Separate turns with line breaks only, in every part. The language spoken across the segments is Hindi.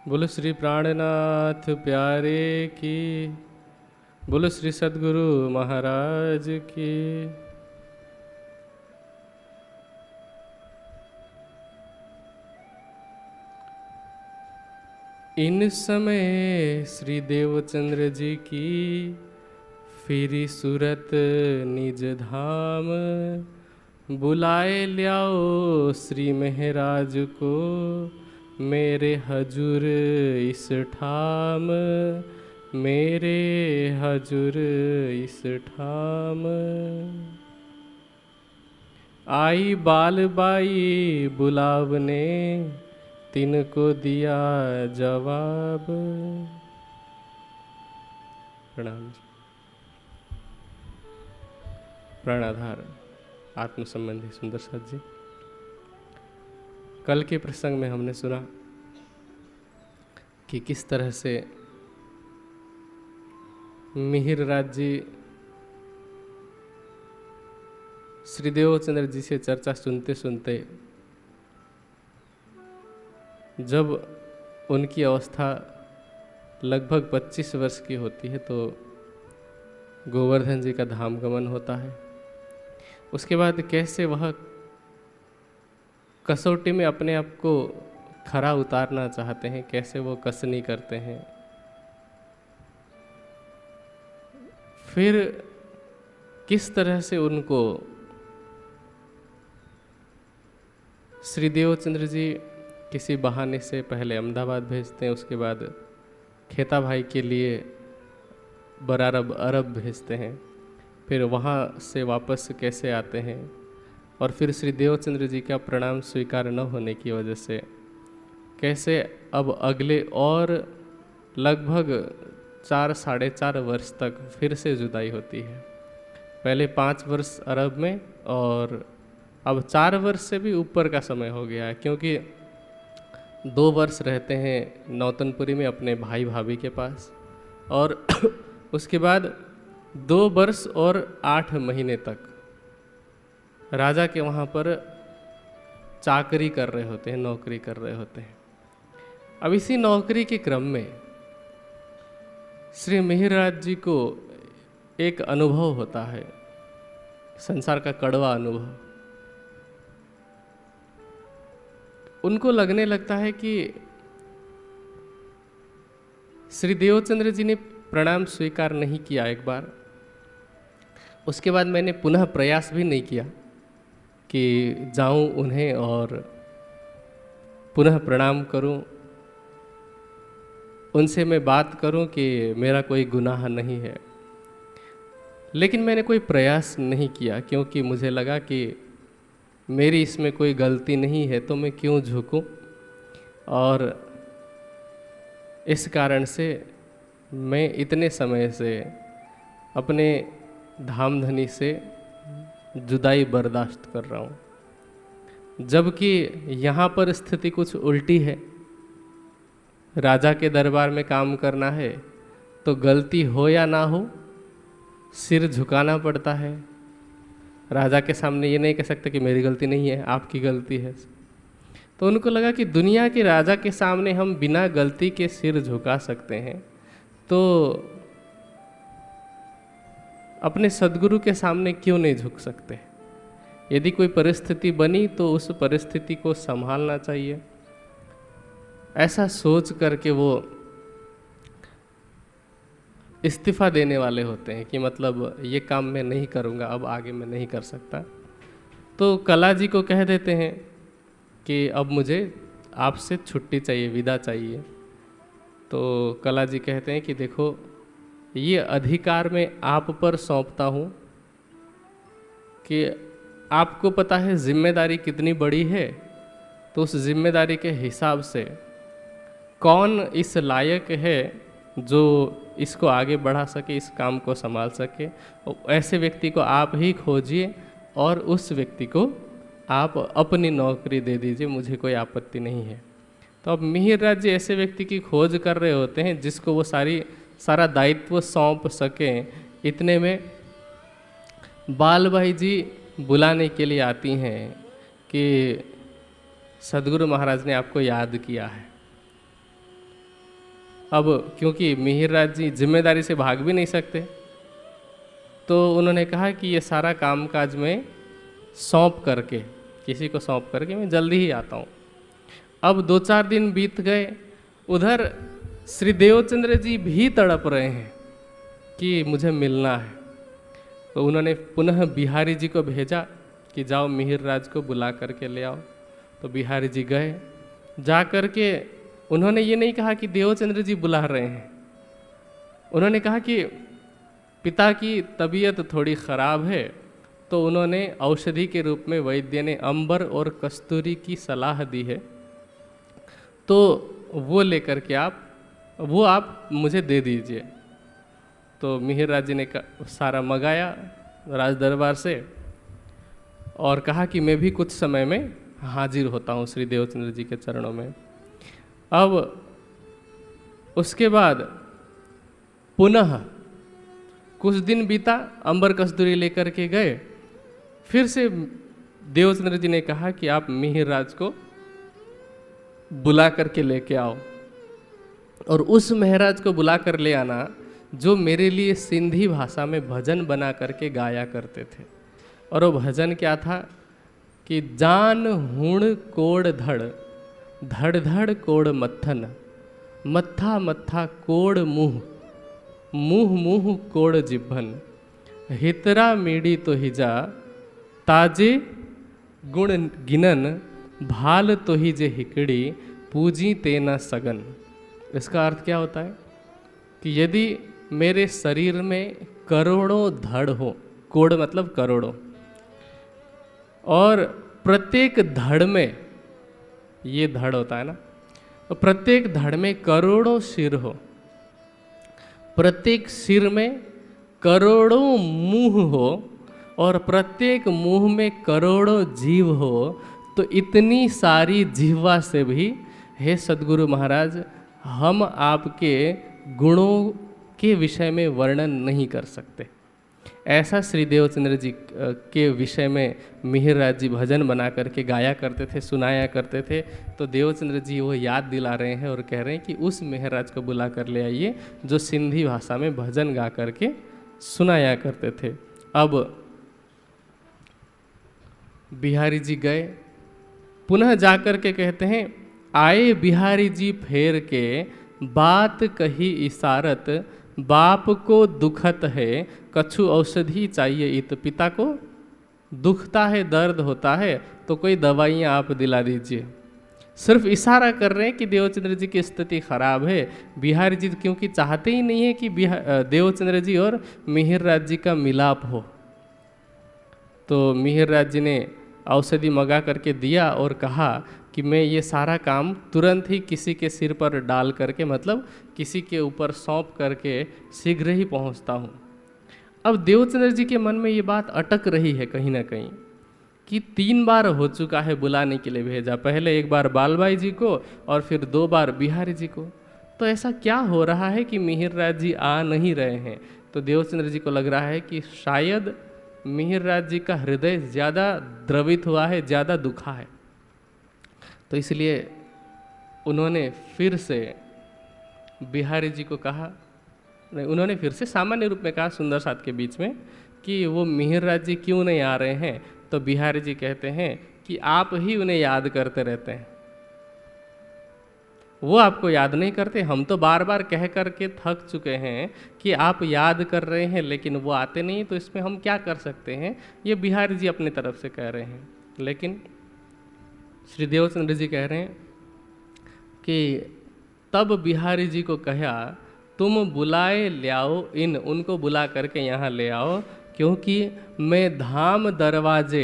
बोलो श्री प्राणनाथ प्यारे की, बोलो श्री सद्गुरु महाराज की। इन समय श्री देवचंद्र जी की फिरी सूरत निज धाम, बुलाए ल्याओ श्री महराज को मेरे हजूर इस ठाम, मेरे हजूर इस ठाम। आई बाल बाई बुलावने, तिनको दिया जवाब। प्रणाम जी। प्राणाधार आत्म संबंधी सुंदर साथ जी, कल के प्रसंग में हमने सुना कि किस तरह से मिहिर राज जी श्री देवचंद्र जी से चर्चा सुनते सुनते जब उनकी अवस्था लगभग 25 वर्ष की होती है तो गोवर्धन जी का धाम गमन होता है। उसके बाद कैसे वह कसौटी में अपने आप को खरा उतारना चाहते हैं, कैसे वो कसनी करते हैं। फिर किस तरह से उनको श्री देवचंद्र जी किसी बहाने से पहले अहमदाबाद भेजते हैं, उसके बाद खेता भाई के लिए बरारब अरब भेजते हैं, फिर वहाँ से वापस कैसे आते हैं, और फिर श्री देवचंद्र जी का प्रणाम स्वीकार न होने की वजह से कैसे अब अगले और लगभग 4-4.5 वर्ष तक फिर से जुदाई होती है। पहले 5 वर्ष अरब में और अब 4 वर्ष से भी ऊपर का समय हो गया है, क्योंकि 2 वर्ष रहते हैं नौतनपुरी में अपने भाई भाभी के पास, और उसके बाद 2 वर्ष और 8 महीने तक राजा के वहाँ पर चाकरी कर रहे होते हैं, नौकरी कर रहे होते हैं। अब इसी नौकरी के क्रम में श्री मिहिरराज जी को एक अनुभव होता है, संसार का कड़वा अनुभव। उनको लगने लगता है कि श्री देवचंद्र जी ने प्रणाम स्वीकार नहीं किया एक बार, उसके बाद मैंने पुनः प्रयास भी नहीं किया कि जाऊं उन्हें और पुनः प्रणाम करूं, उनसे मैं बात करूं कि मेरा कोई गुनाह नहीं है। लेकिन मैंने कोई प्रयास नहीं किया, क्योंकि मुझे लगा कि मेरी इसमें कोई गलती नहीं है, तो मैं क्यों झुकूं। और इस कारण से मैं इतने समय से अपने धामधनी से जुदाई बर्दाश्त कर रहा हूँ, जबकि यहाँ पर स्थिति कुछ उल्टी है। राजा के दरबार में काम करना है तो गलती हो या ना हो सिर झुकाना पड़ता है। राजा के सामने ये नहीं कह सकते कि मेरी गलती नहीं है, आपकी गलती है। तो उनको लगा कि दुनिया के राजा के सामने हम बिना गलती के सिर झुका सकते हैं, तो अपने सद्गुरु के सामने क्यों नहीं झुक सकते। यदि कोई परिस्थिति बनी तो उस परिस्थिति को संभालना चाहिए। ऐसा सोच करके वो इस्तीफ़ा देने वाले होते हैं कि मतलब ये काम मैं नहीं करूँगा, अब आगे मैं नहीं कर सकता। तो कला जी को कह देते हैं कि अब मुझे आपसे छुट्टी चाहिए, विदा चाहिए। तो कला जी कहते हैं कि देखो, ये अधिकार मैं आप पर सौंपता हूँ कि आपको पता है जिम्मेदारी कितनी बड़ी है, तो उस जिम्मेदारी के हिसाब से कौन इस लायक है जो इसको आगे बढ़ा सके, इस काम को संभाल सके। ऐसे व्यक्ति को आप ही खोजिए और उस व्यक्ति को आप अपनी नौकरी दे दीजिए, मुझे कोई आपत्ति नहीं है। तो अब मिहिरराज जी ऐसे व्यक्ति की खोज कर रहे होते हैं जिसको वो सारा दायित्व सौंप सकें। इतने में बालबाई जी बुलाने के लिए आती हैं कि सद्गुरु महाराज ने आपको याद किया है। अब क्योंकि मिहिर जी जिम्मेदारी से भाग भी नहीं सकते, तो उन्होंने कहा कि ये सारा कामकाज मैं सौंप करके, किसी को सौंप करके मैं जल्दी ही आता हूँ। अब 2-4 दिन बीत गए, उधर श्री देवचंद्र जी भी तड़प रहे हैं कि मुझे मिलना है। तो उन्होंने पुनः बिहारी जी को भेजा कि जाओ मिहिर राज को बुला करके ले आओ। तो बिहारी जी गए, जा कर के उन्होंने ये नहीं कहा कि देवचंद्र जी बुला रहे हैं, उन्होंने कहा कि पिता की तबीयत थोड़ी ख़राब है। तो उन्होंने औषधि के रूप में वैद्य ने अंबर और कस्तूरी की सलाह दी है, तो वो लेकर के आप मुझे दे दीजिए। तो मिहिर राज जी ने सारा मंगाया राज दरबार से और कहा कि मैं भी कुछ समय में हाजिर होता हूँ श्री देवचंद्र जी के चरणों में। अब उसके बाद पुनः कुछ दिन बीता, अंबर कस्तूरी लेकर के गए। फिर से देवचंद्र जी ने कहा कि आप मिहिर राज को बुला करके लेके आओ, और उस महाराज को बुला कर ले आना जो मेरे लिए सिंधी भाषा में भजन बना करके गाया करते थे। और वो भजन क्या था कि जान हुण कोड़ धड़, धड़ धड़ कोड़ मत्थन, मत्था मत्था कोड़ मुँह, मुँह मुँह कोड़ जिभन, हितरा मीड़ी तो हिजा, ताजे गुण गिनन, भाल तो ही जे हिकड़ी, पूजी तेना सगन। इसका अर्थ क्या होता है कि यदि मेरे शरीर में करोड़ों धड़ हो, कोड़ मतलब करोड़ों, और प्रत्येक धड़ में, ये धड़ होता है ना, तो प्रत्येक धड़ में करोड़ों सिर हो, प्रत्येक सिर में करोड़ों मुंह हो, और प्रत्येक मुंह में करोड़ों जीव हो, तो इतनी सारी जिह्वा से भी हे सद्गुरु महाराज हम आपके गुणों के विषय में वर्णन नहीं कर सकते। ऐसा श्री देवचंद्र जी के विषय में मिहिर राज जी भजन बना करके गाया करते थे, सुनाया करते थे। तो देवचंद्र जी वो याद दिला रहे हैं और कह रहे हैं कि उस महाराज को बुला कर ले आइए जो सिंधी भाषा में भजन गा करके सुनाया करते थे। अब बिहारी जी गए, पुनः जाकर के कहते हैं आए बिहारी जी फेर के, बात कही इशारत, बाप को दुखत है, कछु औषधि चाहिए इत। पिता को दुखता है, दर्द होता है, तो कोई दवाइयाँ आप दिला दीजिए। सिर्फ इशारा कर रहे हैं कि देवचंद्र जी की स्थिति खराब है। बिहारी जी क्योंकि चाहते ही नहीं है कि देवचंद्र जी और मिहिर राज जी का मिलाप हो, तो मिहिर राज जी ने औषधि मंगा करके दिया और कहा कि मैं ये सारा काम तुरंत ही किसी के सिर पर डाल करके, मतलब किसी के ऊपर सौंप करके शीघ्र ही पहुंचता हूँ। अब देवचंद्र जी के मन में ये बात अटक रही है कहीं ना कहीं कि 3 बार हो चुका है बुलाने के लिए भेजा, पहले एक बार बालबाई जी को और फिर 2 बार बिहारी जी को। तो ऐसा क्या हो रहा है कि मिहिर राज जी आ नहीं रहे हैं? तो देवचंद्र जी को लग रहा है कि शायद मिहिर राज जी का हृदय ज़्यादा द्रवित हुआ है, ज़्यादा दुखा है। तो इसलिए उन्होंने फिर से बिहारी जी को कहा, नहीं, उन्होंने फिर से सामान्य रूप में कहा सुंदर साथ के बीच में कि वो मिहिर राज जी क्यों नहीं आ रहे हैं। तो बिहारी जी कहते हैं कि आप ही उन्हें याद करते रहते हैं, वो आपको याद नहीं करते। हम तो बार बार कह कर के थक चुके हैं कि आप याद कर रहे हैं लेकिन वो आते नहीं, तो इसमें हम क्या कर सकते हैं। ये बिहारी जी अपनी तरफ से कह रहे हैं। लेकिन श्री देवचंद्र जी कह रहे हैं कि तब बिहारी जी को कहा तुम बुलाए लाओ इन, उनको बुला करके यहाँ ले आओ, क्योंकि मैं धाम दरवाजे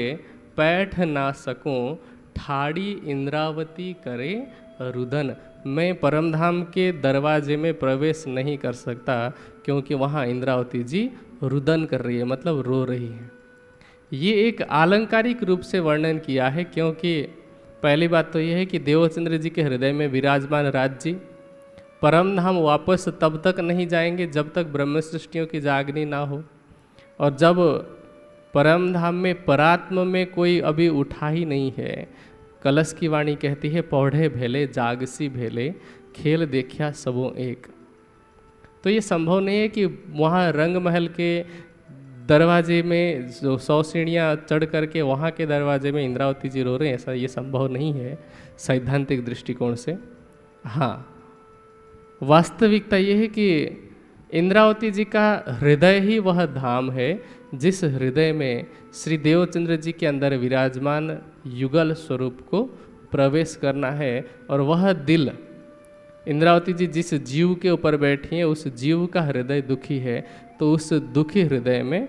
बैठ ना सकूं, ठाड़ी इंद्रावती करे रुदन। मैं परमधाम के दरवाजे में प्रवेश नहीं कर सकता क्योंकि वहाँ इंद्रावती जी रुदन कर रही है, मतलब रो रही है। ये एक आलंकारिक रूप से वर्णन किया है, क्योंकि पहली बात तो यह है कि देवचंद्र जी के हृदय में विराजमान राज जी परमधाम वापस तब तक नहीं जाएंगे जब तक ब्रह्म सृष्टियों की जागनी ना हो, और जब परमधाम में परात्म में कोई अभी उठा ही नहीं है। कलश की वाणी कहती है पौढ़े भेले जागसी भेले, खेल देखिया सबों एक। तो ये संभव नहीं है कि वहाँ रंग महल के दरवाजे में जो 100 सीढ़ियाँ चढ़ करके वहाँ के दरवाजे में इंद्रावती जी रो रहे हैं, ऐसा ये संभव नहीं है सैद्धांतिक दृष्टिकोण से। हाँ, वास्तविकता ये है कि इंद्रावती जी का हृदय ही वह धाम है जिस हृदय में श्री देवचंद्र जी के अंदर विराजमान युगल स्वरूप को प्रवेश करना है। और वह दिल, इंद्रावती जी जिस जीव के ऊपर बैठी हैं उस जीव का हृदय दुखी है, तो उस दुखी हृदय में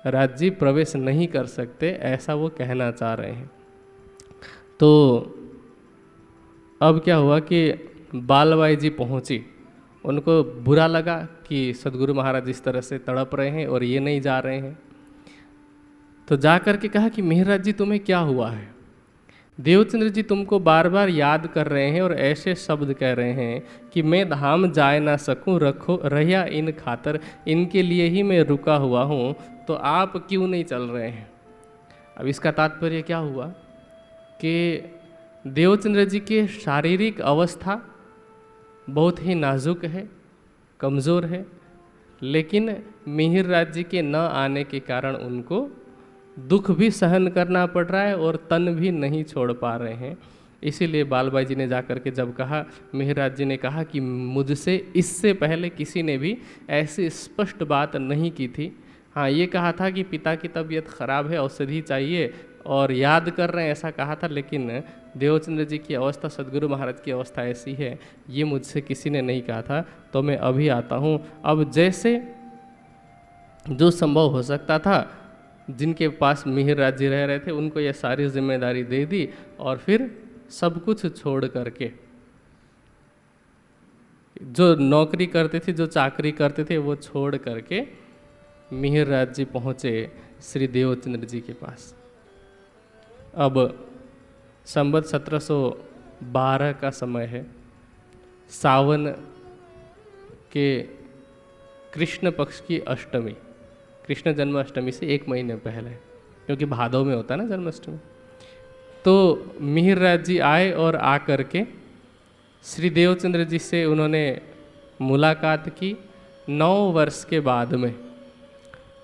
राज जी प्रवेश नहीं कर सकते, ऐसा वो कहना चाह रहे हैं। तो अब क्या हुआ कि बालबाई जी पहुंची, उनको बुरा लगा कि सदगुरु महाराज इस तरह से तड़प रहे हैं और ये नहीं जा रहे हैं। तो जा कर के कहा कि मिहिरराज जी तुम्हें क्या हुआ है, देवचंद्र जी तुमको बार बार याद कर रहे हैं और ऐसे शब्द कह रहे हैं कि मैं धाम जाए ना सकूं, रखो रहिया इन खातर, इनके लिए ही मैं रुका हुआ हूँ, तो आप क्यों नहीं चल रहे हैं। अब इसका तात्पर्य क्या हुआ कि देवचंद्र जी की शारीरिक अवस्था बहुत ही नाजुक है, कमज़ोर है, लेकिन मिहिरराज जी के न आने के कारण उनको दुख भी सहन करना पड़ रहा है और तन भी नहीं छोड़ पा रहे हैं। इसीलिए बालबाई जी ने जाकर के जब कहा, मिहिरराज जी ने कहा कि मुझसे इससे पहले किसी ने भी ऐसी स्पष्ट बात नहीं की थी। हाँ, ये कहा था कि पिता की तबीयत खराब है, औषधि चाहिए और याद कर रहे हैं, ऐसा कहा था, लेकिन देवचंद्र जी की अवस्था, सदगुरु महाराज की अवस्था ऐसी है, ये मुझसे किसी ने नहीं कहा था, तो मैं अभी आता हूँ। अब जैसे जो संभव हो सकता था, जिनके पास मिहिरराज जी रह रहे थे उनको ये सारी जिम्मेदारी दे दी और फिर सब कुछ छोड़ करके, जो नौकरी करते थे, जो चाकरी करते थे, वो छोड़ करके मिहिरराज जी पहुँचे श्री देवचंद्र जी के पास। अब संवत 1712 का समय है, सावन के कृष्ण पक्ष की अष्टमी, कृष्ण जन्माष्टमी से 1 महीने पहले, क्योंकि भादव में होता है ना जन्माष्टमी। तो मिहिरराज जी आए और आ करके श्री देवचंद्र जी से उन्होंने मुलाकात की 9 वर्ष के बाद में।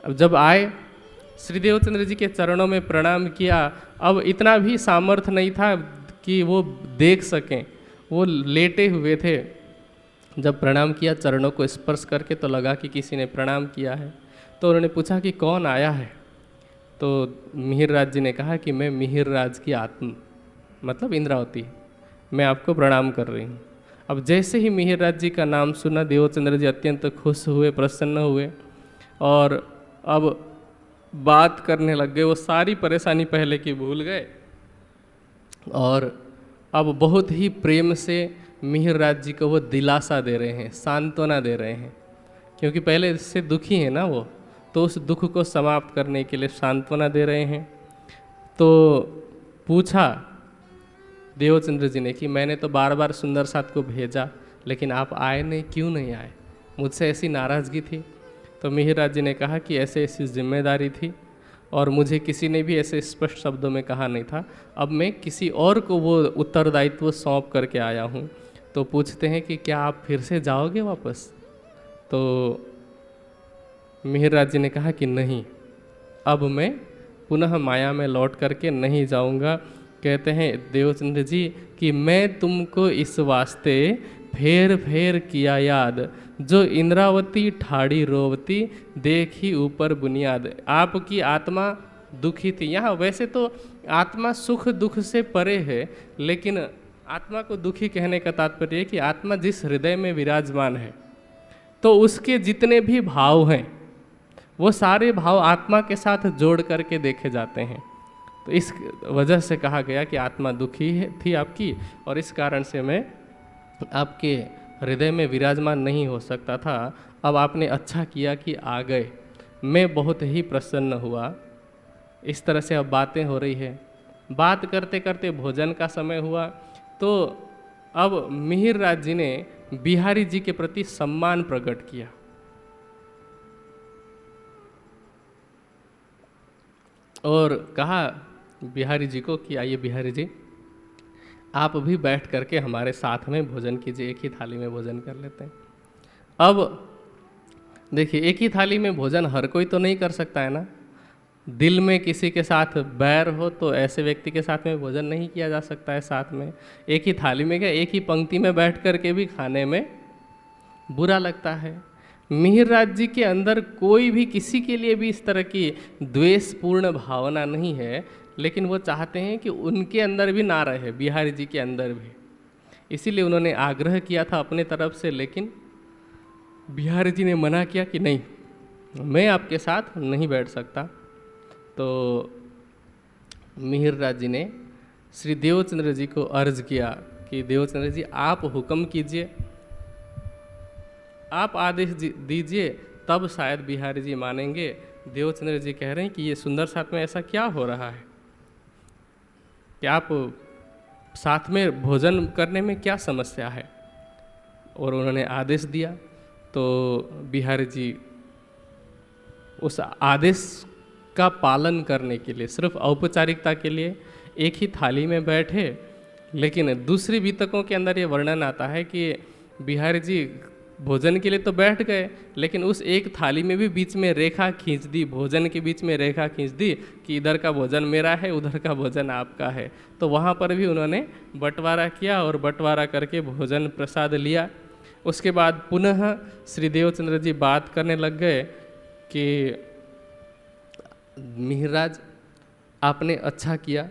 अब जब आए, श्री देवचंद्र जी के चरणों में प्रणाम किया। अब इतना भी सामर्थ्य नहीं था कि वो देख सकें, वो लेटे हुए थे। जब प्रणाम किया, चरणों को स्पर्श करके, तो लगा कि किसी ने प्रणाम किया है। तो उन्होंने पूछा कि कौन आया है। तो मिहिरराज जी ने कहा कि मैं मिहिरराज की आत्मा, मतलब इंद्रावती, मैं आपको प्रणाम कर रही हूँ। अब जैसे ही मिहिरराज जी का नाम सुना, देवचंद्र जी अत्यंत खुश हुए, प्रसन्न हुए और अब बात करने लग गए। वो सारी परेशानी पहले की भूल गए और अब बहुत ही प्रेम से मिहिरराज जी को वो दिलासा दे रहे हैं, सांत्वना दे रहे हैं, क्योंकि पहले इससे दुखी है ना वो, तो उस दुख को समाप्त करने के लिए सांत्वना दे रहे हैं। तो पूछा देवचंद्र जी ने कि मैंने तो बार बार सुंदर साथ को भेजा, लेकिन आप आए नहीं, क्यों नहीं आए, मुझसे ऐसी नाराज़गी थी। तो मिहिरराज जी ने कहा कि ऐसे ऐसी जिम्मेदारी थी और मुझे किसी ने भी ऐसे स्पष्ट शब्दों में कहा नहीं था, अब मैं किसी और को वो उत्तरदायित्व सौंप करके आया हूँ। तो पूछते हैं कि क्या आप फिर से जाओगे वापस। तो मिहिरराज जी ने कहा कि नहीं, अब मैं पुनः माया में लौट करके नहीं जाऊंगा। कहते हैं देवचंद्र जी कि मैं तुमको इस वास्ते फेर फेर किया याद, जो इंद्रावती ठाड़ी रोवती देखी ऊपर बुनियाद। आपकी आत्मा दुखी थी। यहाँ वैसे तो आत्मा सुख दुख से परे है, लेकिन आत्मा को दुखी कहने का तात्पर्य है कि आत्मा जिस हृदय में विराजमान है, तो उसके जितने भी भाव हैं वो सारे भाव आत्मा के साथ जोड़ करके देखे जाते हैं। तो इस वजह से कहा गया कि आत्मा दुखी थी आपकी, और इस कारण से मैं आपके हृदय में विराजमान नहीं हो सकता था। अब आपने अच्छा किया कि आ गए, मैं बहुत ही प्रसन्न हुआ। इस तरह से अब बातें हो रही है। बात करते करते भोजन का समय हुआ, तो अब मिहिरराज जी ने बिहारी जी के प्रति सम्मान प्रकट किया। और कहा बिहारी जी को कि आइए बिहारी जी, आप भी बैठ करके हमारे साथ में भोजन कीजिए, एक ही थाली में भोजन कर लेते हैं। अब देखिए, एक ही थाली में भोजन हर कोई तो नहीं कर सकता है ना। दिल में किसी के साथ बैर हो तो ऐसे व्यक्ति के साथ में भोजन नहीं किया जा सकता है साथ में। एक ही थाली में क्या, एक ही पंक्ति में बैठ कर के भी खाने में बुरा लगता है। मिहिरराज जी के अंदर कोई भी किसी के लिए भी इस तरह की द्वेषपूर्ण भावना नहीं है, लेकिन वो चाहते हैं कि उनके अंदर भी ना रहे, बिहारी जी के अंदर भी। इसीलिए उन्होंने आग्रह किया था अपने तरफ से, लेकिन बिहारी जी ने मना किया कि नहीं, मैं आपके साथ नहीं बैठ सकता। तो मिहिरराज जी ने श्री देवचंद्र जी को अर्ज किया कि देवचंद्र जी आप हुक्म कीजिए, आप आदेश दीजिए, तब शायद बिहारी जी मानेंगे। देवचंद्र जी कह रहे हैं कि ये सुंदर साथ में ऐसा क्या हो रहा है कि आप साथ में भोजन करने में क्या समस्या है। और उन्होंने आदेश दिया तो बिहारी जी उस आदेश का पालन करने के लिए सिर्फ औपचारिकता के लिए एक ही थाली में बैठे। लेकिन दूसरी बीतकों के अंदर ये वर्णन आता है कि बिहारी जी भोजन के लिए तो बैठ गए, लेकिन उस एक थाली में भी बीच में रेखा खींच दी, भोजन के बीच में रेखा खींच दी कि इधर का भोजन मेरा है, उधर का भोजन आपका है। तो वहाँ पर भी उन्होंने बंटवारा किया और बंटवारा करके भोजन प्रसाद लिया। उसके बाद पुनः श्री देवचंद्र जी बात करने लग गए कि मिहिरराज आपने अच्छा किया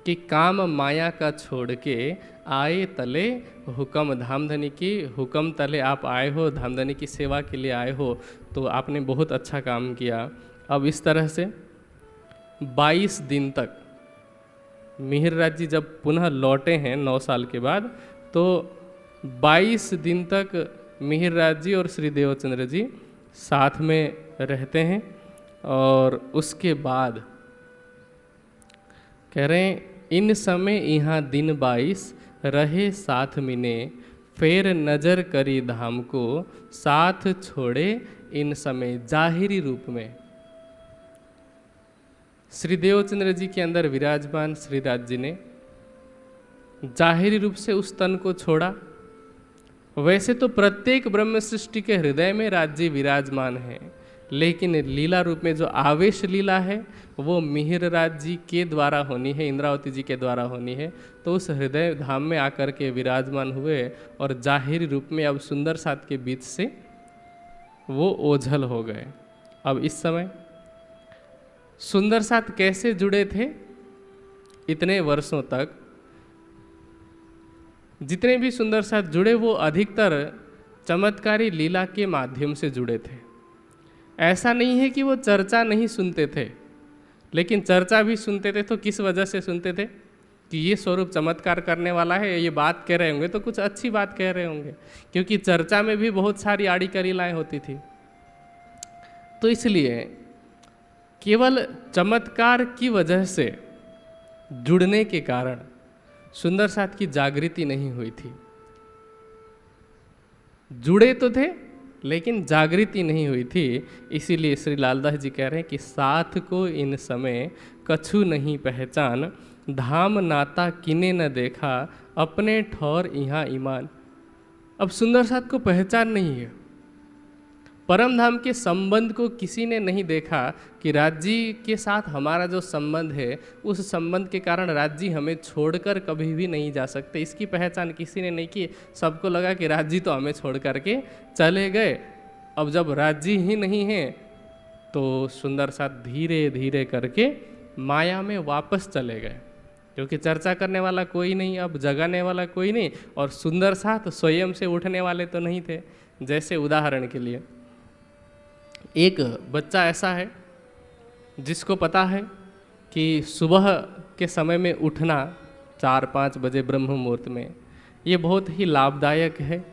कि काम माया का छोड़ के आए तले हुक्म धामधनी की, हुक्म तले आप आए हो, धामधनी की सेवा के लिए आए हो, तो आपने बहुत अच्छा काम किया। अब इस तरह से 22 दिन तक मिहिरराज जी जब पुनः लौटे हैं 9 साल के बाद, तो 22 दिन तक मिहिरराज जी और श्री देवचंद्र जी साथ में रहते हैं। और उसके बाद कह रहे हैं इन समय यहाँ दिन 22 रहे साथ मिने, फेर नजर करी धाम को साथ छोड़े इन समय। जाहिरी रूप में श्री देवचंद्र जी के अंदर विराजमान श्रीराज जी ने जाहिरी रूप से उस तन को छोड़ा। वैसे तो प्रत्येक ब्रह्म सृष्टि के हृदय में राज्य विराजमान है, लेकिन लीला रूप में जो आवेश लीला है वो मिहिरराज जी के द्वारा होनी है, इंद्रावती जी के द्वारा होनी है। तो उस हृदय धाम में आकर के विराजमान हुए और जाहिरी रूप में अब सुंदर साथ के बीच से वो ओझल हो गए। अब इस समय सुंदर साथ कैसे जुड़े थे इतने वर्षों तक, जितने भी सुंदर साथ जुड़े वो अधिकतर चमत्कारी लीला के माध्यम से जुड़े थे। ऐसा नहीं है कि वो चर्चा नहीं सुनते थे, लेकिन चर्चा भी सुनते थे तो किस वजह से सुनते थे कि ये स्वरूप चमत्कार करने वाला है, ये बात कह रहे होंगे तो कुछ अच्छी बात कह रहे होंगे, क्योंकि चर्चा में भी बहुत सारी आड़ी करीलाएँ होती थी। तो इसलिए केवल चमत्कार की वजह से जुड़ने के कारण सुंदर साथ की जागृति नहीं हुई थी। जुड़े तो थे लेकिन जागृति नहीं हुई थी। इसीलिए श्री लालदास जी कह रहे हैं कि साथ को इन समय कछु नहीं पहचान, धाम नाता किने न देखा, अपने ठौर यहाँ ईमान। अब सुंदर साथ को पहचान नहीं है, परम धाम के संबंध को किसी ने नहीं देखा कि राज्य के साथ हमारा जो संबंध है उस संबंध के कारण राज्य हमें छोड़कर कभी भी नहीं जा सकते। इसकी पहचान किसी ने नहीं की। सबको लगा कि राज्य तो हमें छोड़ करके चले गए। अब जब राज्य ही नहीं है तो सुंदर साथ धीरे धीरे करके माया में वापस चले गए, क्योंकि चर्चा करने वाला कोई नहीं, अब जगाने वाला कोई नहीं, और सुंदर साथ स्वयं से उठने वाले तो नहीं थे। जैसे उदाहरण के लिए एक बच्चा ऐसा है जिसको पता है कि सुबह के समय में उठना 4-5 बजे ब्रह्म मुहूर्त में ये बहुत ही लाभदायक है,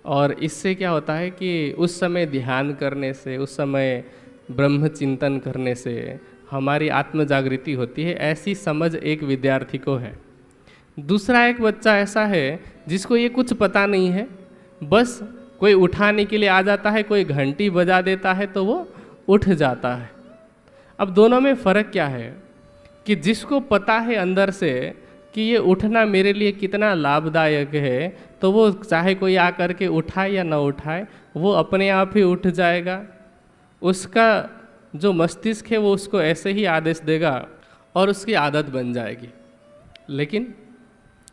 और इससे क्या होता है कि उस समय ध्यान करने से, उस समय ब्रह्म चिंतन करने से हमारी आत्म जागृति होती है। ऐसी समझ एक विद्यार्थी को है। दूसरा एक बच्चा ऐसा है जिसको ये कुछ पता नहीं है, बस कोई उठाने के लिए आ जाता है, कोई घंटी बजा देता है तो वो उठ जाता है। अब दोनों में फ़र्क क्या है कि जिसको पता है अंदर से कि ये उठना मेरे लिए कितना लाभदायक है, तो वो चाहे कोई आकर के उठाए या ना उठाए, वो अपने आप ही उठ जाएगा। उसका जो मस्तिष्क है वो उसको ऐसे ही आदेश देगा और उसकी आदत बन जाएगी। लेकिन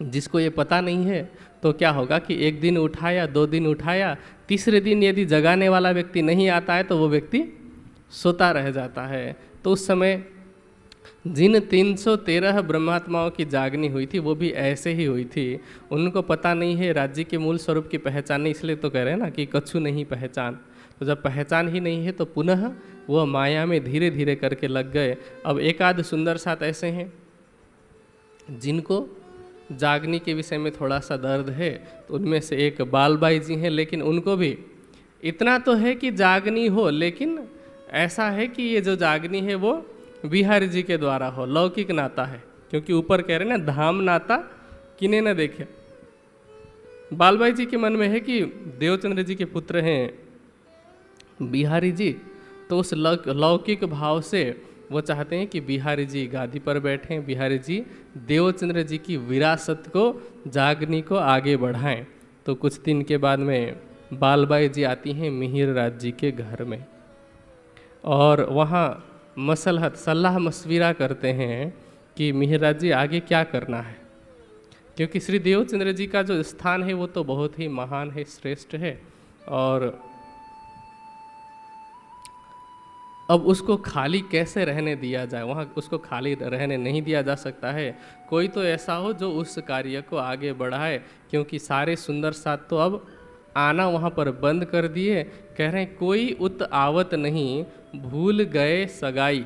जिसको ये पता नहीं है तो क्या होगा कि एक दिन उठाया, 2 दिन उठाया, तीसरे दिन यदि जगाने वाला व्यक्ति नहीं आता है तो वो व्यक्ति सोता रह जाता है। तो उस समय जिन 313 ब्रह्मात्माओं की जागनी हुई थी वो भी ऐसे ही हुई थी। उनको पता नहीं है राज्य के मूल स्वरूप की पहचान नहीं, इसलिए तो कह रहे हैं ना कि कछु नहीं पहचान। तो जब पहचान ही नहीं है तो पुनः वह माया में धीरे धीरे करके लग गए। अब एक आध सुंदर साथ ऐसे हैं जिनको जागनी के विषय में थोड़ा सा दर्द है, तो उनमें से एक बालबाई जी हैं। लेकिन उनको भी इतना तो है कि जागनी हो, लेकिन ऐसा है कि ये जो जागनी है वो बिहारी जी के द्वारा हो, लौकिक नाता है। क्योंकि ऊपर कह रहे हैं ना, धाम नाता किने न देखे। बालबाई जी के मन में है कि देवचंद्र जी के पुत्र हैं बिहारी जी, तो उस लौकिक भाव से वो चाहते हैं कि बिहारी जी गादी पर बैठें, बिहारी जी देवचंद्र जी की विरासत को, जागनी को आगे बढ़ाएं। तो कुछ दिन के बाद में बालबाई जी आती हैं मिहिर राज जी के घर में और वहाँ मसलहत सलाह मशविरा करते हैं कि मिहिर राज जी आगे क्या करना है। क्योंकि श्री देवचंद्र जी का जो स्थान है वो तो बहुत ही महान है, श्रेष्ठ है, और अब उसको खाली कैसे रहने दिया जाए, वहाँ उसको खाली रहने नहीं दिया जा सकता है। कोई तो ऐसा हो जो उस कार्य को आगे बढ़ाए, क्योंकि सारे सुंदर साथ तो अब आना वहाँ पर बंद कर दिए। कह रहे हैं कोई उत आवत नहीं, भूल गए सगाई।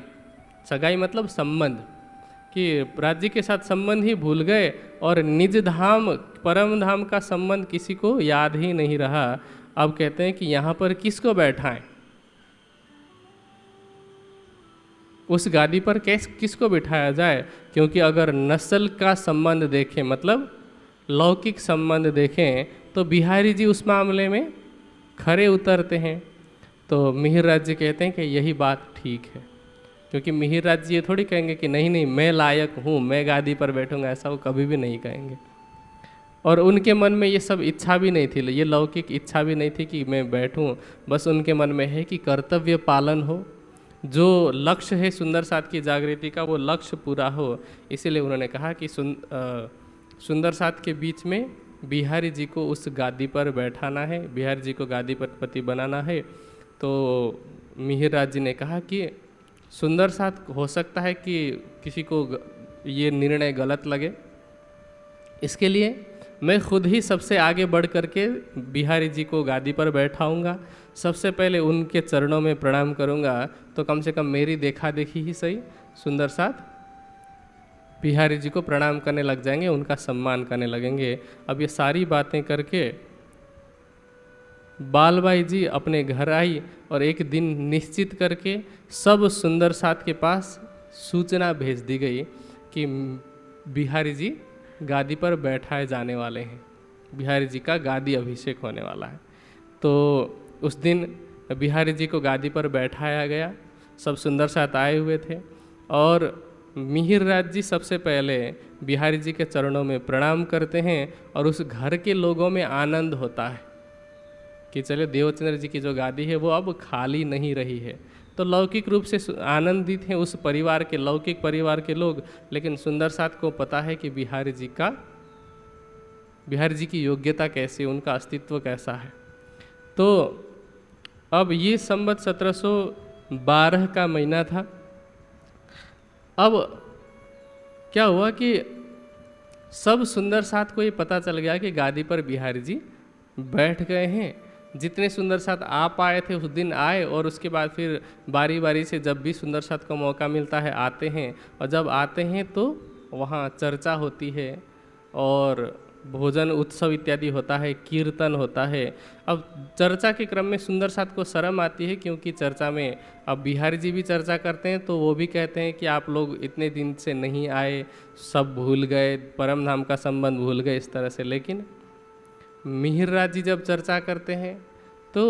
सगाई मतलब संबंध, कि राज्य के साथ संबंध ही भूल गए और निज धाम परम धाम का संबंध किसी को याद ही नहीं रहा। अब कहते हैं कि यहाँ पर किसको बैठाएं, उस गादी पर किसको बिठाया जाए। क्योंकि अगर नस्ल का संबंध देखें, मतलब लौकिक संबंध देखें, तो बिहारी जी उस मामले में खरे उतरते हैं। तो मिहिर राज जी कहते हैं कि यही बात ठीक है। क्योंकि मिहिर राज जी ये थोड़ी कहेंगे कि नहीं नहीं मैं लायक हूँ, मैं गादी पर बैठूंगा, ऐसा वो कभी भी नहीं कहेंगे। और उनके मन में ये सब इच्छा भी नहीं थी, ये लौकिक इच्छा भी नहीं थी कि मैं बैठूं। बस उनके मन में है कि कर्तव्य पालन हो, जो लक्ष्य है सुंदर साथ की जागृति का वो लक्ष्य पूरा हो। इसीलिए उन्होंने कहा कि सुंदर साथ के बीच में बिहारी जी को उस गादी पर बैठाना है, बिहारी जी को गादी पर पति बनाना है। तो मिहिर राज जी ने कहा कि सुंदर साथ हो सकता है कि किसी को ये निर्णय गलत लगे, इसके लिए मैं खुद ही सबसे आगे बढ़ करके बिहारी जी को गादी पर बैठाऊंगा। सबसे पहले उनके चरणों में प्रणाम करूंगा, तो कम से कम मेरी देखा देखी ही सही सुंदर साथ बिहारी जी को प्रणाम करने लग जाएंगे, उनका सम्मान करने लगेंगे। अब ये सारी बातें करके बालबाई जी अपने घर आई और एक दिन निश्चित करके सब सुंदर साथ के पास सूचना भेज दी गई कि बिहारी जी गादी पर बैठाए जाने वाले हैं, बिहारी जी का गादी अभिषेक होने वाला है। तो उस दिन बिहारी जी को गादी पर बैठाया गया, सब सुंदर साथ आए हुए थे और मिहिर राज जी सबसे पहले बिहारी जी के चरणों में प्रणाम करते हैं और उस घर के लोगों में आनंद होता है कि चले देवचंद्र जी की जो गादी है वो अब खाली नहीं रही है। तो लौकिक रूप से आनंदित हैं उस परिवार के, लौकिक परिवार के लोग, लेकिन सुंदर साथ को पता है कि बिहारी जी की योग्यता कैसी, उनका अस्तित्व कैसा है। तो अब ये संवत 1712 का महीना था। अब क्या हुआ कि सब सुंदर साथ को ये पता चल गया कि गादी पर बिहारी जी बैठ गए हैं। जितने सुंदर साथ आ पाए थे उस दिन आए, और उसके बाद फिर बारी बारी से जब भी सुंदर साथ को मौका मिलता है आते हैं, और जब आते हैं तो वहाँ चर्चा होती है और भोजन उत्सव इत्यादि होता है, कीर्तन होता है। अब चर्चा के क्रम में सुंदर साथ को शर्म आती है, क्योंकि चर्चा में अब बिहारी जी भी चर्चा करते हैं तो वो भी कहते हैं कि आप लोग इतने दिन से नहीं आए, सब भूल गए, परम धाम का संबंध भूल गए, इस तरह से। लेकिन मिहिर राज जी जब चर्चा करते हैं तो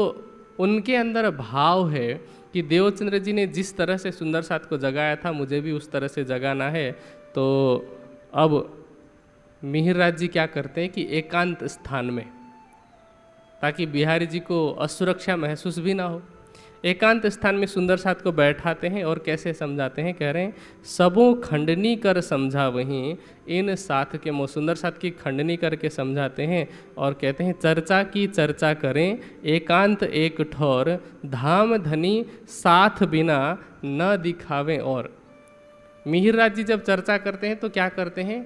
उनके अंदर भाव है कि देवचंद्र जी ने जिस तरह से सुंदर साथ को जगाया था, मुझे भी उस तरह से जगाना है। तो अब मिहिर जी क्या करते हैं कि एकांत स्थान में, ताकि बिहारी जी को असुरक्षा महसूस भी ना हो, एकांत स्थान में सुंदर साथ को बैठाते हैं और कैसे समझाते हैं, कह रहे हैं सबों खंडनी कर समझा वहीं इन साथ के मोह। सुंदर साथ की खंडनी करके समझाते हैं और कहते हैं चर्चा की चर्चा करें एकांत एक ठौर, धाम धनी साथ बिना न दिखावें और। मिहिर जी जब चर्चा करते हैं तो क्या करते हैं,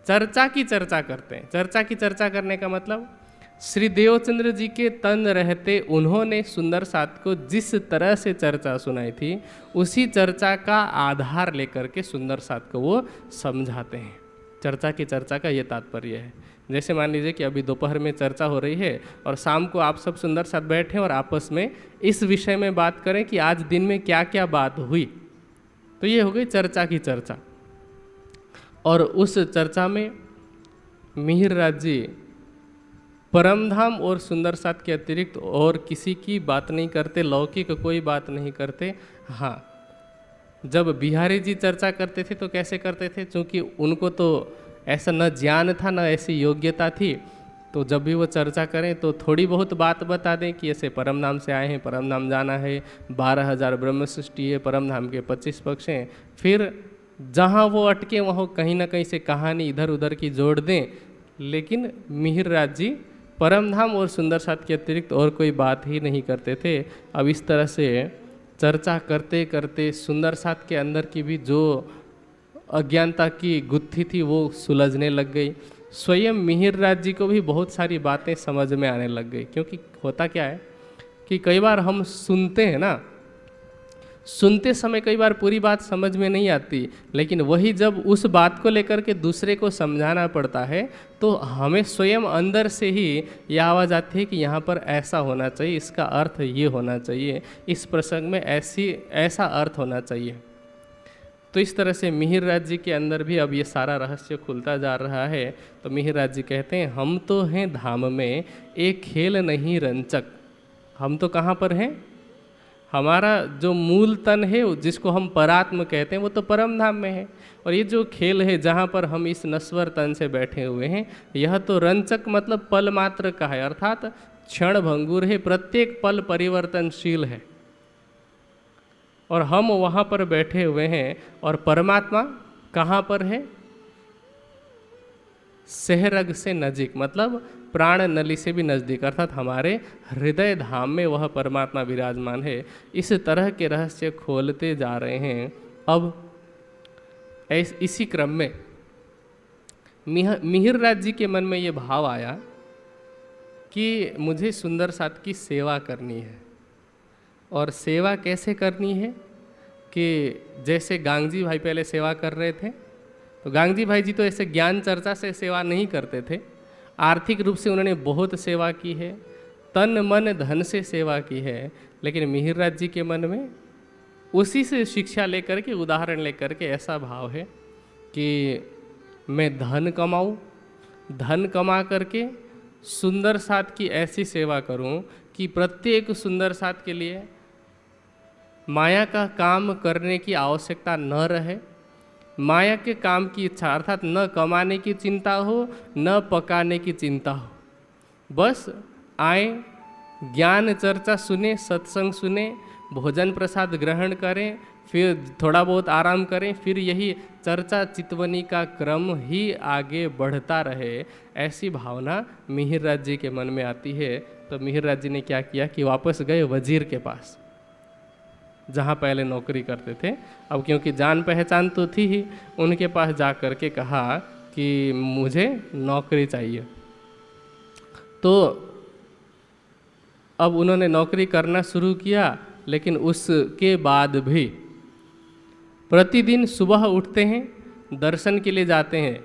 चर्चा की चर्चा करते हैं। चर्चा की चर्चा करने का मतलब श्री देवचंद्र जी के तन रहते उन्होंने सुंदर साथ को जिस तरह से चर्चा सुनाई थी उसी चर्चा का आधार लेकर के सुंदर साथ को वो समझाते हैं। चर्चा की चर्चा का ये तात्पर्य है। जैसे मान लीजिए कि अभी दोपहर में चर्चा हो रही है और शाम को आप सब सुंदर साथ बैठे और आपस में इस विषय में बात करें कि आज दिन में क्या क्या बात हुई, तो ये हो गई चर्चा की चर्चा। और उस चर्चा में मिहिर जी परमधाम और सुंदर साथ के अतिरिक्त और किसी की बात नहीं करते, लौकिक कोई बात नहीं करते। हाँ, जब बिहारी जी चर्चा करते थे तो कैसे करते थे, क्योंकि उनको तो ऐसा न ज्ञान था न ऐसी योग्यता थी, तो जब भी वो चर्चा करें तो थोड़ी बहुत बात बता दें कि ऐसे परम धाम से आए हैं, परम धाम जाना है, 12,000 ब्रह्म सृष्टि है, परम धाम के 25 पक्ष हैं। फिर जहाँ वो अटके वहाँ कहीं ना कहीं से कहानी इधर उधर की जोड़ दें। लेकिन मिहिर जी परम धाम और सुंदर साथ के अतिरिक्त और कोई बात ही नहीं करते थे। अब इस तरह से चर्चा करते करते सुंदर साथ के अंदर की भी जो अज्ञानता की गुत्थी थी वो सुलझने लग गई। स्वयं मिहिर जी को भी बहुत सारी बातें समझ में आने लग गई। क्योंकि होता क्या है कि कई बार हम सुनते हैं ना, सुनते समय कई बार पूरी बात समझ में नहीं आती, लेकिन वही जब उस बात को लेकर के दूसरे को समझाना पड़ता है तो हमें स्वयं अंदर से ही यह आवाज़ आती है कि यहाँ पर ऐसा होना चाहिए, इसका अर्थ ये होना चाहिए, इस प्रसंग में ऐसा अर्थ होना चाहिए। तो इस तरह से मिहिर जी के अंदर भी अब ये सारा रहस्य खुलता जा रहा है। तो मिहिर जी कहते हैं हम तो हैं धाम में एक खेल नहीं रंचक। हम तो कहाँ पर हैं, हमारा जो मूल तन है जिसको हम परात्म कहते हैं वो तो परम धाम में है, और ये जो खेल है जहाँ पर हम इस नश्वर तन से बैठे हुए हैं यह तो रंचक मतलब पल मात्र का है, अर्थात क्षण भंगुर है, प्रत्येक पल परिवर्तनशील है। और हम वहाँ पर बैठे हुए हैं और परमात्मा कहाँ पर है, सहरग से नजीक, मतलब प्राण नली से भी नज़दीक, अर्थात हमारे हृदय धाम में वह परमात्मा विराजमान है। इस तरह के रहस्य खोलते जा रहे हैं। अब इसी क्रम में मिहिर जी के मन में ये भाव आया कि मुझे सुंदर साथ की सेवा करनी है। और सेवा कैसे करनी है कि जैसे गांगजी भाई पहले सेवा कर रहे थे, तो गांगजी भाई जी तो ऐसे ज्ञान चर्चा से सेवा नहीं करते थे, आर्थिक रूप से उन्होंने बहुत सेवा की है, तन मन धन से सेवा की है। लेकिन मिहिर जी के मन में उसी से शिक्षा लेकर के, उदाहरण लेकर के ऐसा भाव है कि मैं धन कमाऊं, धन कमा करके सुंदर साथ की ऐसी सेवा करूं कि प्रत्येक सुंदर साथ के लिए माया का काम करने की आवश्यकता न रहे, माया के काम की इच्छा, अर्थात न कमाने की चिंता हो न पकाने की चिंता हो, बस आए ज्ञान चर्चा सुने, सत्संग सुने, भोजन प्रसाद ग्रहण करें, फिर थोड़ा बहुत आराम करें, फिर यही चर्चा चितवनी का क्रम ही आगे बढ़ता रहे। ऐसी भावना मिहिर जी के मन में आती है। तो मिहिर जी ने क्या किया कि वापस गए वजीर के पास जहाँ पहले नौकरी करते थे। अब क्योंकि जान पहचान तो थी ही, उनके पास जा कर के कहा कि मुझे नौकरी चाहिए। तो अब उन्होंने नौकरी करना शुरू किया, लेकिन उसके बाद भी प्रतिदिन सुबह उठते हैं, दर्शन के लिए जाते हैं,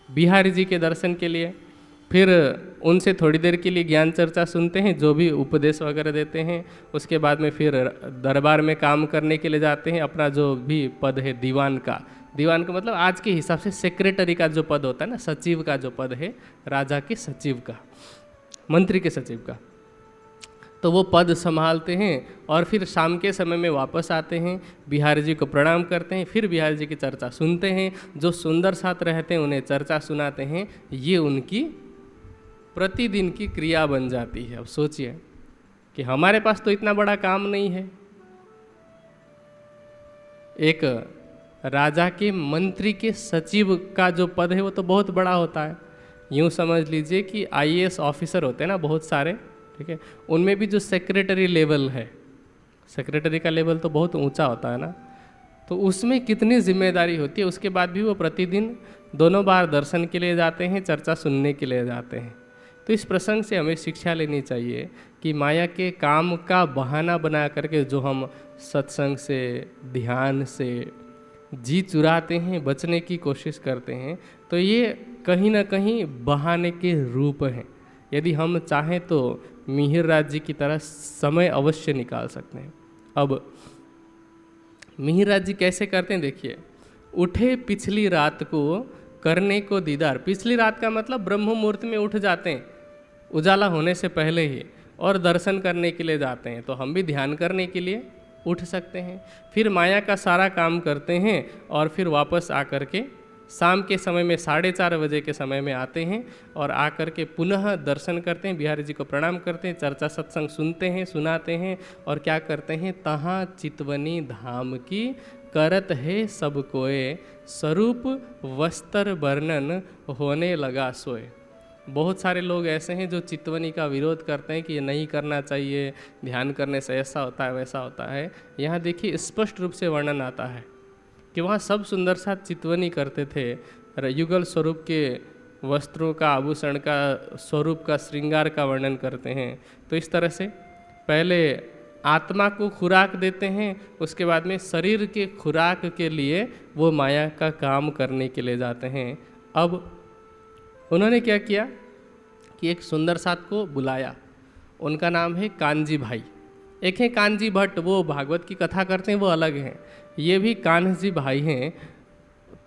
बिहारी जी के दर्शन के लिए, फिर उनसे थोड़ी देर के लिए ज्ञान चर्चा सुनते हैं, जो भी उपदेश वगैरह देते हैं। उसके बाद में फिर दरबार में काम करने के लिए जाते हैं, अपना जो भी पद है दीवान का मतलब आज के हिसाब से सेक्रेटरी का जो पद होता है ना, सचिव का जो पद है, राजा के सचिव का, मंत्री के सचिव का, तो वो पद संभालते हैं और फिर शाम के समय में वापस आते हैं, बिहारी जी को प्रणाम करते हैं, फिर बिहारी जी की चर्चा सुनते हैं। जो सुंदर साथ रहते हैं उन्हें चर्चा सुनाते हैं। ये उनकी प्रतिदिन की क्रिया बन जाती है। अब सोचिए कि हमारे पास तो इतना बड़ा काम नहीं है। एक राजा के मंत्री के सचिव का जो पद है वो तो बहुत बड़ा होता है। यूँ समझ लीजिए कि आईएएस ऑफिसर होते हैं ना बहुत सारे, ठीक है, उनमें भी जो सेक्रेटरी लेवल है, सेक्रेटरी का लेवल तो बहुत ऊंचा होता है ना, तो उसमें कितनी जिम्मेदारी होती है। उसके बाद भी वो प्रतिदिन दोनों बार दर्शन के लिए जाते हैं, चर्चा सुनने के लिए जाते हैं। तो इस प्रसंग से हमें शिक्षा लेनी चाहिए कि माया के काम का बहाना बना करके जो हम सत्संग से, ध्यान से जी चुराते हैं, बचने की कोशिश करते हैं, तो ये कहीं ना कहीं बहाने के रूप हैं। यदि हम चाहें तो मिहिर राज जी की तरह समय अवश्य निकाल सकते हैं। अब मिहिर राज जी कैसे करते हैं देखिए। उठे पिछली रात को करने को दीदार, पिछली रात का मतलब ब्रह्म मुहूर्त में उठ जाते हैं, उजाला होने से पहले ही, और दर्शन करने के लिए जाते हैं। तो हम भी ध्यान करने के लिए उठ सकते हैं, फिर माया का सारा काम करते हैं और फिर वापस आकर के शाम के समय में 4:30 बजे के समय में आते हैं और आकर के पुनः दर्शन करते हैं, बिहारी जी को प्रणाम करते हैं, चर्चा सत्संग सुनते हैं, सुनाते हैं और क्या करते हैं, तहाँ चितवनी धाम की करत है सब कोय, स्वरूप वस्त्र वर्णन होने लगा सोए। बहुत सारे लोग ऐसे हैं जो चितवनी का विरोध करते हैं कि ये नहीं करना चाहिए, ध्यान करने से ऐसा होता है वैसा होता है। यहाँ देखिए स्पष्ट रूप से वर्णन आता है कि वहाँ सब सुंदर साथ चितवनी करते थे, युगल स्वरूप के वस्त्रों का, आभूषण का, स्वरूप का, श्रृंगार का वर्णन करते हैं। तो इस तरह से पहले आत्मा को खुराक देते हैं, उसके बाद में शरीर के खुराक के लिए वो माया का काम करने के लिए जाते हैं। अब उन्होंने क्या किया कि एक सुंदर साथ को बुलाया, उनका नाम है कान्जी भाई। एक है कान्जी भट्ट, वो भागवत की कथा करते हैं, वो अलग हैं। ये भी कान्हजी भाई हैं।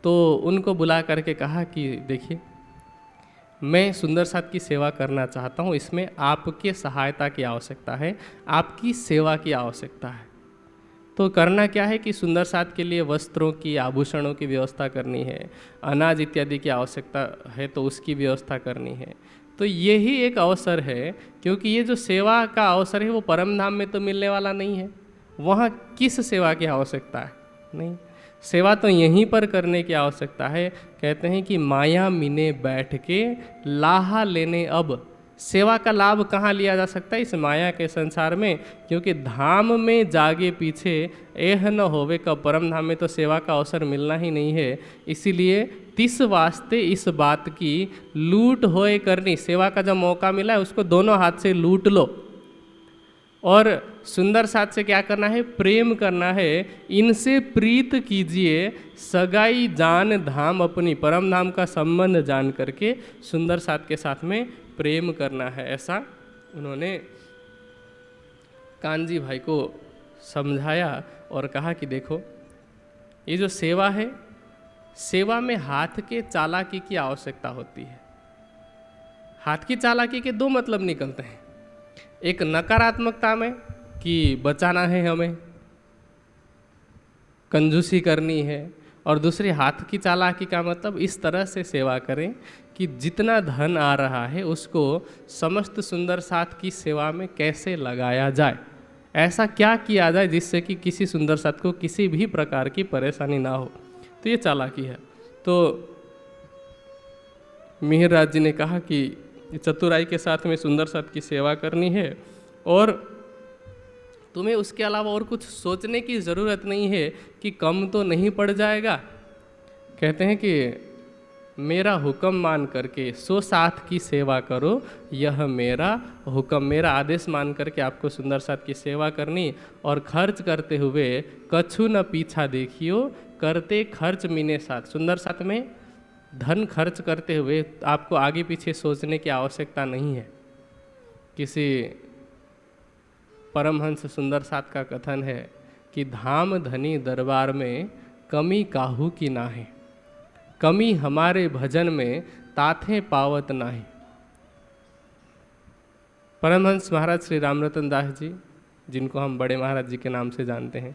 तो उनको बुला करके कहा कि देखिए मैं सुंदर साथ की सेवा करना चाहता हूँ, इसमें आपके सहायता की आवश्यकता है, आपकी सेवा की आवश्यकता है। तो करना क्या है कि सुंदर साथ के लिए वस्त्रों की, आभूषणों की व्यवस्था करनी है, अनाज इत्यादि की आवश्यकता है तो उसकी व्यवस्था करनी है। तो यही एक अवसर है, क्योंकि ये जो सेवा का अवसर है वो परम धाम में तो मिलने वाला नहीं है। वहाँ किस सेवा की आवश्यकता है? नहीं, सेवा तो यहीं पर करने की आवश्यकता है। कहते हैं कि माया मिने बैठ के लाहा लेने अब। सेवा का लाभ कहाँ लिया जा सकता है? इस माया के संसार में, क्योंकि धाम में जागे पीछे एह न होवे का, परम धाम में तो सेवा का अवसर मिलना ही नहीं है। इसीलिए तिस वास्ते इस बात की लूट होए करनी, सेवा का जब मौका मिला है उसको दोनों हाथ से लूट लो। और सुंदर साथ से क्या करना है? प्रेम करना है। इनसे प्रीत कीजिए, सगाई जान धाम अपनी, परम धाम का संबंध जान करके सुंदर साथ के साथ में प्रेम करना है। ऐसा उन्होंने कान्जी भाई को समझाया और कहा कि देखो ये जो सेवा है, सेवा में हाथ के चालाकी की आवश्यकता होती है। हाथ की चालाकी के दो मतलब निकलते हैं, एक नकारात्मकता में कि बचाना है, हमें कंजूसी करनी है, और दूसरी हाथ की चालाकी का मतलब इस तरह से सेवा करें कि जितना धन आ रहा है उसको समस्त सुंदर साथ की सेवा में कैसे लगाया जाए, ऐसा क्या किया जाए जिससे कि किसी सुंदर साथ को किसी भी प्रकार की परेशानी ना हो। तो ये चालाकी है। तो मिहिर राज जी ने कहा कि चतुराई के साथ में सुंदर साथ की सेवा करनी है और तुम्हें उसके अलावा और कुछ सोचने की ज़रूरत नहीं है कि कम तो नहीं पड़ जाएगा। कहते हैं कि मेरा हुक्म मान करके सो साथ की सेवा करो, यह मेरा हुक्म, मेरा आदेश मान करके आपको सुंदर साथ की सेवा करनी। और खर्च करते हुए कछु न पीछा देखियो, करते खर्च मीने साथ। सुंदर साथ में धन खर्च करते हुए आपको आगे पीछे सोचने की आवश्यकता नहीं है। किसी परमहंस सुंदर साथ का कथन है कि धाम धनी दरबार में कमी काहू की नाहीं, कमी हमारे भजन में ताथे पावत नाही। परमहंस महाराज श्री रामरतन दास जी, जिनको हम बड़े महाराज जी के नाम से जानते हैं,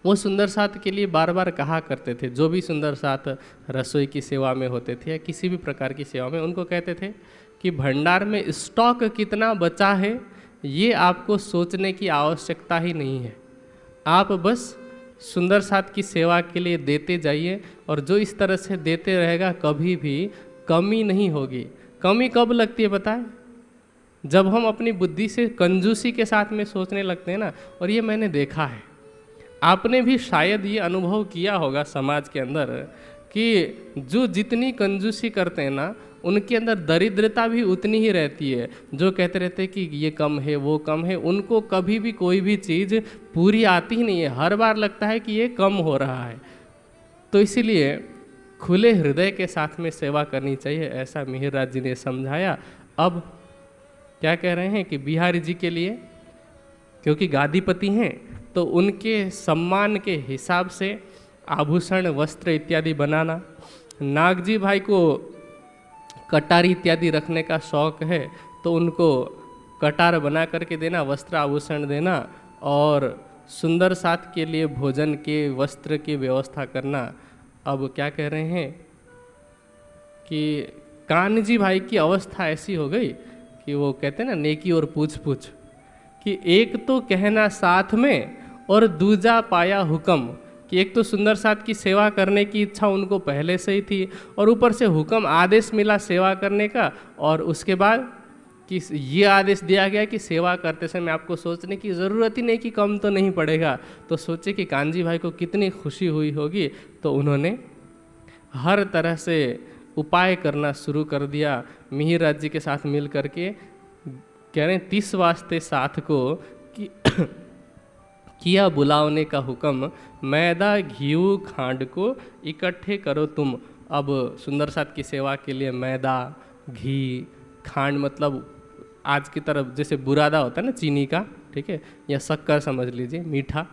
वो सुंदर साथ के लिए बार बार कहा करते थे, जो भी सुंदर साथ रसोई की सेवा में होते थे या किसी भी प्रकार की सेवा में, उनको कहते थे कि भंडार में स्टॉक कितना बचा है ये आपको सोचने की आवश्यकता ही नहीं है, आप बस सुंदर साथ की सेवा के लिए देते जाइए, और जो इस तरह से देते रहेगा कभी भी कमी नहीं होगी। कमी कब लगती है पता है? जब हम अपनी बुद्धि से कंजूसी के साथ में सोचने लगते हैं ना। और ये मैंने देखा है, आपने भी शायद ये अनुभव किया होगा समाज के अंदर कि जो जितनी कंजूसी करते हैं ना, उनके अंदर दरिद्रता भी उतनी ही रहती है। जो कहते रहते हैं कि ये कम है वो कम है, उनको कभी भी कोई भी चीज़ पूरी आती ही नहीं है, हर बार लगता है कि ये कम हो रहा है। तो इसीलिए खुले हृदय के साथ में सेवा करनी चाहिए, ऐसा मिहिर जी ने समझाया। अब क्या कह रहे हैं कि बिहारी जी के लिए, क्योंकि गादीपति हैं, तो उनके सम्मान के हिसाब से आभूषण वस्त्र इत्यादि बनाना, नागजी भाई को कटारी इत्यादि रखने का शौक है तो उनको कटार बना करके देना, वस्त्र आभूषण देना, और सुंदर साथ के लिए भोजन के वस्त्र की व्यवस्था करना। अब क्या कह रहे हैं कि कान्हजी भाई की अवस्था ऐसी हो गई कि वो कहते हैं ना, नेकी और पूछ पूछ, कि एक तो कहना साथ में और दूजा पाया हुक्म, कि एक तो सुंदर साथ की सेवा करने की इच्छा उनको पहले से ही थी, और ऊपर से हुक्म आदेश मिला सेवा करने का, और उसके बाद कि ये आदेश दिया गया कि सेवा करते समय आपको सोचने की ज़रूरत ही नहीं कि कम तो नहीं पड़ेगा। तो सोचे कि कान्हजी भाई को कितनी खुशी हुई होगी, तो उन्होंने हर तरह से उपाय करना शुरू कर दिया। मिहिर जी के साथ मिल करके कह रहे हैं 30 वास्ते साथ को कि किया बुलावने का हुक्म, मैदा घीऊ खांड को इकट्ठे करो तुम। अब सुंदर साथ की सेवा के लिए मैदा, घी, खांड, मतलब आज की तरफ जैसे बुरादा होता है ना चीनी का, ठीक है, या शक्कर समझ लीजिए, मीठा,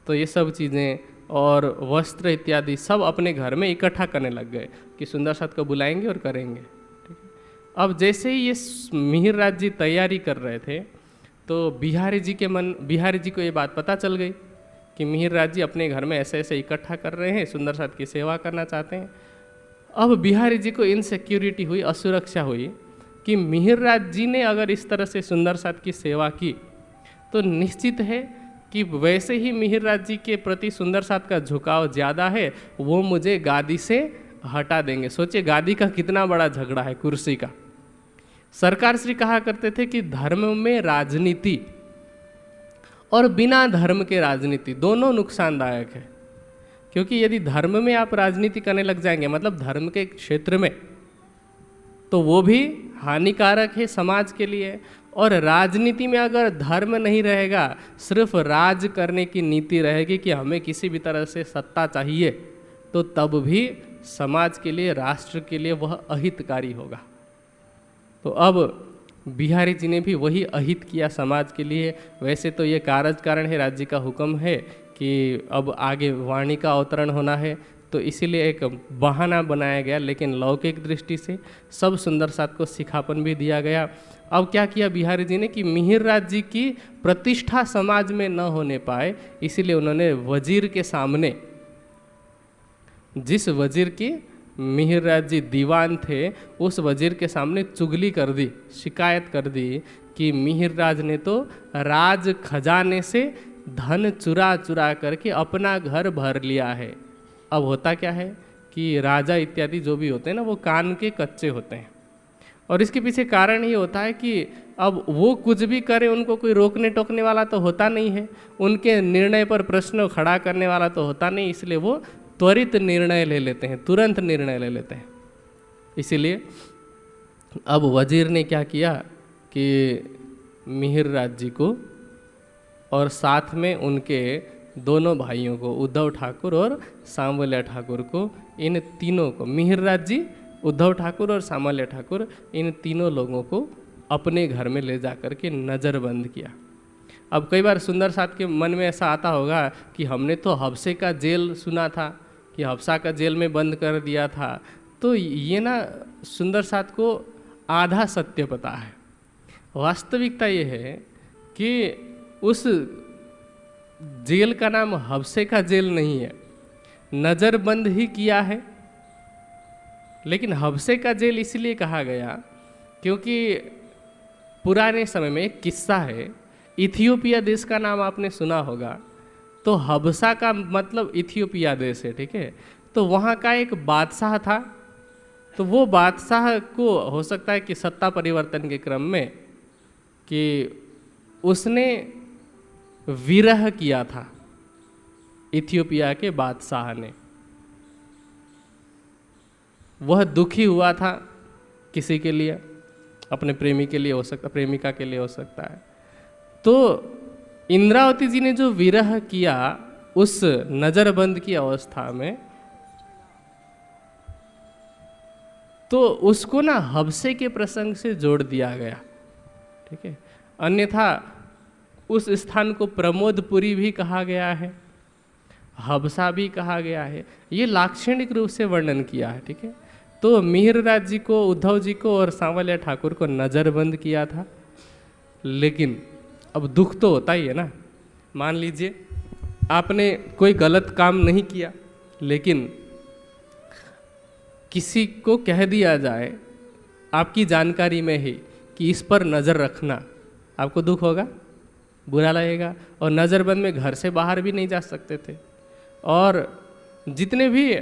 तो ये सब चीज़ें और वस्त्र इत्यादि सब अपने घर में इकट्ठा करने लग गए कि सुंदर साथ को बुलाएंगे और करेंगे, ठीक है। अब जैसे ही ये मिहिर जी तैयारी कर रहे थे तो बिहारी जी को ये बात पता चल गई कि मिहिर जी अपने घर में ऐसे ऐसे इकट्ठा कर रहे हैं, सुंदर साथ की सेवा करना चाहते हैं। अब बिहारी जी को इनसिक्योरिटी हुई, असुरक्षा हुई कि मिहिर जी ने अगर इस तरह से सुंदर साथ की सेवा की तो निश्चित है कि वैसे ही मिहिर जी के प्रति सुंदर साथ का झुकाव ज़्यादा है, वो मुझे गादी से हटा देंगे। सोचिए गादी का कितना बड़ा झगड़ा है, कुर्सी का। सरकार श्री कहा करते थे कि धर्म में राजनीति और बिना धर्म के राजनीति दोनों नुकसानदायक है, क्योंकि यदि धर्म में आप राजनीति करने लग जाएंगे, मतलब धर्म के क्षेत्र में, तो वो भी हानिकारक है समाज के लिए। और राजनीति में अगर धर्म नहीं रहेगा, सिर्फ राज करने की नीति रहेगी कि हमें किसी भी तरह से सत्ता चाहिए, तो तब भी समाज के लिए, राष्ट्र के लिए वह अहितकारी होगा। तो अब बिहारी जी ने भी वही अहित किया समाज के लिए। वैसे तो ये कारण है, राज्य का हुक्म है कि अब आगे वाणी का अवतरण होना है, तो इसीलिए एक बहाना बनाया गया, लेकिन लौकिक दृष्टि से सब सुंदर साथ को सिखापन भी दिया गया। अब क्या किया बिहारी जी ने कि मिहिर जी की प्रतिष्ठा समाज में न होने पाए, इसीलिए उन्होंने वजीर के सामने, जिस वजीर की मिहिर जी दीवान थे, उस वजीर के सामने चुगली कर दी, शिकायत कर दी कि मिहिर ने तो राज खजाने से धन चुरा चुरा करके अपना घर भर लिया है। अब होता क्या है कि राजा इत्यादि जो भी होते हैं ना, वो कान के कच्चे होते हैं, और इसके पीछे कारण ये होता है कि अब वो कुछ भी करें, उनको कोई रोकने टोकने वाला तो होता नहीं है, उनके निर्णय पर प्रश्न खड़ा करने वाला तो होता नहीं, इसलिए वो त्वरित निर्णय ले लेते हैं, तुरंत निर्णय ले लेते हैं। इसीलिए अब वजीर ने क्या किया कि मिहिर जी को और साथ में उनके दोनों भाइयों को, उद्धव ठाकुर और सांवलिया ठाकुर को, इन तीनों को, मिहिर जी, उद्धव ठाकुर और सांवलिया ठाकुर, इन तीनों लोगों को अपने घर में ले जा कर के नज़रबंद किया। अब कई बार सुंदर साथ के मन में ऐसा आता होगा कि हमने तो हफ्से का जेल सुना था, कि हफ्सा का जेल में बंद कर दिया था, तो ये ना सुंदर साथ को आधा सत्य पता है। वास्तविकता ये है कि उस जेल का नाम हबसे का जेल नहीं है, नज़रबंद ही किया है। लेकिन हबसे का जेल इसलिए कहा गया क्योंकि पुराने समय में एक किस्सा है, इथियोपिया देश का नाम आपने सुना होगा। तो हबसा का मतलब इथियोपिया देश है, ठीक है। तो वहाँ का एक बादशाह था। तो वो बादशाह को हो सकता है कि सत्ता परिवर्तन के क्रम में कि उसने विरह किया था इथियोपिया के बादशाह ने। वह दुखी हुआ था किसी के लिए, अपने प्रेमी के लिए हो सकता, प्रेमिका के लिए हो सकता है। तो इंद्रावती जी ने जो विरह किया उस नज़रबंद की अवस्था में, तो उसको ना हबसे के प्रसंग से जोड़ दिया गया, ठीक है। अन्यथा उस स्थान को प्रमोदपुरी भी कहा गया है, हबसा भी कहा गया है। ये लाक्षणिक रूप से वर्णन किया है, ठीक है। तो मिहिरराज जी को, उद्धव जी को और सांवलिया ठाकुर को नज़रबंद किया था। लेकिन अब दुख तो होता ही है ना। मान लीजिए आपने कोई गलत काम नहीं किया, लेकिन किसी को कह दिया जाए आपकी जानकारी में ही कि इस पर नज़र रखना, आपको दुख होगा, बुरा लगेगा। और नज़रबंद में घर से बाहर भी नहीं जा सकते थे। और जितने भी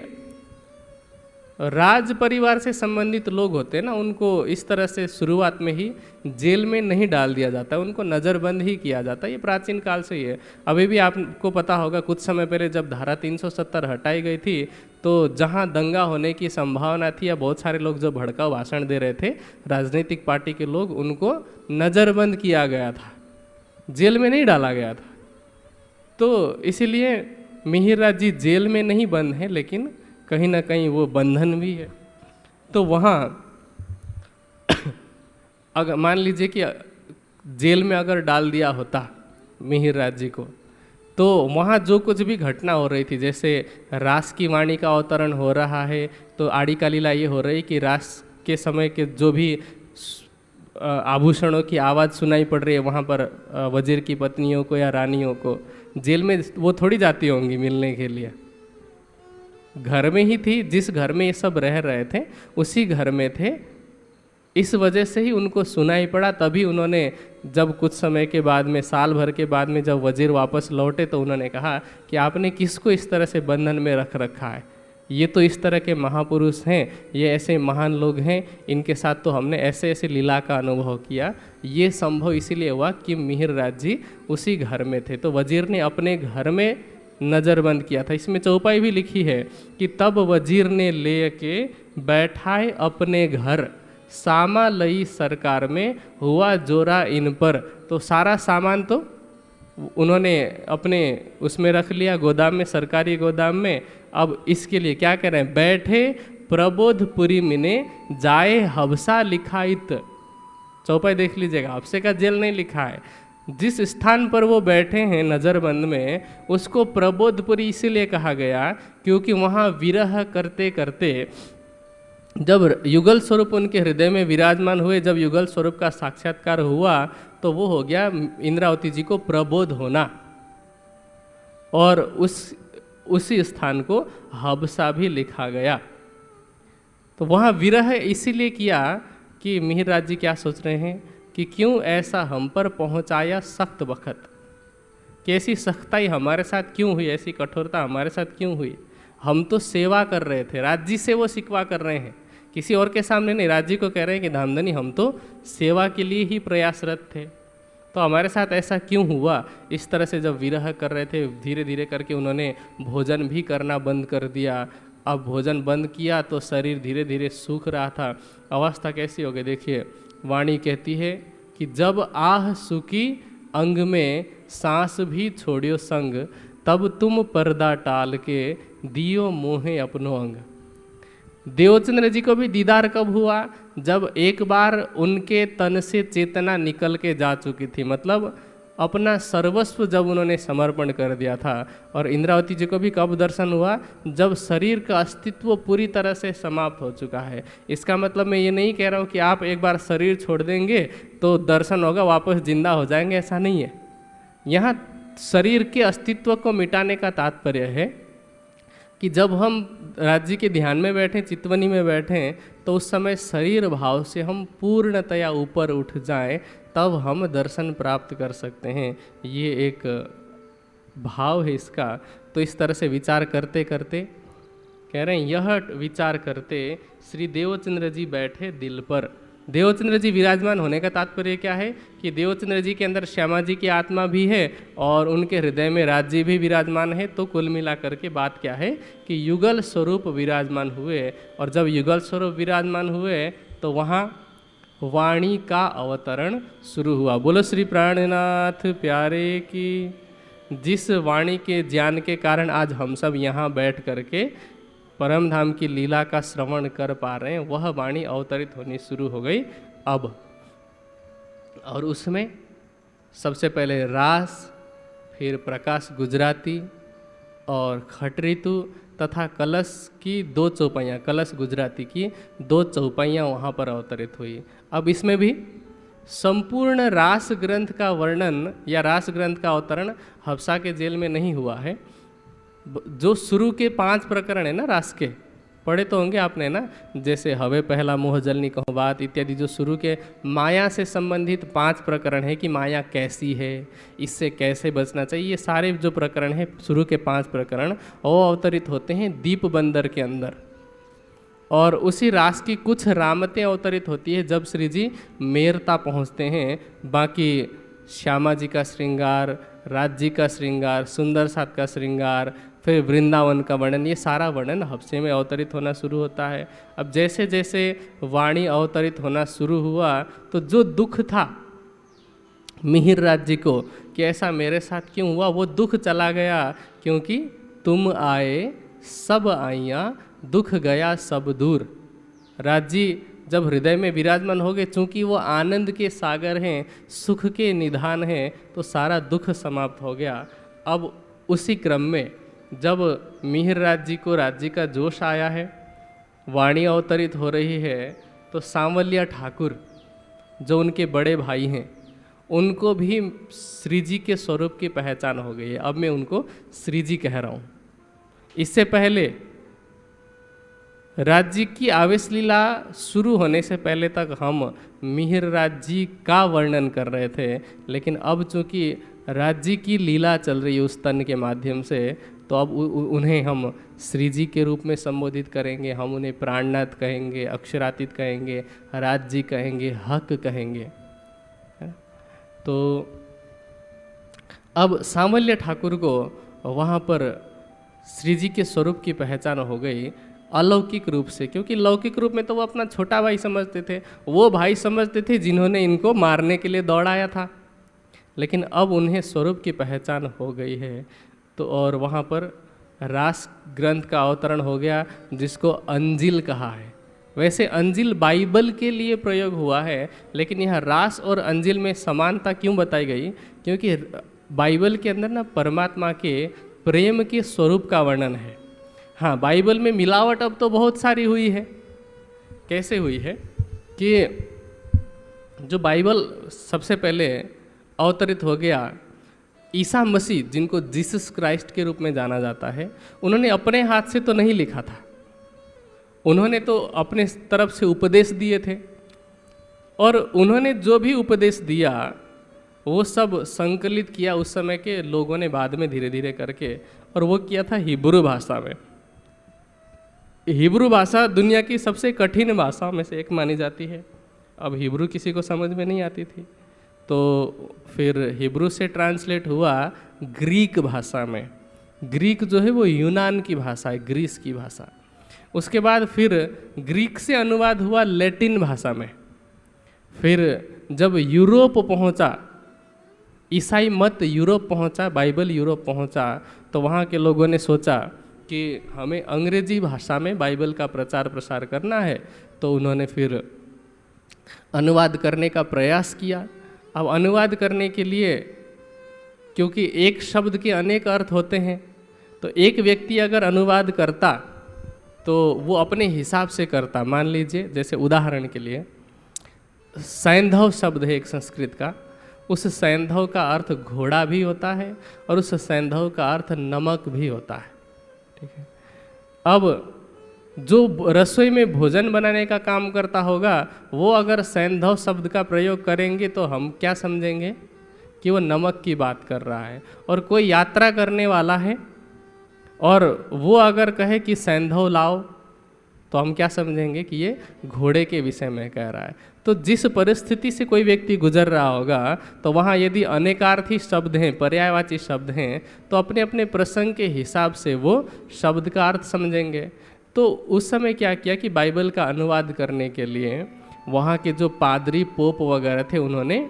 राज परिवार से संबंधित लोग होते हैं ना, उनको इस तरह से शुरुआत में ही जेल में नहीं डाल दिया जाता, उनको नज़रबंद ही किया जाता है। ये प्राचीन काल से ही है। अभी भी आपको पता होगा, कुछ समय पहले जब धारा 370 हटाई गई थी, तो जहाँ दंगा होने की संभावना थी या बहुत सारे लोग जो भड़काऊ भाषण दे रहे थे, राजनीतिक पार्टी के लोग, उनको नज़रबंद किया गया था, जेल में नहीं डाला गया था। तो इसीलिए मिहिरराज जी जेल में नहीं बंद हैं, लेकिन कहीं ना कहीं वो बंधन भी है। तो वहाँ अगर मान लीजिए कि जेल में अगर डाल दिया होता मिहिरराज जी को, तो वहाँ जो कुछ भी घटना हो रही थी, जैसे रास की वाणी का अवतरण हो रहा है, तो आड़ी का लीला ये हो रही कि रास के समय के जो भी आभूषणों की आवाज़ सुनाई पड़ रही है वहाँ पर वजीर की पत्नियों को या रानियों को, जेल में वो थोड़ी जाती होंगी मिलने के लिए, घर में ही थी। जिस घर में ये सब रह रहे थे उसी घर में थे। इस वजह से ही उनको सुनाई पड़ा। तभी उन्होंने जब कुछ समय के बाद में, साल भर के बाद में जब वजीर वापस लौटे, तो उन्होंने कहा कि आपने किसको इस तरह से बंधन में रख रखा है, ये तो इस तरह के महापुरुष हैं, ये ऐसे महान लोग हैं, इनके साथ तो हमने ऐसे ऐसे लीला का अनुभव किया। ये संभव इसीलिए हुआ कि मिहिरराज जी उसी घर में थे। तो वजीर ने अपने घर में नज़रबंद किया था। इसमें चौपाई भी लिखी है कि तब वजीर ने ले के बैठाए अपने घर, सामा लई सरकार में हुआ जोरा इन पर। तो सारा सामान तो उन्होंने अपने उसमें रख लिया, गोदाम में, सरकारी गोदाम में। अब इसके लिए क्या कह रहे हैं, बैठे प्रबोधपुरी मिने जाए हबसा लिखाइत। चौपाई देख लीजिएगा, हबसे का जेल नहीं लिखा है। जिस स्थान पर वो बैठे हैं नज़रबंद में, उसको प्रबोधपुरी इसीलिए कहा गया क्योंकि वहाँ विरह करते करते जब युगल स्वरूप उनके हृदय में विराजमान हुए, जब युगल स्वरूप का साक्षात्कार हुआ, तो वो हो गया इंद्रावती जी को प्रबोध होना। और उसी स्थान को हबसा भी लिखा गया। तो वहाँ विरह इसीलिए किया कि मिहिरराज जी क्या सोच रहे हैं कि क्यों ऐसा हम पर पहुँचाया सख्त वक्त, कैसी सख्ताई हमारे साथ क्यों हुई, ऐसी कठोरता हमारे साथ क्यों हुई। हम तो सेवा कर रहे थे, राज्य से वो शिकवा कर रहे हैं, किसी और के सामने नहीं। राज्य को कह रहे हैं कि धामधनी हम तो सेवा के लिए ही प्रयासरत थे, तो हमारे साथ ऐसा क्यों हुआ। इस तरह से जब विरह कर रहे थे, धीरे धीरे करके उन्होंने भोजन भी करना बंद कर दिया। अब भोजन बंद किया तो शरीर धीरे धीरे सूख रहा था। अवस्था कैसी हो गई देखिए, वाणी कहती है कि जब आह सूखी अंग में सांस भी छोड़ियो संग, तब तुम पर्दा टाल के दियो मोहे अपनो अंग। देवचंद्र जी को भी दीदार कब हुआ, जब एक बार उनके तन से चेतना निकल के जा चुकी थी। मतलब अपना सर्वस्व जब उन्होंने समर्पण कर दिया था। और इंद्रावती जी को भी कब दर्शन हुआ? जब शरीर का अस्तित्व पूरी तरह से समाप्त हो चुका है। इसका मतलब मैं ये नहीं कह रहा हूँ कि आप एक बार शरीर छोड़ देंगे तो दर्शन होगा, वापस जिंदा हो जाएंगे, ऐसा नहीं है। यहाँ शरीर के अस्तित्व को मिटाने का तात्पर्य है कि जब हम राज्य के ध्यान में बैठें, चितवनी में बैठें, तो उस समय शरीर भाव से हम पूर्णतया ऊपर उठ जाएं, तब हम दर्शन प्राप्त कर सकते हैं। ये एक भाव है इसका। तो इस तरह से विचार करते करते कह रहे हैं, यह विचार करते श्री देवचंद्र जी बैठे दिल पर। देवचंद्र जी विराजमान होने का तात्पर्य क्या है कि देवचंद्र जी के अंदर श्यामा जी की आत्मा भी है और उनके हृदय में राज्य भी विराजमान है। तो कुल मिलाकर के बात क्या है कि युगल स्वरूप विराजमान हुए। और जब युगल स्वरूप विराजमान हुए तो वहाँ वाणी का अवतरण शुरू हुआ। बोलो श्री प्राणनाथ प्यारे की। जिस वाणी के ज्ञान के कारण आज हम सब यहाँ बैठ करके परम धाम की लीला का श्रवण कर पा रहे हैं, वह वाणी अवतरित होनी शुरू हो गई अब। और उसमें सबसे पहले रास, फिर प्रकाश गुजराती और खट ऋतु तथा कलश की 2 चौपाइयाँ, कलश गुजराती की 2 चौपाइयाँ वहाँ पर अवतरित हुई। अब इसमें भी संपूर्ण रास ग्रंथ का वर्णन या रास ग्रंथ का अवतरण हफ्सा के जेल में नहीं हुआ है। जो शुरू के 5 प्रकरण है ना रास के, पढ़े तो होंगे आपने ना, जैसे हवे पहला मोह जलनी कहो बात इत्यादि, जो शुरू के माया से संबंधित 5 प्रकरण है कि माया कैसी है, इससे कैसे बचना चाहिए, ये सारे जो प्रकरण है शुरू के 5 प्रकरण वो अवतरित होते हैं दीप बंदर के अंदर। और उसी रास की कुछ रामतें अवतरित होती है जब श्री जी मेरता पहुँचते हैं। बाकी श्यामा जी का श्रृंगार, राज जी का श्रृंगार, सुंदर साथ का श्रृंगार, फिर वृंदावन का वर्णन, ये सारा वर्णन हफ्से में अवतरित होना शुरू होता है। अब जैसे जैसे वाणी अवतरित होना शुरू हुआ तो जो दुख था मिहिर राज जी को कि ऐसा मेरे साथ क्यों हुआ, वो दुख चला गया, क्योंकि तुम आए सब आइयाँ दुख गया सब दूर। राज जी जब हृदय में विराजमान हो गए, चूँकि वो आनंद के सागर हैं, सुख के निधान हैं, तो सारा दुख समाप्त हो गया। अब उसी क्रम में जब मिहिर राज जी को राज्य का जोश आया है, वाणी अवतरित हो रही है, तो सांवलिया ठाकुर जो उनके बड़े भाई हैं, उनको भी श्री जी के स्वरूप की पहचान हो गई है। अब मैं उनको श्री जी कह रहा हूँ। इससे पहले राज्य की आवेश लीला शुरू होने से पहले तक हम मिहिर राज जी का वर्णन कर रहे थे, लेकिन अब चूँकि राज्य की लीला चल रही है उस तन के माध्यम से, तो अब उन्हें हम श्री जी के रूप में संबोधित करेंगे। हम उन्हें प्राणनाथ कहेंगे, अक्षरातीत कहेंगे, राज जी कहेंगे, हक कहेंगे। तो अब सांवल्य ठाकुर को वहाँ पर श्री जी के स्वरूप की पहचान हो गई अलौकिक रूप से, क्योंकि लौकिक रूप में तो वो अपना छोटा भाई समझते थे, वो भाई समझते थे जिन्होंने इनको मारने के लिए दौड़ाया था, लेकिन अब उन्हें स्वरूप की पहचान हो गई है। तो और वहाँ पर रास ग्रंथ का अवतरण हो गया जिसको अंजिल कहा है। वैसे अंजिल बाइबल के लिए प्रयोग हुआ है, लेकिन यहाँ रास और अंजिल में समानता क्यों बताई गई? क्योंकि बाइबल के अंदर ना परमात्मा के प्रेम के स्वरूप का वर्णन है। हाँ, बाइबल में मिलावट अब तो बहुत सारी हुई है। कैसे हुई है कि जो बाइबल सबसे पहले अवतरित हो गया, ईसा मसीह जिनको जीसस क्राइस्ट के रूप में जाना जाता है, उन्होंने अपने हाथ से तो नहीं लिखा था, उन्होंने तो अपने तरफ से उपदेश दिए थे। और उन्होंने जो भी उपदेश दिया वो सब संकलित किया उस समय के लोगों ने बाद में धीरे धीरे करके, और वो किया था हिब्रू भाषा में। हिब्रू भाषा दुनिया की सबसे कठिन भाषाओं में से एक मानी जाती है। अब हिब्रू किसी को समझ में नहीं आती थी, तो फिर हिब्रू से ट्रांसलेट हुआ ग्रीक भाषा में। ग्रीक जो है वो यूनान की भाषा है, ग्रीस की भाषा। उसके बाद फिर ग्रीक से अनुवाद हुआ लैटिन भाषा में। फिर जब यूरोप पहुंचा, ईसाई मत यूरोप पहुंचा, बाइबल यूरोप पहुंचा, तो वहाँ के लोगों ने सोचा कि हमें अंग्रेजी भाषा में बाइबल का प्रचार प्रसार करना है, तो उन्होंने फिर अनुवाद करने का प्रयास किया। अब अनुवाद करने के लिए क्योंकि एक शब्द के अनेक अर्थ होते हैं। तो एक व्यक्ति अगर अनुवाद करता तो वो अपने हिसाब से करता। मान लीजिए जैसे उदाहरण के लिए सैंधव शब्द है एक संस्कृत का, उस सैंधव का अर्थ घोड़ा भी होता है और उस सैंधव का अर्थ नमक भी होता है। ठीक है। अब जो रसोई में भोजन बनाने का काम करता होगा वो अगर सैंधव शब्द का प्रयोग करेंगे तो हम क्या समझेंगे कि वो नमक की बात कर रहा है। और कोई यात्रा करने वाला है और वो अगर कहे कि सैंधव लाओ तो हम क्या समझेंगे कि ये घोड़े के विषय में कह रहा है। तो जिस परिस्थिति से कोई व्यक्ति गुजर रहा होगा तो वहाँ यदि अनेकार्थी शब्द हैं, पर्यायवाची शब्द हैं, तो अपने अपने प्रसंग के हिसाब से वो शब्द का अर्थ समझेंगे। तो उस समय क्या किया कि बाइबल का अनुवाद करने के लिए वहाँ के जो पादरी पोप वगैरह थे उन्होंने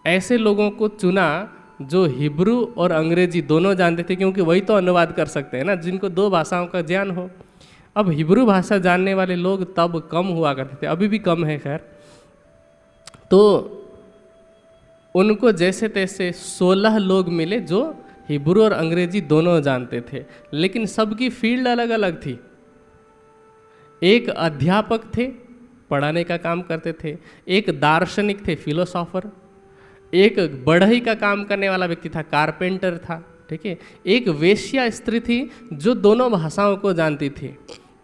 ऐसे लोगों को चुना जो हिब्रू और अंग्रेजी दोनों जानते थे, क्योंकि वही तो अनुवाद कर सकते हैं ना, जिनको दो भाषाओं का ज्ञान हो। अब हिब्रू भाषा जानने वाले लोग तब कम हुआ करते थे, अभी भी कम है खैर। तो उनको जैसे तैसे 16 लोग मिले जो हिब्रू और अंग्रेजी दोनों जानते थे, लेकिन सबकी फील्ड अलग अलग थी। एक अध्यापक थे, पढ़ाने का काम करते थे, एक दार्शनिक थे, फिलोसॉफर, एक बढ़ई का काम करने वाला व्यक्ति था, कारपेंटर था। ठीक है। एक वेश्या स्त्री थी जो दोनों भाषाओं को जानती थी।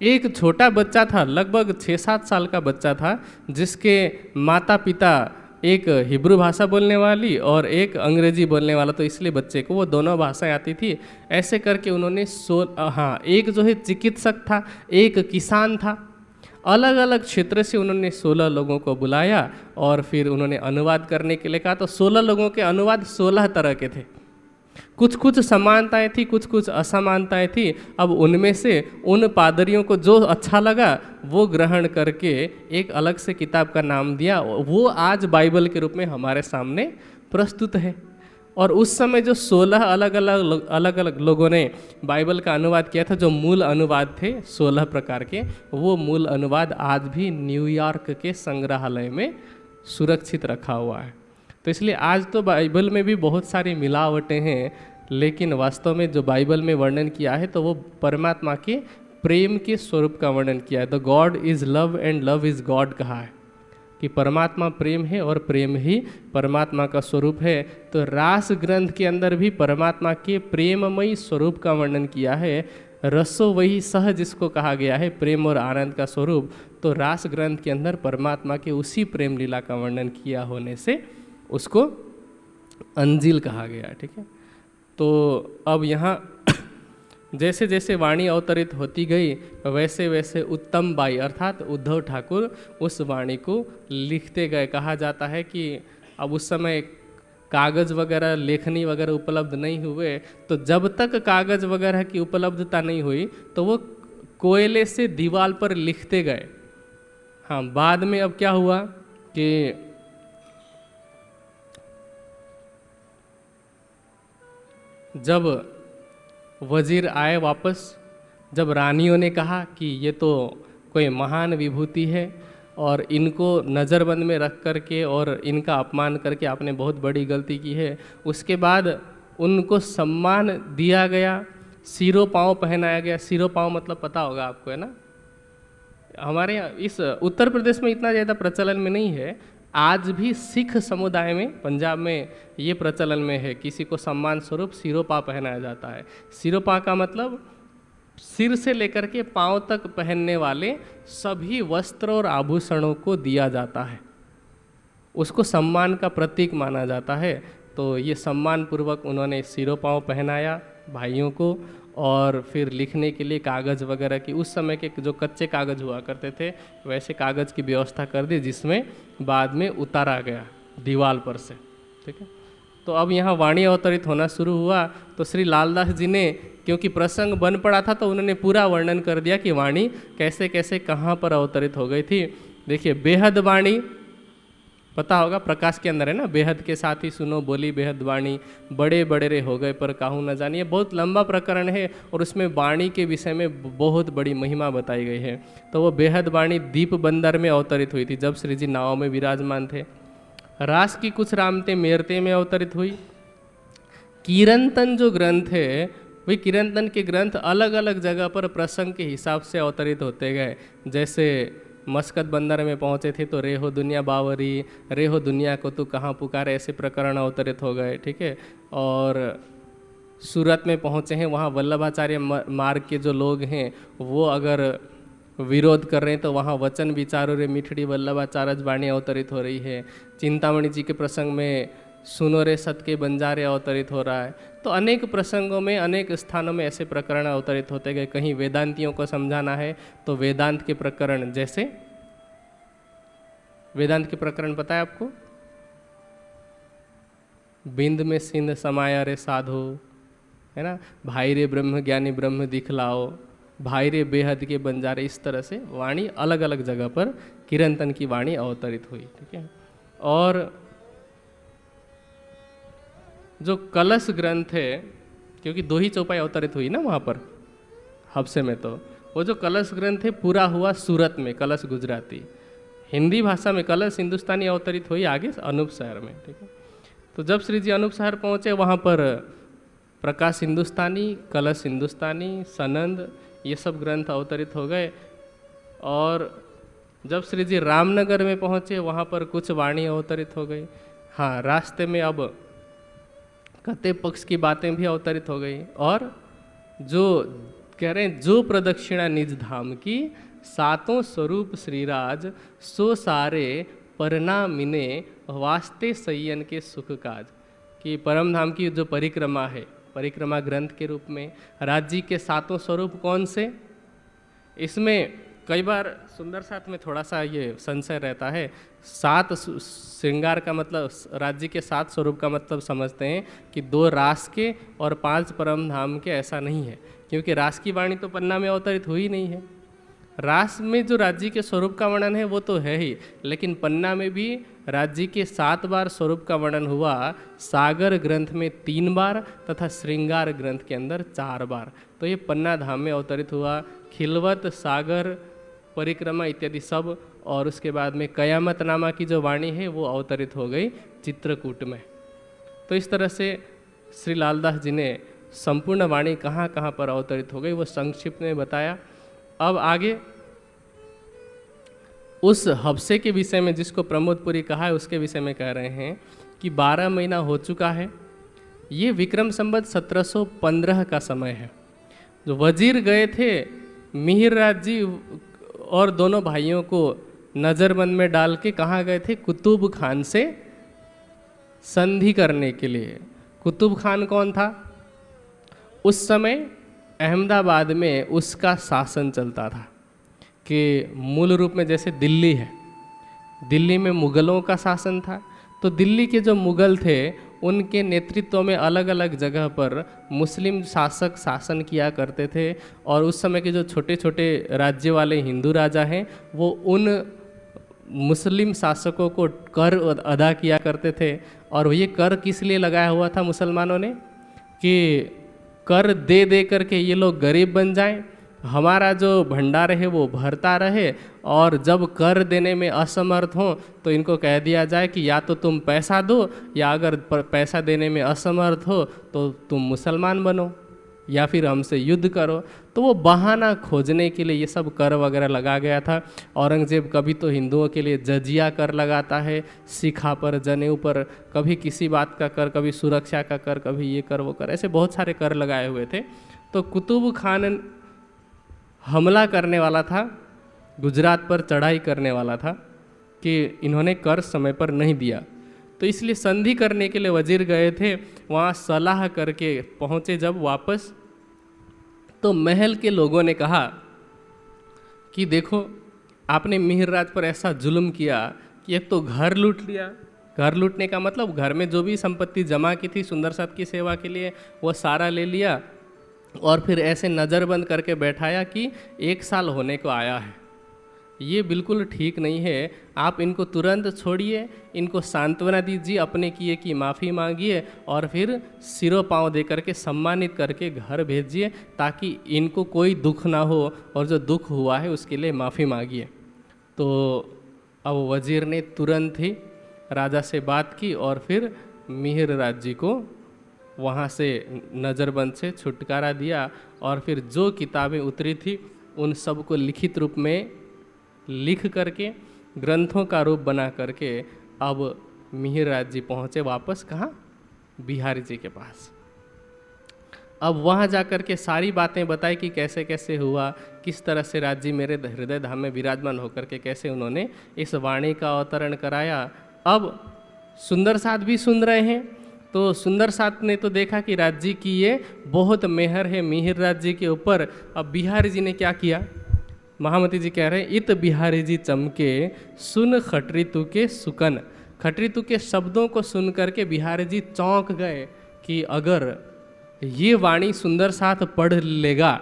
एक छोटा बच्चा था, लगभग 6-7 साल का बच्चा था, जिसके माता पिता एक हिब्रू भाषा बोलने वाली और एक अंग्रेजी बोलने वाला, तो इसलिए बच्चे को वो दोनों भाषाएं आती थी। ऐसे करके उन्होंने एक जो है चिकित्सक था, एक किसान था, अलग अलग क्षेत्र से उन्होंने 16 लोगों को बुलाया और फिर उन्होंने अनुवाद करने के लिए कहा। तो 16 लोगों के अनुवाद 16 तरह के थे। कुछ कुछ समानताएं थी, कुछ कुछ असमानताएं थी। अब उनमें से उन पादरियों को जो अच्छा लगा वो ग्रहण करके एक अलग से किताब का नाम दिया, वो आज बाइबल के रूप में हमारे सामने प्रस्तुत है। और उस समय जो 16 अलग अलग लोगों ने बाइबल का अनुवाद किया था, जो मूल अनुवाद थे 16 प्रकार के, वो मूल अनुवाद आज भी न्यूयॉर्क के संग्रहालय में सुरक्षित रखा हुआ है। तो इसलिए आज तो बाइबल में भी बहुत सारी मिलावटें हैं, लेकिन वास्तव में जो बाइबल में वर्णन किया है तो वो परमात्मा के प्रेम के स्वरूप का वर्णन किया है। The God is love and love is God कहा है कि परमात्मा प्रेम है और प्रेम ही परमात्मा का स्वरूप है। तो रास ग्रंथ के अंदर भी परमात्मा के प्रेममयी स्वरूप का वर्णन किया है। रसो वही सह जिसको कहा गया है, प्रेम और आनंद का स्वरूप। तो रास ग्रंथ के अंदर परमात्मा के उसी प्रेम लीला का वर्णन किया होने से उसको अंजिल कहा गया। ठीक है। तो अब यहाँ जैसे जैसे वाणी अवतरित होती गई वैसे वैसे उत्तम बाई अर्थात उद्धव ठाकुर उस वाणी को लिखते गए। कहा जाता है कि अब उस समय कागज़ वगैरह, लेखनी वगैरह उपलब्ध नहीं हुए, तो जब तक कागज़ वगैरह की उपलब्धता नहीं हुई तो वो कोयले से दीवार पर लिखते गए। हाँ, बाद में अब क्या हुआ कि जब वजीर आए वापस, जब रानियों ने कहा कि ये तो कोई महान विभूति है और इनको नज़रबंद में रख करके और इनका अपमान करके आपने बहुत बड़ी गलती की है, उसके बाद उनको सम्मान दिया गया, सिरों पाँव पहनाया गया। सिरों पाँव मतलब पता होगा आपको, है ना। हमारे यहाँ इस उत्तर प्रदेश में इतना ज़्यादा प्रचलन में नहीं है। आज भी सिख समुदाय में, पंजाब में ये प्रचलन में है, किसी को सम्मान स्वरूप सिरोपा पहनाया जाता है। सिरोपा का मतलब सिर से लेकर के पांव तक पहनने वाले सभी वस्त्र और आभूषणों को दिया जाता है, उसको सम्मान का प्रतीक माना जाता है। तो ये सम्मान पूर्वक उन्होंने सिरोपाँव पहनाया भाइयों को, और फिर लिखने के लिए कागज़ वगैरह की, उस समय के जो कच्चे कागज़ हुआ करते थे वैसे कागज़ की व्यवस्था कर दी, जिसमें बाद में उतारा गया दीवार पर से। ठीक है। तो अब यहाँ वाणी अवतरित होना शुरू हुआ। तो श्री लालदास जी ने, क्योंकि प्रसंग बन पड़ा था, तो उन्होंने पूरा वर्णन कर दिया कि वाणी कैसे कैसे कहाँ पर अवतरित हो गई थी। देखिए, बेहद वाणी पता होगा, प्रकाश के अंदर है ना, बेहद के साथ ही सुनो बोली बेहद वाणी, बड़े बड़े रे हो गए पर काहू न जानिए। बहुत लंबा प्रकरण है और उसमें वाणी के विषय में बहुत बड़ी महिमा बताई गई है। तो वो बेहद वाणी दीप बंदर में अवतरित हुई थी, जब श्री जी नाव में विराजमान थे। रास की कुछ रामते मेरते में अवतरित हुई। कीर्तन जो ग्रंथ है, वही कीर्तन के ग्रंथ अलग अलग जगह पर प्रसंग के हिसाब से अवतरित होते गए। जैसे मस्कत बंदर में पहुँचे थे तो रे हो दुनिया बावरी, रे हो दुनिया को तू कहाँ पुकारे, ऐसे प्रकरण अवतरित हो गए, ठीक है। और सूरत में पहुँचे हैं, वहाँ वल्लभाचार्य मार्ग के जो लोग हैं वो अगर विरोध कर रहे हैं तो वहाँ वचन विचारो रे मिठड़ी वल्लभाचार्य वाणी अवतरित हो रही है। चिंतामणि जी के प्रसंग में सुनो रे सत के बंजारे अवतरित हो रहा है। तो अनेक प्रसंगों में अनेक स्थानों में ऐसे प्रकरण अवतरित होते गए। कहीं वेदांतियों को समझाना है तो वेदांत के प्रकरण, जैसे वेदांत के प्रकरण पता है आपको, बिंद में सिंध समाया रे साधो, है ना, भाई रे ब्रह्म ज्ञानी ब्रह्म दिखलाओ, भाई रे बेहद के बंजारे, इस तरह से वाणी अलग अलग जगह पर कीर्तन की वाणी अवतरित हुई, ठीक है। और जो कलश ग्रंथ है, क्योंकि 2 ही चौपाई अवतरित हुई ना वहाँ पर हब्से में, तो वो जो कलश ग्रंथ है पूरा हुआ सूरत में, कलश गुजराती, हिंदी भाषा में कलश हिंदुस्तानी अवतरित हुई आगे अनूप शहर में, ठीक है। तो जब श्री जी अनूप शहर पहुँचे वहाँ पर प्रकाश हिंदुस्तानी, कलश हिंदुस्तानी, सनंद, ये सब ग्रंथ अवतरित हो गए। और जब श्री जी रामनगर में पहुँचे वहाँ पर कुछ वाणी अवतरित हो गई। हाँ, रास्ते में अब कते पक्ष की बातें भी अवतरित हो गई। और जो कह रहे हैं, जो प्रदक्षिणा निज धाम की, 7 स्वरूप श्रीराज, सो सारे परना मिने, वास्ते सय्यन के सुख काज, कि परम धाम की जो परिक्रमा है, परिक्रमा ग्रंथ के रूप में राज्य के 7 स्वरूप कौन से, इसमें कई बार सुंदर साथ में थोड़ा सा ये संशय रहता है। 7 श्रृंगार का मतलब, राज्य के 7 स्वरूप का मतलब समझते हैं कि 2 रास के और 5 परम धाम के, ऐसा नहीं है, क्योंकि रास की वाणी तो पन्ना में अवतरित हुई नहीं है। रास में जो राज्य के स्वरूप का वर्णन है वो तो है ही, लेकिन पन्ना में भी राज्य के 7 बार स्वरूप का वर्णन हुआ, सागर ग्रंथ में 3 बार तथा श्रृंगार ग्रंथ के अंदर 4 बार। तो ये पन्ना धाम में अवतरित हुआ। खिलवत, सागर, परिक्रमा इत्यादि सब। और उसके बाद में कयामत नामा की जो वाणी है वो अवतरित हो गई चित्रकूट में। तो इस तरह से श्री लालदास जी ने संपूर्ण वाणी कहाँ कहाँ पर अवतरित हो गई वो संक्षिप्त में बताया। अब आगे उस हब्से के विषय में, जिसको प्रमोदपुरी कहा है, उसके विषय में कह रहे हैं कि 12 महीना हो चुका है। ये विक्रम संवत 1715 का समय है। जो वजीर गए थे मिहिरराज जी और दोनों भाइयों को नज़रबंद में डाल के कहाँ गए थे, कुतुब खान से संधि करने के लिए। कुतुब खान कौन था? उस समय अहमदाबाद में उसका शासन चलता था, कि मूल रूप में जैसे दिल्ली है, दिल्ली में मुग़लों का शासन था। तो दिल्ली के जो मुग़ल थे उनके नेतृत्व में अलग अलग जगह पर मुस्लिम शासक शासन किया करते थे। और उस समय के जो छोटे छोटे राज्य वाले हिंदू राजा हैं वो उन मुस्लिम शासकों को कर अदा किया करते थे। और ये कर किस लिए लगाया हुआ था मुसलमानों ने, कि कर दे दे करके ये लोग गरीब बन जाएं, हमारा जो भंडार है वो भरता रहे, और जब कर देने में असमर्थ हो तो इनको कह दिया जाए कि या तो तुम पैसा दो, या अगर पैसा देने में असमर्थ हो तो तुम मुसलमान बनो या फिर हमसे युद्ध करो। तो वो बहाना खोजने के लिए ये सब कर वगैरह लगा गया था। औरंगजेब कभी तो हिंदुओं के लिए जजिया कर लगाता है, सिखा पर, जनेऊ पर, कभी किसी बात का कर, कभी सुरक्षा का कर, कभी ये कर वो कर, ऐसे बहुत सारे कर लगाए हुए थे। तो कुतुब खान हमला करने वाला था, गुजरात पर चढ़ाई करने वाला था, कि इन्होंने कर समय पर नहीं दिया। तो इसलिए संधि करने के लिए वजीर गए थे, वहाँ सलाह करके पहुँचे जब वापस, तो महल के लोगों ने कहा कि देखो आपने मिहिरराज पर ऐसा जुल्म किया कि एक तो घर लूट लिया। घर लूटने का मतलब घर में जो भी संपत्ति जमा की थी सुंदर साहब की सेवा के लिए वो सारा ले लिया, और फिर ऐसे नज़रबंद करके बैठाया कि 1 साल होने को आया है। ये बिल्कुल ठीक नहीं है, आप इनको तुरंत छोड़िए, इनको सांत्वना दीजिए, अपने किए की माफ़ी मांगिए, और फिर सिरों पाँव दे करके सम्मानित करके घर भेजिए, ताकि इनको कोई दुख ना हो, और जो दुख हुआ है उसके लिए माफ़ी मांगिए। तो अब वजीर ने तुरंत ही राजा से बात की और फिर मिहिरराज जी को वहाँ से नज़रबंद से छुटकारा दिया और फिर जो किताबें उतरी थी उन सब को लिखित रूप में लिख करके ग्रंथों का रूप बना करके अब मिहिरराज जी पहुँचे वापस कहाँ, बिहारी जी के पास। अब वहाँ जा कर के सारी बातें बताई कि कैसे कैसे हुआ, किस तरह से राज जी मेरे हृदय धाम में विराजमान होकर के कैसे उन्होंने इस वाणी का अवतरण कराया। अब सुंदर साथ भी सुन रहे हैं, तो सुंदर साथ ने तो देखा कि राज जी की ये बहुत मेहर है मिहिरराज जी के ऊपर। अब बिहारी जी ने क्या किया, महामती जी कह रहे हैं, इत बिहारी जी चमके सुन खटरी तू के सुकन। खटरी तू के शब्दों को सुन करके बिहारी जी चौंक गए कि अगर ये वाणी सुंदर साथ पढ़ लेगा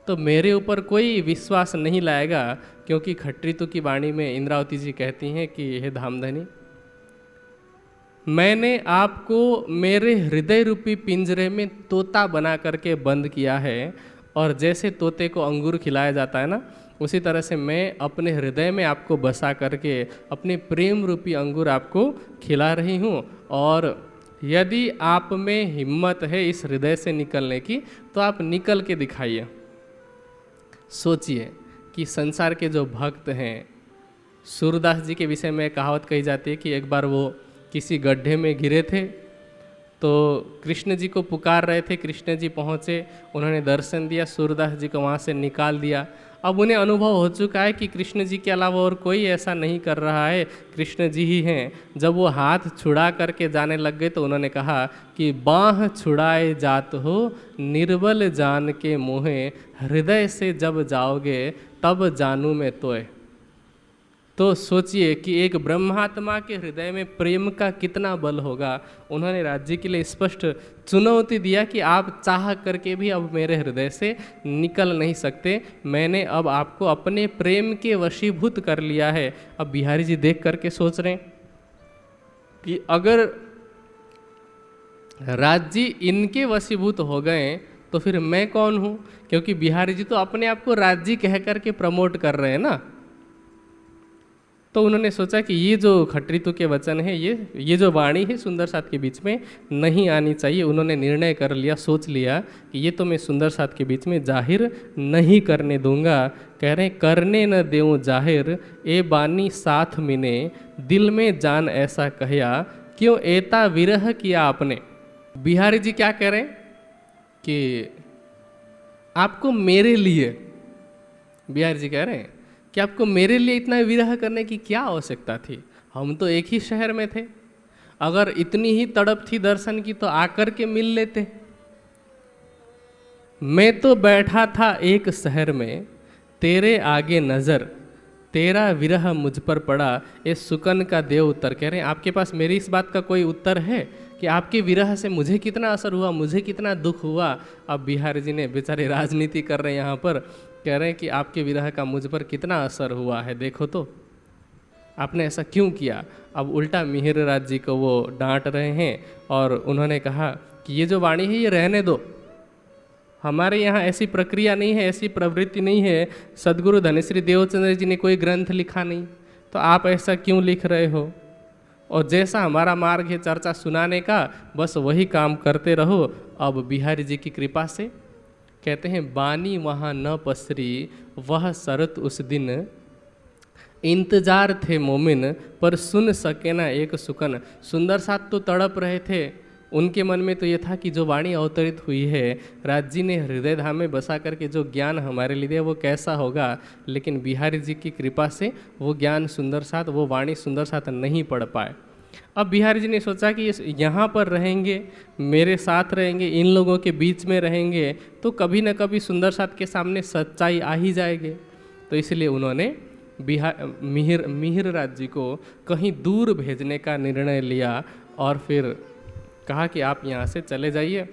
तो मेरे ऊपर कोई विश्वास नहीं लाएगा, क्योंकि खटरी तू की वाणी में इंद्रावती जी कहती हैं कि हे धामधनी, मैंने आपको मेरे हृदय रूपी पिंजरे में तोता बना करके बंद किया है, और जैसे तोते को अंगूर खिलाया जाता है ना, उसी तरह से मैं अपने हृदय में आपको बसा करके अपने प्रेम रूपी अंगूर आपको खिला रही हूँ। और यदि आप में हिम्मत है इस हृदय से निकलने की तो आप निकल के दिखाइए। सोचिए कि संसार के जो भक्त हैं, सूरदास जी के विषय में कहावत कही जाती है कि एक बार वो किसी गड्ढे में गिरे थे, तो कृष्ण जी को पुकार रहे थे, कृष्ण जी पहुँचे, उन्होंने दर्शन दिया, सूरदास जी को वहाँ से निकाल दिया। अब उन्हें अनुभव हो चुका है कि कृष्ण जी के अलावा और कोई ऐसा नहीं कर रहा है, कृष्ण जी ही हैं। जब वो हाथ छुड़ा करके जाने लग गए तो उन्होंने कहा कि बाँह छुड़ाए जात हो निर्बल जान के मोहे, हृदय से जब जाओगे तब जानू मैं तोय। तो सोचिए कि एक ब्रह्मात्मा के हृदय में प्रेम का कितना बल होगा। उन्होंने राज्य के लिए स्पष्ट चुनौती दिया कि आप चाह करके भी अब मेरे हृदय से निकल नहीं सकते, मैंने अब आपको अपने प्रेम के वशीभूत कर लिया है। अब बिहारी जी देख करके सोच रहे हैं कि अगर राज्य इनके वशीभूत हो गए तो फिर मैं कौन हूँ, क्योंकि बिहारी जी तो अपने आप को राज्य कह करके प्रमोट कर रहे हैं ना। तो उन्होंने सोचा कि ये जो खटरीतु के वचन है, ये जो वाणी है सुंदर साथ के बीच में नहीं आनी चाहिए। उन्होंने निर्णय कर लिया, सोच लिया कि ये तो मैं सुंदर साथ के बीच में जाहिर नहीं करने दूंगा। कह रहे करने न देऊं जाहिर, ए बानी साथ मिने, दिल में जान ऐसा कहया, क्यों एता विरह किया आपने। बिहारी जी क्या कह रहे हैं कि आपको मेरे लिए, बिहारी जी कह रहे हैं कि आपको मेरे लिए इतना विरह करने की क्या आवश्यकता थी, हम तो एक ही शहर में थे, अगर इतनी ही तड़प थी दर्शन की तो आकर के मिल लेते। मैं तो बैठा था एक शहर में, तेरे आगे नज़र, तेरा विरह मुझ पर पड़ा, ये सुकन का देव उत्तर। कह रहे हैं आपके पास मेरी इस बात का कोई उत्तर है कि आपके विरह से मुझे कितना असर हुआ, मुझे कितना दुख हुआ। अब बिहारी जी ने बेचारे राजनीति कर रहे हैं यहाँ पर, कह रहे हैं कि आपके विरह का मुझ पर कितना असर हुआ है, देखो तो आपने ऐसा क्यों किया। अब उल्टा मिहिरराज जी को वो डांट रहे हैं और उन्होंने कहा कि ये जो वाणी है ये रहने दो, हमारे यहाँ ऐसी प्रक्रिया नहीं है, ऐसी प्रवृत्ति नहीं है। सदगुरु धनश्री देवचंद्र जी ने कोई ग्रंथ लिखा नहीं, तो आप ऐसा क्यों लिख रहे हो। और जैसा हमारा मार्ग है चर्चा सुनाने का, बस वही काम करते रहो। अब बिहारी जी की कृपा से कहते हैं बानी वहाँ न पसरी, वह शरत उस दिन, इंतजार थे मोमिन पर सुन सके ना एक सुकन। सुंदर साथ तो तड़प रहे थे, उनके मन में तो ये था कि जो वाणी अवतरित हुई है, राज जी ने हृदय धाम में बसा करके जो ज्ञान हमारे लिए दिया वो कैसा होगा। लेकिन बिहारी जी की कृपा से वो ज्ञान सुंदर साथ, वो वाणी सुंदर साथ नहीं पढ़ पाए। अब बिहारी जी ने सोचा कि यहाँ पर रहेंगे, मेरे साथ रहेंगे, इन लोगों के बीच में रहेंगे, तो कभी न कभी सुंदर साथ के सामने सच्चाई आ ही जाएगी। तो इसलिए उन्होंने मिहिरराज जी को कहीं दूर भेजने का निर्णय लिया और फिर कहा कि आप यहाँ से चले जाइए।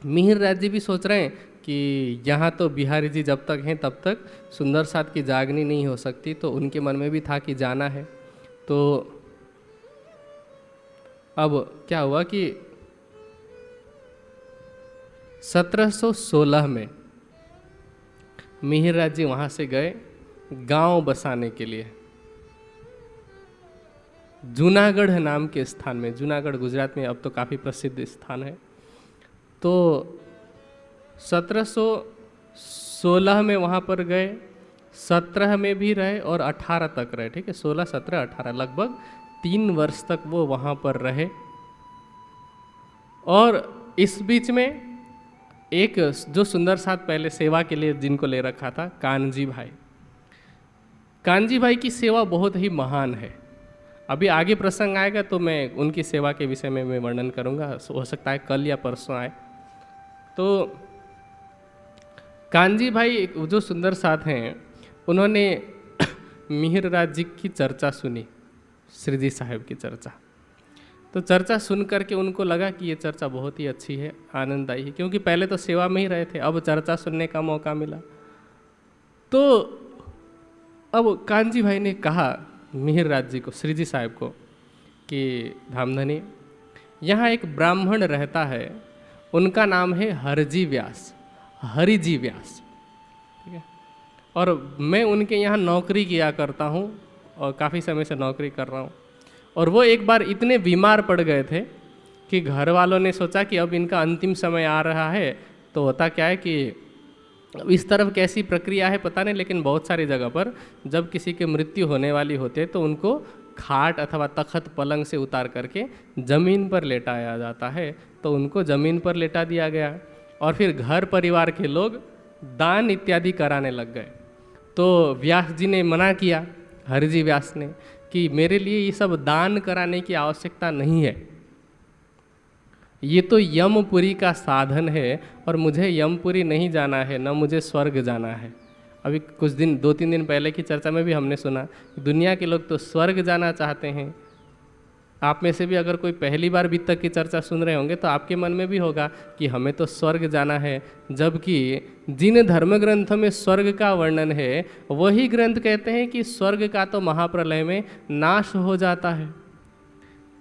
मिहिरराज जी भी सोच रहे हैं कि यहाँ तो बिहारी जी जब तक हैं तब तक सुंदर साथ की जागनी नहीं हो सकती, तो उनके मन में भी था कि जाना है। तो अब क्या हुआ कि 1716 में मिहिरराज जी वहाँ से गए गांव बसाने के लिए। जूनागढ़ नाम के स्थान में, जूनागढ़ गुजरात में अब तो काफ़ी प्रसिद्ध स्थान है। तो 1716 में वहाँ पर गए, 17 में भी रहे और 18 तक रहे, ठीक है, 16, 17, 18 लगभग 3 वर्ष तक वो वहाँ पर रहे। और इस बीच में एक जो सुंदर साथ पहले सेवा के लिए जिनको ले रखा था, कानजी भाई, कानजी भाई की सेवा बहुत ही महान है। अभी आगे प्रसंग आएगा तो मैं उनकी सेवा के विषय में मैं वर्णन करूंगा, हो सकता है कल या परसों आए। तो कानजी भाई जो सुंदर साथ हैं, उन्होंने मिहिर राज जी की चर्चा सुनी, श्री जी साहब की चर्चा। तो चर्चा सुन करके उनको लगा कि ये चर्चा बहुत ही अच्छी है, आनंददायी है, क्योंकि पहले तो सेवा में ही रहे थे, अब चर्चा सुनने का मौका मिला। तो अब कानजी भाई ने कहा मिहिर राज जी को, श्री जी साहब को, कि धामधनी, यहाँ एक ब्राह्मण रहता है, उनका नाम है हरजी व्यास, हरिजी व्यास, ठीक है, और मैं उनके यहाँ नौकरी किया करता हूँ और काफ़ी समय से नौकरी कर रहा हूँ। और वो एक बार इतने बीमार पड़ गए थे कि घर वालों ने सोचा कि अब इनका अंतिम समय आ रहा है। तो होता क्या है कि इस तरफ कैसी प्रक्रिया है पता नहीं, लेकिन बहुत सारी जगह पर जब किसी की मृत्यु होने वाली होती है तो उनको खाट अथवा तख्त पलंग से उतार करके ज़मीन पर लेटाया जाता है। तो उनको ज़मीन पर लेटा दिया गया और फिर घर परिवार के लोग दान इत्यादि कराने लग गए। तो व्यास जी ने मना किया, हरिजी व्यास ने, कि मेरे लिए ये सब दान कराने की आवश्यकता नहीं है, ये तो यमपुरी का साधन है और मुझे यमपुरी नहीं जाना है, न मुझे स्वर्ग जाना है। अभी कुछ दिन 2-3 दिन पहले की चर्चा में भी हमने सुना दुनिया के लोग तो स्वर्ग जाना चाहते हैं। आप में से भी अगर कोई पहली बार बीत तक की चर्चा सुन रहे होंगे तो आपके मन में भी होगा कि हमें तो स्वर्ग जाना है, जबकि जिन धर्म ग्रंथों में स्वर्ग का वर्णन है वही ग्रंथ कहते हैं कि स्वर्ग का तो महाप्रलय में नाश हो जाता है।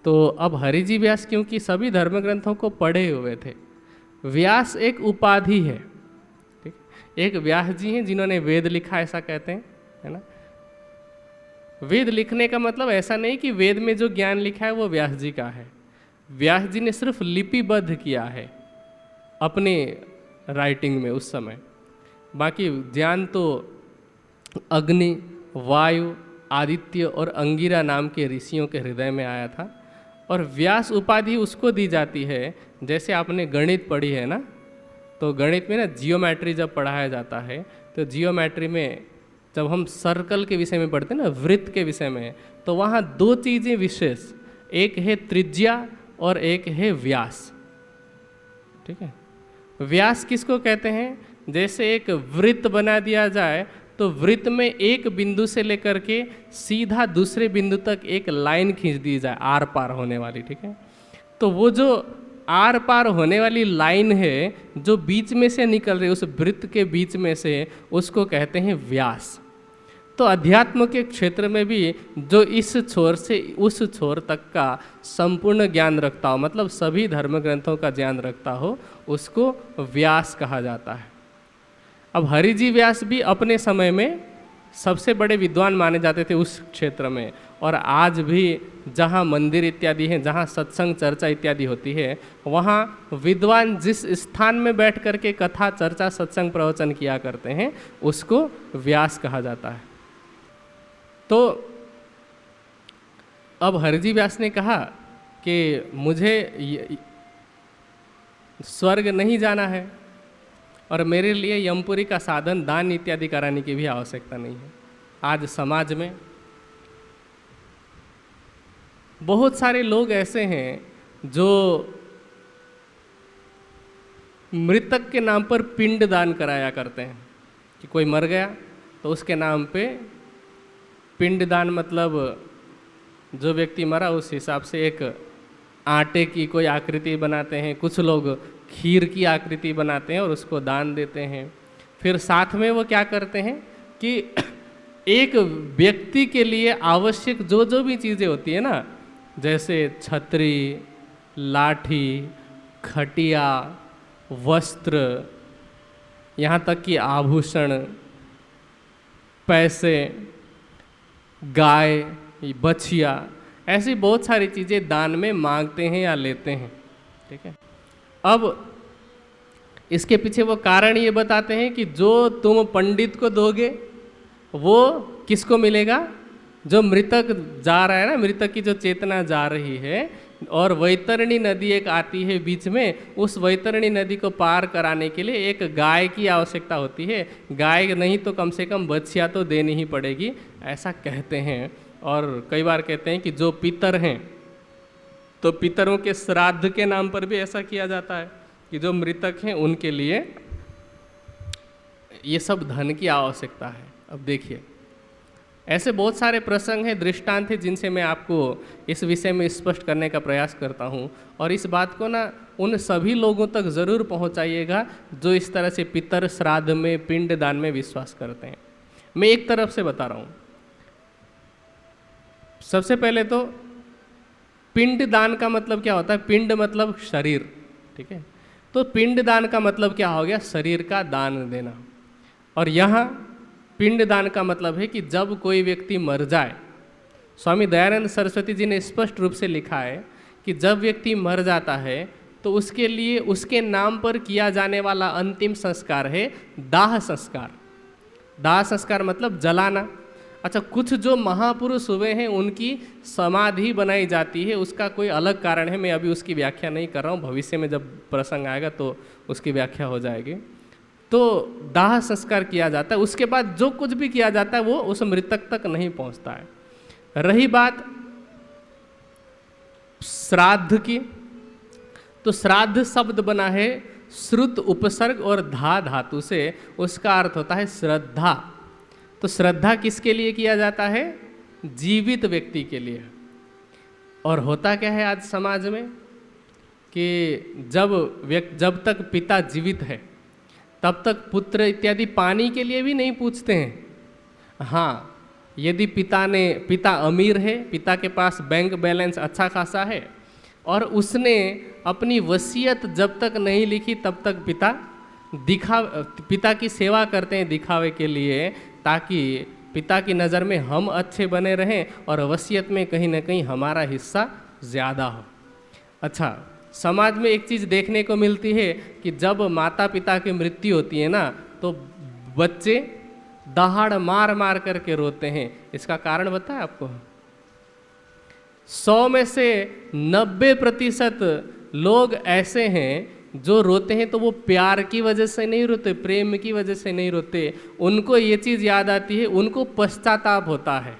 तो अब हरिजी व्यास क्योंकि सभी धर्म ग्रंथों को पढ़े हुए थे, व्यास एक उपाधि है, ठीक, एक व्यास जी हैं जिन्होंने वेद लिखा, ऐसा कहते हैं, है ना। वेद लिखने का मतलब ऐसा नहीं कि वेद में जो ज्ञान लिखा है वो व्यास जी का है, व्यास जी ने सिर्फ लिपिबद्ध किया है अपने राइटिंग में उस समय, बाकी ज्ञान तो अग्नि, वायु, आदित्य और अंगिरा नाम के ऋषियों के हृदय में आया था। और व्यास उपाधि उसको दी जाती है, जैसे आपने गणित पढ़ी है ना, तो गणित में ना जियोमेट्री जब पढ़ाया जाता है तो जियोमेट्री में जब हम सर्कल के विषय में पढ़ते हैं ना, वृत्त के विषय में, तो वहाँ 2 चीज़ें विशेष, एक है त्रिज्या और एक है व्यास, ठीक है। व्यास किसको कहते हैं? जैसे एक वृत्त बना दिया जाए तो वृत्त में एक बिंदु से लेकर के सीधा दूसरे बिंदु तक एक लाइन खींच दी जाए आर पार होने वाली, ठीक है। तो वो जो आर पार होने वाली लाइन है जो बीच में से निकल रही है, उस वृत्त के बीच में से, उसको कहते हैं व्यास। तो अध्यात्म के क्षेत्र में भी जो इस छोर से उस छोर तक का संपूर्ण ज्ञान रखता हो, मतलब सभी धर्म ग्रंथों का ज्ञान रखता हो, उसको व्यास कहा जाता है। अब हरिजी व्यास भी अपने समय में सबसे बड़े विद्वान माने जाते थे उस क्षेत्र में, और आज भी जहाँ मंदिर इत्यादि हैं, जहाँ सत्संग चर्चा इत्यादि होती है, वहाँ विद्वान जिस स्थान में बैठ करके कथा चर्चा सत्संग प्रवचन किया करते हैं उसको व्यास कहा जाता है। तो अब हरिजी व्यास ने कहा कि मुझे स्वर्ग नहीं जाना है और मेरे लिए यमपुरी का साधन दान इत्यादि कराने की भी आवश्यकता नहीं है। आज समाज में बहुत सारे लोग ऐसे हैं जो मृतक के नाम पर पिंड दान कराया करते हैं, कि कोई मर गया तो उसके नाम पे पिंड दान, मतलब जो व्यक्ति मरा उस हिसाब से एक आटे की कोई आकृति बनाते हैं, कुछ लोग खीर की आकृति बनाते हैं और उसको दान देते हैं। फिर साथ में वो क्या करते हैं कि एक व्यक्ति के लिए आवश्यक जो जो भी चीज़ें होती है ना, जैसे छतरी, लाठी, खटिया, वस्त्र, यहाँ तक कि आभूषण, पैसे, गाय, बछिया, ऐसी बहुत सारी चीज़ें दान में मांगते हैं या लेते हैं। ठीक है, अब इसके पीछे वो कारण ये बताते हैं कि जो तुम पंडित को दोगे वो किसको मिलेगा, जो मृतक जा रहा है ना, मृतक की जो चेतना जा रही है, और वैतरणी नदी एक आती है बीच में, उस वैतरणी नदी को पार कराने के लिए एक गाय की आवश्यकता होती है। गाय नहीं तो कम से कम बछिया तो देनी ही पड़ेगी, ऐसा कहते हैं। और कई बार कहते हैं कि जो पितर हैं तो पितरों के श्राद्ध के नाम पर भी ऐसा किया जाता है कि जो मृतक हैं उनके लिए ये सब धन की आवश्यकता है। अब देखिए, ऐसे बहुत सारे प्रसंग हैं, दृष्टांत हैं, जिनसे मैं आपको इस विषय में स्पष्ट करने का प्रयास करता हूँ। और इस बात को ना उन सभी लोगों तक ज़रूर पहुँचाइएगा जो इस तरह से पितर श्राद्ध में, पिंड दान में विश्वास करते हैं। मैं एक तरफ से बता रहा हूँ। सबसे पहले तो पिंड दान का मतलब क्या होता है? पिंड मतलब शरीर, ठीक है। तो पिंड दान का मतलब क्या हो गया? शरीर का दान देना। और यहाँ पिंड दान का मतलब है कि जब कोई व्यक्ति मर जाए, स्वामी दयानंद सरस्वती जी ने स्पष्ट रूप से लिखा है कि जब व्यक्ति मर जाता है तो उसके लिए उसके नाम पर किया जाने वाला अंतिम संस्कार है दाह संस्कार। दाह संस्कार मतलब जलाना। अच्छा, कुछ जो महापुरुष हुए हैं उनकी समाधि बनाई जाती है, उसका कोई अलग कारण है, मैं अभी उसकी व्याख्या नहीं कर रहा हूँ, भविष्य में जब प्रसंग आएगा तो उसकी व्याख्या हो जाएगी। तो दाह संस्कार किया जाता है, उसके बाद जो कुछ भी किया जाता है वो उस मृतक तक नहीं पहुँचता है। रही बात श्राद्ध की, तो श्राद्ध शब्द बना है श्रुत उपसर्ग और धा धातु से, उसका अर्थ होता है श्रद्धा। तो श्रद्धा किसके लिए किया जाता है? जीवित व्यक्ति के लिए। और होता क्या है आज समाज में कि जब तक पिता जीवित है तब तक पुत्र इत्यादि पानी के लिए भी नहीं पूछते हैं। हाँ, यदि पिता अमीर है, पिता के पास बैंक बैलेंस अच्छा खासा है और उसने अपनी वसीयत जब तक नहीं लिखी तब तक पिता की सेवा करते हैं दिखावे के लिए, ताकि पिता की नज़र में हम अच्छे बने रहें और वसीयत में कहीं ना कहीं हमारा हिस्सा ज़्यादा हो। अच्छा, समाज में एक चीज़ देखने को मिलती है कि जब माता पिता की मृत्यु होती है ना तो बच्चे दहाड़ मार मार करके रोते हैं। इसका कारण बताएं आपको? 100 में से 90% लोग ऐसे हैं जो रोते हैं तो वो प्यार की वजह से नहीं रोते, प्रेम की वजह से नहीं रोते। उनको ये चीज़ याद आती है, उनको पश्चाताप होता है।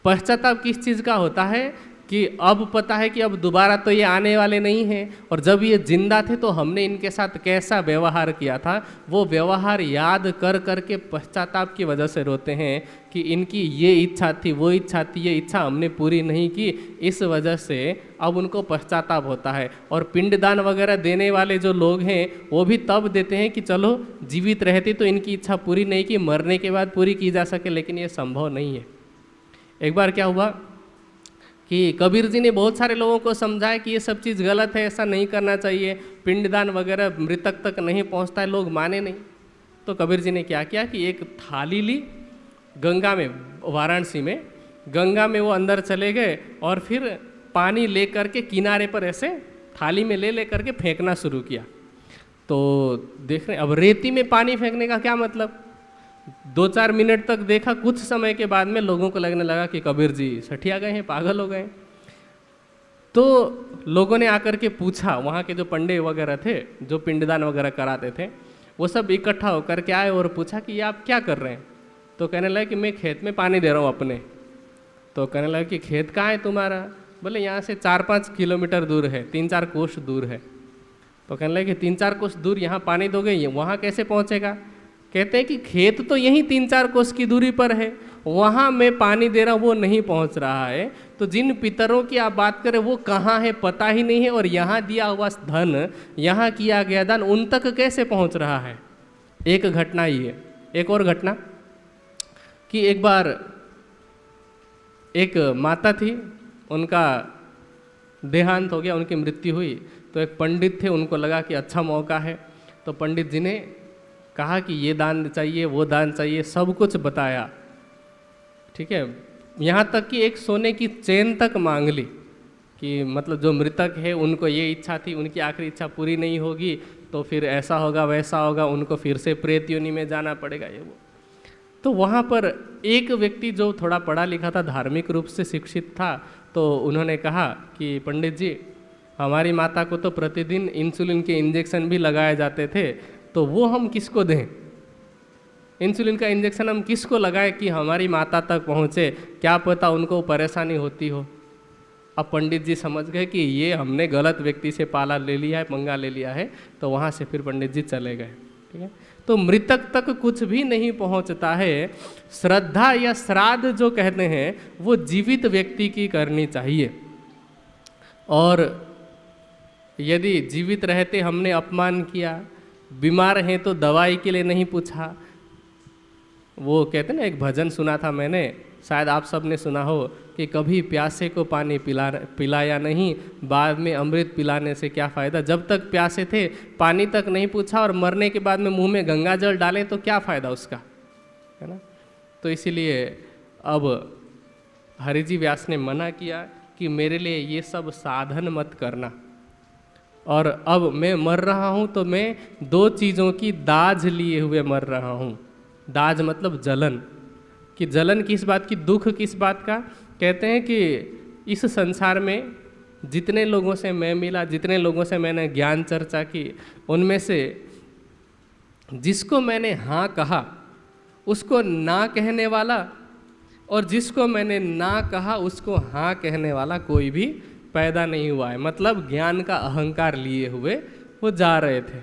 पश्चाताप किस चीज़ का होता है कि अब पता है कि अब दोबारा तो ये आने वाले नहीं हैं, और जब ये जिंदा थे तो हमने इनके साथ कैसा व्यवहार किया था, वो व्यवहार याद कर करके पश्चाताप की वजह से रोते हैं कि इनकी ये इच्छा थी, वो इच्छा थी, ये इच्छा हमने पूरी नहीं की, इस वजह से अब उनको पश्चाताप होता है। और पिंडदान वगैरह देने वाले जो लोग हैं वो भी तब देते हैं कि चलो जीवित रहती तो इनकी इच्छा पूरी नहीं की, मरने के बाद पूरी की जा सके, लेकिन ये संभव नहीं है। एक बार क्या हुआ कि कबीर जी ने बहुत सारे लोगों को समझाया कि ये सब चीज़ गलत है, ऐसा नहीं करना चाहिए, पिंडदान वगैरह मृतक तक नहीं पहुंचता है, लोग माने नहीं। तो कबीर जी ने क्या किया कि एक थाली ली, गंगा में, वाराणसी में गंगा में वो अंदर चले गए और फिर पानी ले करके किनारे पर ऐसे थाली में ले करके फेंकना शुरू किया। तो देख रहे, अब रेती में पानी फेंकने का क्या मतलब? 2-4 मिनट तक देखा, कुछ समय के बाद में लोगों को लगने लगा कि कबीर जी सठिया गए हैं, पागल हो गए। तो लोगों ने आकर के पूछा, वहाँ के जो पंडे वगैरह थे जो पिंडदान वगैरह कराते थे, वो सब इकट्ठा होकर के आए और पूछा कि ये आप क्या कर रहे हैं? तो कहने लगे कि मैं खेत में पानी दे रहा हूँ अपने। तो कहने लगे कि खेत कहाँ है तुम्हारा? बोले यहाँ से 4-5 किलोमीटर दूर है, 3-4 कोस दूर है। तो कहने लगे कि 3-4 कोस दूर यहाँ पानी दोगे, वहाँ कैसे पहुँचेगा? कहते हैं कि खेत तो यहीं 3-4 कोस की दूरी पर है, वहाँ मैं पानी दे रहा हूँ, वो नहीं पहुँच रहा है। तो जिन पितरों की आप बात करें वो कहाँ है पता ही नहीं है, और यहाँ दिया हुआ धन, यहाँ किया गया दान उन तक कैसे पहुँच रहा है? एक घटना ही है। एक और घटना कि एक बार एक माता थी, उनका देहांत हो गया, उनकी मृत्यु हुई। तो एक पंडित थे, उनको लगा कि अच्छा मौका है, तो पंडित जी ने कहा कि ये दान चाहिए, वो दान चाहिए, सब कुछ बताया। ठीक है, यहाँ तक कि एक सोने की चेन तक मांग ली कि मतलब जो मृतक है उनको ये इच्छा थी, उनकी आखिरी इच्छा पूरी नहीं होगी तो फिर ऐसा होगा वैसा होगा, उनको फिर से प्रेत योनि में जाना पड़ेगा, ये वो। तो वहाँ पर एक व्यक्ति जो थोड़ा पढ़ा लिखा था, धार्मिक रूप से शिक्षित था, तो उन्होंने कहा कि पंडित जी, हमारी माता को तो प्रतिदिन इंसुलिन के इंजेक्शन भी लगाए जाते थे, तो वो हम किसको दें? इंसुलिन का इंजेक्शन हम किसको लगाएं कि हमारी माता तक पहुँचे, क्या पता उनको परेशानी होती हो। अब पंडित जी समझ गए कि ये हमने गलत व्यक्ति से पाला ले लिया है, पंगा ले लिया है, तो वहाँ से फिर पंडित जी चले गए। ठीक है, तो मृतक तक कुछ भी नहीं पहुँचता है। श्रद्धा या श्राद्ध जो कहते हैं वो जीवित व्यक्ति की करनी चाहिए। और यदि जीवित रहते हमने अपमान किया, बीमार हैं तो दवाई के लिए नहीं पूछा, वो कहते ना, एक भजन सुना था मैंने, शायद आप सब ने सुना हो कि कभी प्यासे को पानी पिलाया नहीं, बाद में अमृत पिलाने से क्या फ़ायदा। जब तक प्यासे थे पानी तक नहीं पूछा और मरने के बाद में मुंह में गंगा जल डालें तो क्या फ़ायदा उसका, है ना। तो इसीलिए अब हरिजी व्यास ने मना किया कि मेरे लिए ये सब साधन मत करना। और अब मैं मर रहा हूँ तो मैं दो चीज़ों की दाज लिए हुए मर रहा हूँ। दाज मतलब जलन, कि जलन किस बात की, दुख किस बात का। कहते हैं कि इस संसार में जितने लोगों से मैं मिला, जितने लोगों से मैंने ज्ञान चर्चा की, उनमें से जिसको मैंने हाँ कहा उसको ना कहने वाला, और जिसको मैंने ना कहा उसको हाँ कहने वाला कोई भी पैदा नहीं हुआ है। मतलब ज्ञान का अहंकार लिए हुए वो जा रहे थे।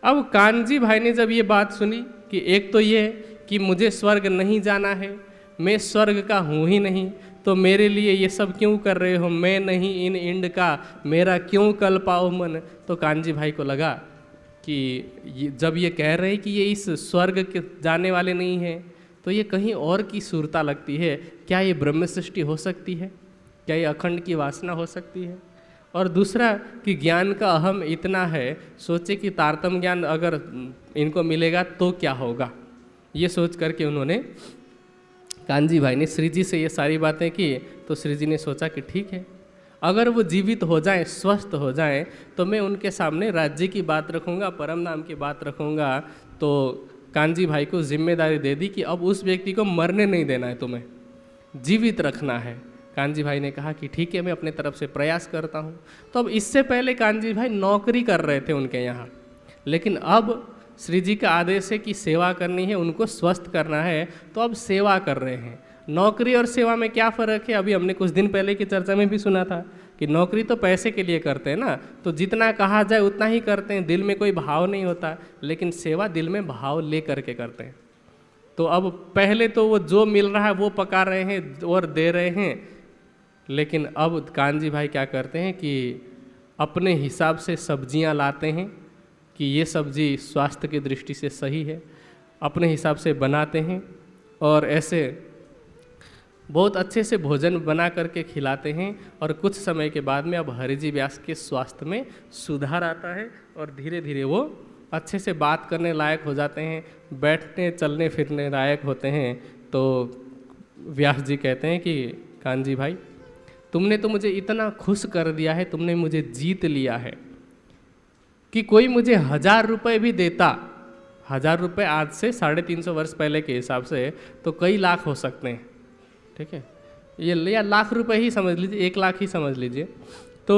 अब कानजी भाई ने जब ये बात सुनी कि एक तो ये कि मुझे स्वर्ग नहीं जाना है, मैं स्वर्ग का हूँ ही नहीं, तो मेरे लिए ये सब क्यों कर रहे हो, मैं नहीं इन इंड का, मेरा क्यों कल पाओ मन। तो कानजी भाई को लगा कि जब ये कह रहे हैं कि ये इस स्वर्ग के जाने वाले नहीं हैं, तो ये कहीं और की सुरता लगती है। क्या ये ब्रह्म सृष्टि हो सकती है? क्या ये अखंड की वासना हो सकती है? और दूसरा कि ज्ञान का अहम इतना है, सोचे कि तारतम ज्ञान अगर इनको मिलेगा तो क्या होगा। ये सोच करके उन्होंने, कानजी भाई ने श्री जी से ये सारी बातें की। तो श्री जी ने सोचा कि ठीक है, अगर वो जीवित हो जाएं, स्वस्थ हो जाएं, तो मैं उनके सामने राज्य की बात रखूँगा, परम नाम की बात रखूँगा। तो कानजी भाई को जिम्मेदारी दे दी कि अब उस व्यक्ति को मरने नहीं देना है, तुम्हें जीवित रखना है। कानजी भाई ने कहा कि ठीक है, मैं अपने तरफ से प्रयास करता हूँ। तो अब इससे पहले कानजी भाई नौकरी कर रहे थे उनके यहाँ, लेकिन अब श्री जी का आदेश है कि सेवा करनी है, उनको स्वस्थ करना है, तो अब सेवा कर रहे हैं। नौकरी और सेवा में क्या फ़र्क है? अभी हमने कुछ दिन पहले की चर्चा में भी सुना था कि नौकरी तो पैसे के लिए करते हैं ना, तो जितना कहा जाए उतना ही करते हैं, दिल में कोई भाव नहीं होता। लेकिन सेवा दिल में भाव ले करके करते हैं। तो अब पहले तो वो जो मिल रहा है वो पका रहे हैं और दे रहे हैं, लेकिन अब कानजी भाई क्या करते हैं कि अपने हिसाब से सब्जियां लाते हैं कि ये सब्जी स्वास्थ्य की दृष्टि से सही है, अपने हिसाब से बनाते हैं और ऐसे बहुत अच्छे से भोजन बना करके खिलाते हैं। और कुछ समय के बाद में अब हरिजी व्यास के स्वास्थ्य में सुधार आता है और धीरे धीरे वो अच्छे से बात करने लायक हो जाते हैं, बैठने चलने फिरने लायक होते हैं। तो व्यास जी कहते हैं कि कानजी भाई, तुमने तो मुझे इतना खुश कर दिया है, तुमने मुझे जीत लिया है कि कोई मुझे 1000 रुपये भी देता, 1000 रुपये आज से 350 वर्ष पहले के हिसाब से तो कई लाख हो सकते हैं। ठीक है, ये या लाख रुपए ही समझ लीजिए, 1 लाख ही समझ लीजिए। तो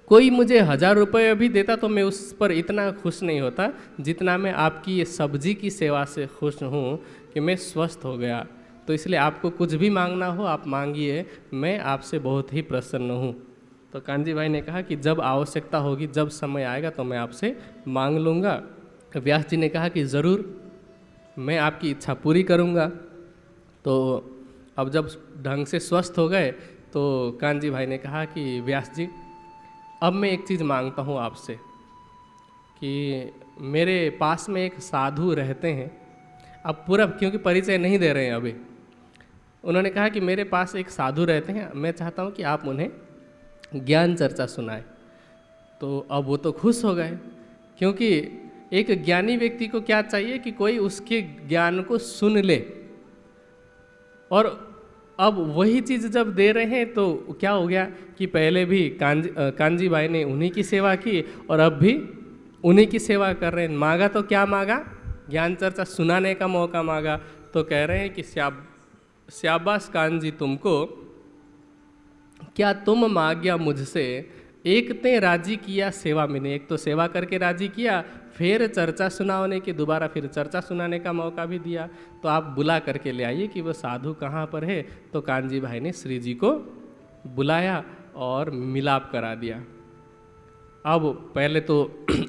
कोई मुझे 1000 रुपये भी देता तो मैं उस पर इतना खुश नहीं होता जितना मैं आपकी ये सब्जी की सेवा से खुश हूँ कि मैं स्वस्थ हो गया। तो इसलिए आपको कुछ भी मांगना हो आप मांगिए, मैं आपसे बहुत ही प्रसन्न हूँ। तो कानजी भाई ने कहा कि जब आवश्यकता होगी, जब समय आएगा तो मैं आपसे मांग लूँगा। व्यास जी ने कहा कि ज़रूर, मैं आपकी इच्छा पूरी करूँगा। तो अब जब ढंग से स्वस्थ हो गए तो कानजी भाई ने कहा कि व्यास जी, अब मैं एक चीज़ मांगता हूँ आपसे कि मेरे पास में एक साधु रहते हैं। अब पूरा क्योंकि परिचय नहीं दे रहे हैं अभी, उन्होंने कहा कि मेरे पास एक साधु रहते हैं, मैं चाहता हूँ कि आप उन्हें ज्ञान चर्चा सुनाएं। तो अब वो तो खुश हो गए, क्योंकि एक ज्ञानी व्यक्ति को क्या चाहिए कि कोई उसके ज्ञान को सुन ले और अब वही चीज़ जब दे रहे हैं तो क्या हो गया कि पहले भी कांजी भाई ने उन्हीं की सेवा की और अब भी उन्हीं की सेवा कर रहे हैं। मांगा तो क्या मांगा? ज्ञान चर्चा सुनाने का मौका मांगा। तो कह रहे हैं कि श्याबाश कांजी तुमको, क्या तुम मांग्या मुझसे, एक ते राजी किया सेवा मैंने। एक तो सेवा करके राजी किया, फिर चर्चा सुनाने की, दोबारा फिर चर्चा सुनाने का मौका भी दिया। तो आप बुला करके ले आइए कि वो साधु कहाँ पर है। तो कांजी भाई ने श्री जी को बुलाया और मिलाप करा दिया। अब पहले तो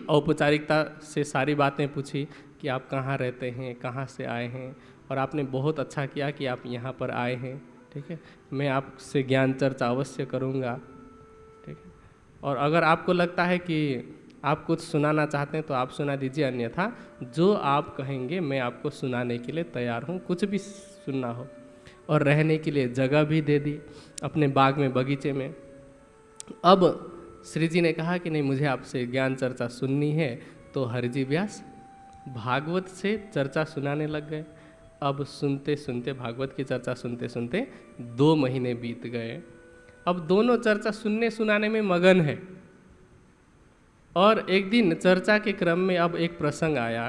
औपचारिकता से सारी बातें पूछी कि आप कहाँ रहते हैं, कहाँ से आए हैं, और आपने बहुत अच्छा किया कि आप यहाँ पर आए हैं, ठीक है, मैं आपसे ज्ञान चर्चा अवश्य करूँगा, ठीक है। और अगर आपको लगता है कि आप कुछ सुनाना चाहते हैं तो आप सुना दीजिए, अन्यथा जो आप कहेंगे मैं आपको सुनाने के लिए तैयार हूँ, कुछ भी सुनना हो। और रहने के लिए जगह भी दे दी अपने बाग में, बगीचे में। अब श्री जी ने कहा कि नहीं, मुझे आपसे ज्ञान चर्चा सुननी है। तो हरिजी व्यास भागवत से चर्चा सुनाने लग गए। अब सुनते सुनते, भागवत की चर्चा सुनते सुनते 2 महीने बीत गए। अब दोनों चर्चा सुनने सुनाने में मगन है। और एक दिन चर्चा के क्रम में अब एक प्रसंग आया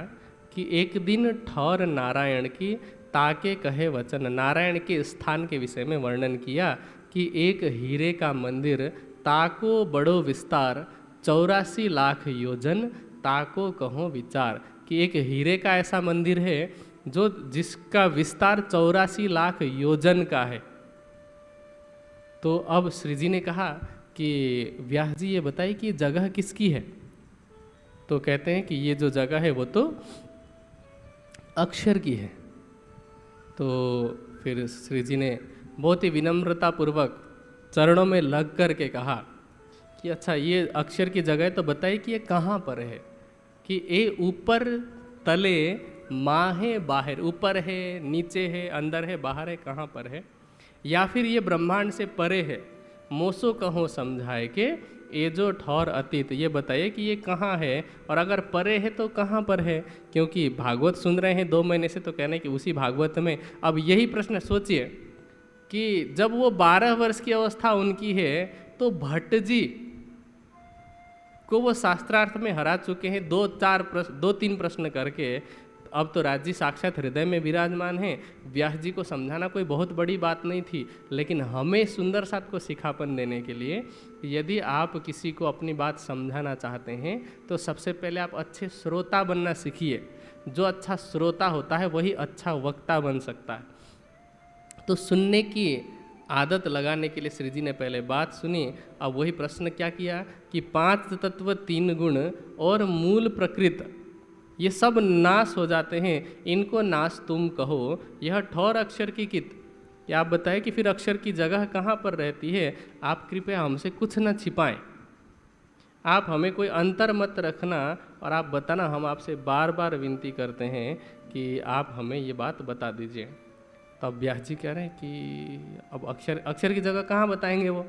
कि एक दिन ठौर नारायण की ताके कहे वचन, नारायण के स्थान के विषय में वर्णन किया कि एक हीरे का मंदिर, ताको बड़ो विस्तार, 84 लाख योजन, ताको कहो विचार। कि एक हीरे का ऐसा मंदिर है जो जिसका विस्तार 84 लाख योजन का है। तो अब श्री जी ने कहा कि व्यास जी ये बताइए कि जगह किसकी है। तो कहते हैं कि ये जो जगह है वो तो अक्षर की है। तो फिर श्री जी ने बहुत ही विनम्रतापूर्वक चरणों में लग कर के कहा कि अच्छा ये अक्षर की जगह है, तो बताइए कि ये कहाँ पर है। कि ये ऊपर तले, माँ है बाहर, ऊपर है नीचे है, अंदर है बाहर है, कहाँ पर है। या फिर ये ब्रह्मांड से परे है, मोसो कहो समझाए के ये जो ठौर अतीत, ये बताइए कि ये कहाँ है, और अगर परे है तो कहाँ पर है। क्योंकि भागवत सुन रहे हैं 2 महीने से, तो कहने कि उसी भागवत में। अब यही प्रश्न सोचिए कि जब वो 12 वर्ष की अवस्था उनकी है, तो भट्ट जी को वो शास्त्रार्थ में हरा चुके हैं 2-3 प्रश्न करके। अब तो राज जी साक्षात हृदय में विराजमान हैं। व्यास जी को समझाना कोई बहुत बड़ी बात नहीं थी, लेकिन हमें सुंदर साथ को सिखापन देने के लिए, यदि आप किसी को अपनी बात समझाना चाहते हैं तो सबसे पहले आप अच्छे श्रोता बनना सीखिए। जो अच्छा श्रोता होता है वही अच्छा वक्ता बन सकता है। तो सुनने की आदत लगाने के लिए श्री जी ने पहले बात सुनी। अब वही प्रश्न क्या किया कि 5 तत्व 3 गुण और मूल प्रकृति, ये सब नाश हो जाते हैं, इनको नाश तुम कहो, यह ठौर अक्षर की कित। या आप बताएं कि फिर अक्षर की जगह कहाँ पर रहती है। आप कृपया हमसे कुछ न छिपाएं, आप हमें कोई अंतर मत रखना, और आप बताना, हम आपसे बार बार विनती करते हैं कि आप हमें ये बात बता दीजिए। तब व्यास जी कह रहे हैं कि अब अक्षर की जगह कहाँ बताएंगे वो।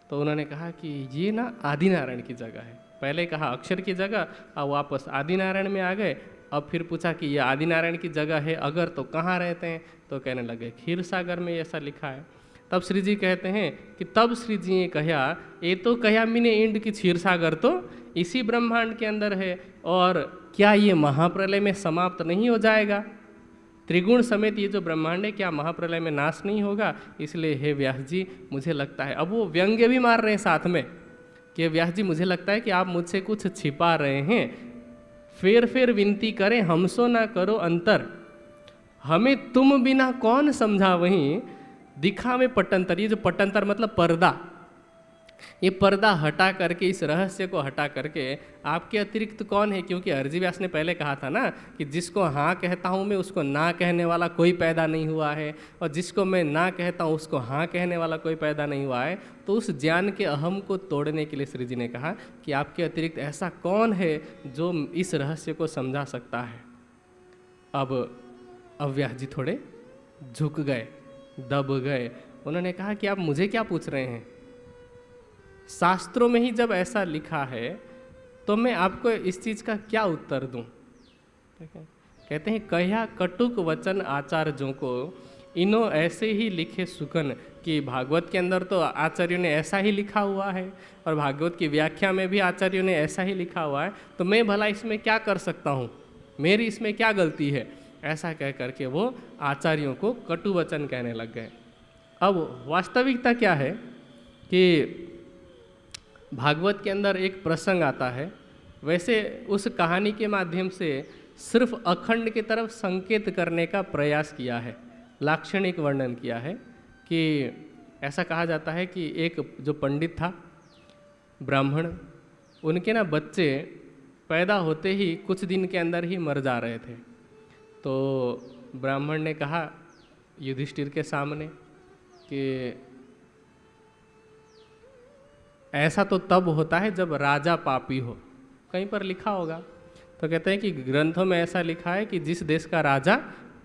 तो उन्होंने कहा कि ये ना आदिनारायण की जगह है। पहले कहा अक्षर की जगह, अब वापस आदिनारायण में आ गए। अब फिर पूछा कि ये आदिनारायण की जगह है अगर, तो कहाँ रहते हैं। तो कहने लगे क्षीर सागर में ऐसा लिखा है। तब श्री जी कहते हैं कि तब श्री जी ने कहा, ये तो कहा मैंने इंड की क्षीर सागर तो इसी ब्रह्मांड के अंदर है, और क्या ये महाप्रलय में समाप्त नहीं हो जाएगा। त्रिगुण समेत ये जो ब्रह्मांड है, क्या महाप्रलय में नाश नहीं होगा। इसलिए हे व्यास जी, मुझे लगता है, अब वो व्यंग्य भी मार रहे हैं साथ में कि व्यास जी मुझे लगता है कि आप मुझसे कुछ छिपा रहे हैं। फिर विनती करें हमसो ना करो अंतर, हमें तुम बिना कौन समझा वहीं दिखा में पट्टंतर। ये जो पट्टंतर मतलब पर्दा, ये पर्दा हटा करके, इस रहस्य को हटा करके आपके अतिरिक्त कौन है। क्योंकि हरजी व्यास ने पहले कहा था ना कि जिसको हाँ कहता हूँ मैं, उसको ना कहने वाला कोई पैदा नहीं हुआ है, और जिसको मैं ना कहता हूँ उसको हाँ कहने वाला कोई पैदा नहीं हुआ है। तो उस ज्ञान के अहम को तोड़ने के लिए श्री जी ने कहा कि आपके अतिरिक्त ऐसा कौन है जो इस रहस्य को समझा सकता है। अब व्यास जी थोड़े झुक गए, दब गए। उन्होंने कहा कि आप मुझे क्या पूछ रहे हैं, शास्त्रों में ही जब ऐसा लिखा है तो मैं आपको इस चीज़ का क्या उत्तर दूं। ठीक है, कहते हैं कह्या कटुक वचन आचार्यों को, इन्हों ऐसे ही लिखे सुकन, कि भागवत के अंदर तो आचार्यों ने ऐसा ही लिखा हुआ है और भागवत की व्याख्या में भी आचार्यों ने ऐसा ही लिखा हुआ है, तो मैं भला इसमें क्या कर सकता हूँ, मेरी इसमें क्या गलती है, ऐसा कह करके वो आचार्यों को कटु वचन कहने लग गए। अब वास्तविकता क्या है कि भागवत के अंदर एक प्रसंग आता है, वैसे उस कहानी के माध्यम से सिर्फ अखंड की तरफ संकेत करने का प्रयास किया है, लाक्षणिक वर्णन किया है कि ऐसा कहा जाता है कि एक जो पंडित था ब्राह्मण, उनके ना बच्चे पैदा होते ही कुछ दिन के अंदर ही मर जा रहे थे। तो ब्राह्मण ने कहा युधिष्ठिर के सामने कि ऐसा तो तब होता है जब राजा पापी हो, कहीं पर लिखा होगा। तो कहते हैं कि ग्रंथों में ऐसा लिखा है कि जिस देश का राजा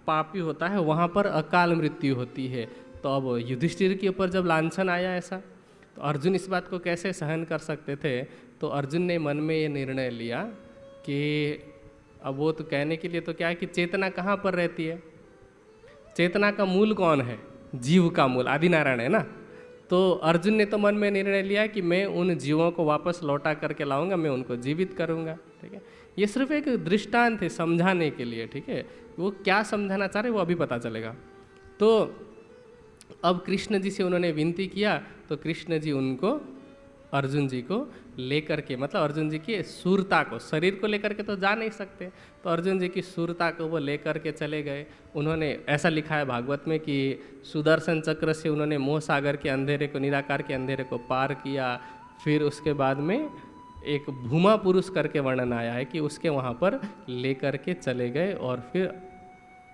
पापी होता है वहाँ पर अकाल मृत्यु होती है। तो अब युधिष्ठिर के ऊपर जब लांछन आया ऐसा, तो अर्जुन इस बात को कैसे सहन कर सकते थे। तो अर्जुन ने मन में ये निर्णय लिया कि अब वो तो कहने के लिए तो क्या है कि चेतना कहाँ पर रहती है, चेतना का मूल कौन है, जीव का मूल आदिनारायण है ना। तो अर्जुन ने तो मन में निर्णय लिया कि मैं उन जीवों को वापस लौटा करके लाऊंगा, मैं उनको जीवित करूंगा। ठीक है, ये सिर्फ एक दृष्टांत है समझाने के लिए। ठीक है, वो क्या समझाना चाह रहे वो अभी पता चलेगा। तो अब कृष्ण जी से उन्होंने विनती किया, तो कृष्ण जी उनको अर्जुन जी को लेकर के, मतलब अर्जुन जी की सूरता को, शरीर को लेकर के तो जा नहीं सकते, तो अर्जुन जी की सूरता को वो लेकर के चले गए। उन्होंने ऐसा लिखा है भागवत में कि सुदर्शन चक्र से उन्होंने मोह सागर के अंधेरे को, निराकार के अंधेरे को पार किया। फिर उसके बाद में एक भूमा पुरुष करके वर्णन आया है कि उसके वहाँ पर लेकर के चले गए, और फिर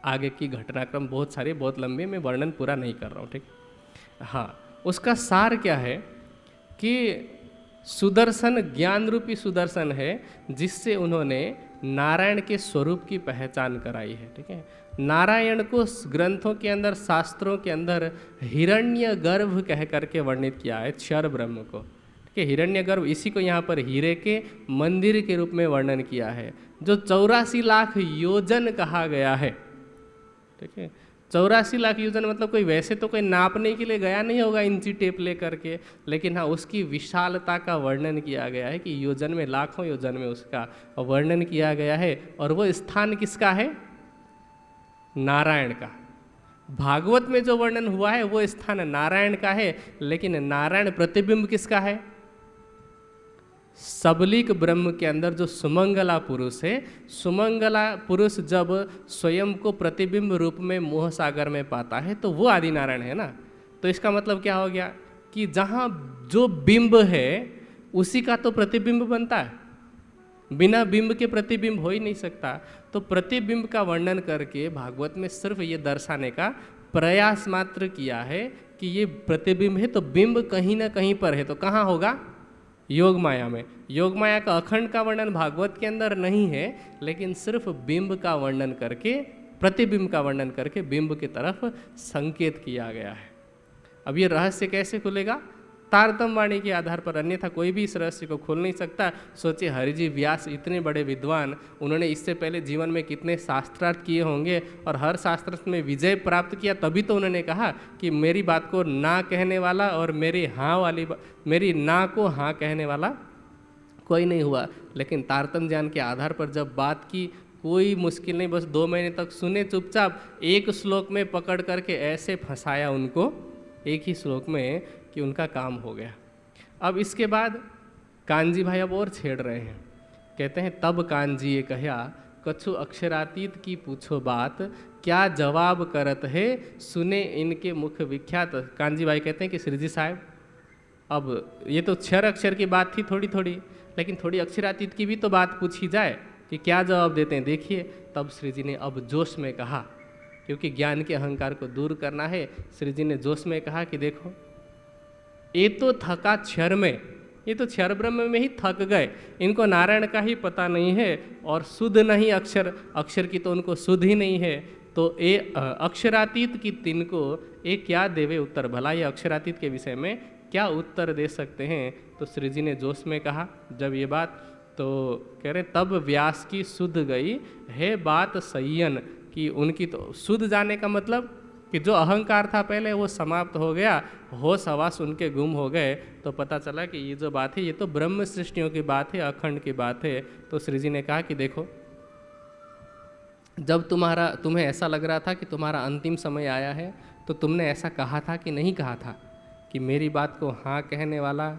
आगे की घटनाक्रम बहुत सारी, बहुत लंबी, मैं वर्णन पूरा नहीं कर रहा हूँ। ठीक, हाँ, उसका सार क्या है कि सुदर्शन ज्ञान रूपी सुदर्शन है, जिससे उन्होंने नारायण के स्वरूप की पहचान कराई है। ठीक है, नारायण को ग्रंथों के अंदर, शास्त्रों के अंदर हिरण्य गर्भ कह करके वर्णित किया है, क्षर ब्रह्म को। ठीक है, हिरण्य गर्भ, इसी को यहाँ पर हीरे के मंदिर के रूप में वर्णन किया है, जो 84 लाख योजन कहा गया है। ठीक है, 84 लाख योजन मतलब कोई वैसे तो कोई नापने के लिए गया नहीं होगा इंची टेप ले करके, लेकिन हाँ उसकी विशालता का वर्णन किया गया है कि योजन में, लाखों योजन में उसका वर्णन किया गया है। और वो स्थान किसका है, नारायण का। भागवत में जो वर्णन हुआ है वो स्थान नारायण का है, लेकिन नारायण प्रतिबिंब किसका है, सबलिक ब्रह्म के अंदर जो सुमंगला पुरुष है। सुमंगला पुरुष जब स्वयं को प्रतिबिंब रूप में मोह सागर में पाता है तो वो आदि नारायण है ना। तो इसका मतलब क्या हो गया कि जहाँ जो बिंब है उसी का तो प्रतिबिंब बनता है, बिना बिंब के प्रतिबिंब हो ही नहीं सकता। तो प्रतिबिंब का वर्णन करके भागवत में सिर्फ ये दर्शाने का प्रयास मात्र किया है कि ये प्रतिबिंब है, तो बिंब कहीं ना कहीं पर है। तो कहाँ होगा, योग माया में। योग माया का अखंड का वर्णन भागवत के अंदर नहीं है, लेकिन सिर्फ बिंब का वर्णन करके, प्रतिबिंब का वर्णन करके बिंब की तरफ संकेत किया गया है। अब ये रहस्य कैसे खुलेगा, तारतम वाणी के आधार पर, अन्यथा कोई भी इस रहस्य को खोल नहीं सकता। सोचिए हरिजी व्यास इतने बड़े विद्वान, उन्होंने इससे पहले जीवन में कितने शास्त्रार्थ किए होंगे और हर शास्त्र में विजय प्राप्त किया, तभी तो उन्होंने कहा कि मेरी बात को ना कहने वाला और मेरी हाँ वाली, मेरी ना को हाँ कहने वाला कोई नहीं हुआ। लेकिन तारतम ज्ञान के आधार पर जब बात की, कोई मुश्किल नहीं, बस 2 महीने तक सुने चुपचाप, एक श्लोक में पकड़ करके ऐसे फंसाया उनको, एक ही श्लोक में, कि उनका काम हो गया। अब इसके बाद कानजी भाई अब और छेड़ रहे हैं, कहते हैं तब कानजी ये कहा, कछु अक्षरातीत की पूछो बात, क्या जवाब करत है सुने इनके मुख विख्यात। कानजी भाई कहते हैं कि श्री जी साहब, अब ये तो क्षर अक्षर की बात थी थोड़ी थोड़ी, लेकिन थोड़ी अक्षरातीत की भी तो बात पूछी जाए कि क्या जवाब देते हैं। देखिए तब श्री जी ने अब जोश में कहा, क्योंकि ज्ञान के अहंकार को दूर करना है, श्री जी ने जोश में कहा कि देखो ये तो थका क्षर में, ये तो क्षर ब्रह्म में ही थक गए, इनको नारायण का ही पता नहीं है और शुद्ध नहीं अक्षर, अक्षर की तो उनको शुद्ध ही नहीं है। तो ये अक्षरातीत की तिनको ये क्या देवे उत्तर, भला ये अक्षरातीत के विषय में क्या उत्तर दे सकते हैं। तो श्री जी ने जोश में कहा जब ये बात, तो कह रहे तब व्यास की शुद्ध गई है बात सय्यन, कि उनकी तो शुद्ध जाने का मतलब कि जो अहंकार था पहले वो समाप्त हो गया, होश हवास उनके गुम हो गए, तो पता चला कि ये जो बात है ये तो ब्रह्म सृष्टियों की बात है, अखंड की बात है। तो श्री जी ने कहा कि देखो, जब तुम्हें ऐसा लग रहा था कि तुम्हारा अंतिम समय आया है, तो तुमने ऐसा कहा था कि नहीं कहा था कि मेरी बात को हाँ कहने वाला,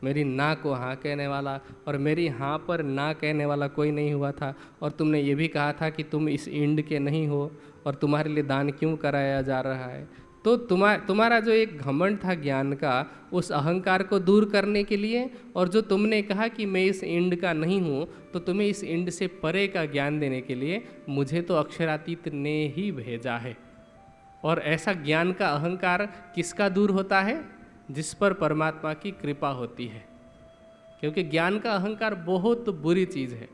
मेरी ना को हाँ कहने वाला और मेरी हाँ पर ना कहने वाला कोई नहीं हुआ था। और तुमने ये भी कहा था कि तुम इस इंड के नहीं हो और तुम्हारे लिए दान क्यों कराया जा रहा है। तो तुम्हारा जो एक घमंड था ज्ञान का, उस अहंकार को दूर करने के लिए, और जो तुमने कहा कि मैं इस इंड का नहीं हूँ, तो तुम्हें इस इंड से परे का ज्ञान देने के लिए मुझे तो अक्षरातीत ने ही भेजा है। और ऐसा ज्ञान का अहंकार किसका दूर होता है? जिस पर परमात्मा की कृपा होती है। क्योंकि ज्ञान का अहंकार बहुत बुरी चीज़ है।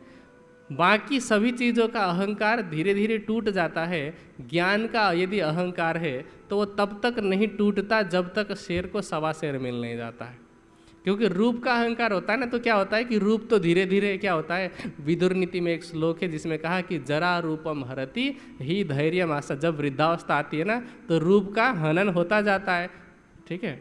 बाकी सभी चीज़ों का अहंकार धीरे धीरे टूट जाता है, ज्ञान का यदि अहंकार है तो वो तब तक नहीं टूटता जब तक शेर को सवा शेर मिल नहीं जाता है। क्योंकि रूप का अहंकार होता है ना, तो क्या होता है कि रूप तो धीरे धीरे क्या होता है, विदुर नीति में एक श्लोक है जिसमें कहा कि जरा रूपम हरति ही धैर्यम आशा। जब वृद्धावस्था आती है ना, तो रूप का हनन होता जाता है, ठीक है,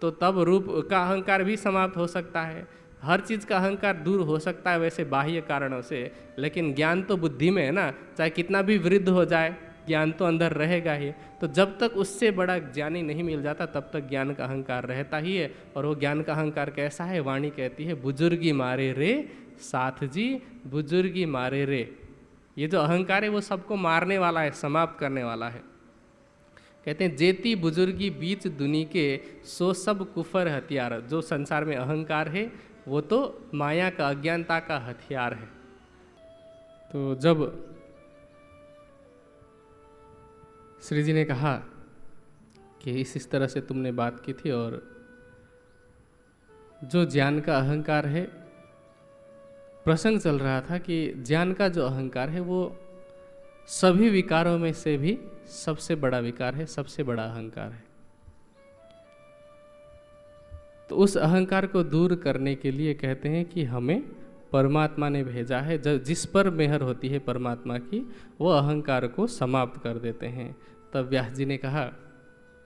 तो तब रूप का अहंकार भी समाप्त हो सकता है। हर चीज़ का अहंकार दूर हो सकता है वैसे बाह्य कारणों से, लेकिन ज्ञान तो बुद्धि में है ना, चाहे कितना भी वृद्ध हो जाए ज्ञान तो अंदर रहेगा ही। तो जब तक उससे बड़ा ज्ञानी नहीं मिल जाता तब तक ज्ञान का अहंकार रहता ही है। और वो ज्ञान का अहंकार कैसा है? वाणी कहती है, बुजुर्गी मारे रे साथ जी, बुजुर्गी मारे रे। ये जो अहंकार है वो सबको मारने वाला है, समाप्त करने वाला है। कहते हैं जेती बुजुर्गी बीच दुनी के सो सब कुफर हथियार। जो संसार में अहंकार है वो तो माया का, अज्ञानता का हथियार है। तो जब श्री जी ने कहा कि इस तरह से तुमने बात की थी, और जो ज्ञान का अहंकार है, प्रसंग चल रहा था कि ज्ञान का जो अहंकार है वो सभी विकारों में से भी सबसे बड़ा विकार है, सबसे बड़ा अहंकार है। तो उस अहंकार को दूर करने के लिए कहते हैं कि हमें परमात्मा ने भेजा है। जिस पर मेहर होती है परमात्मा की, वो अहंकार को समाप्त कर देते हैं। तब व्यास जी ने कहा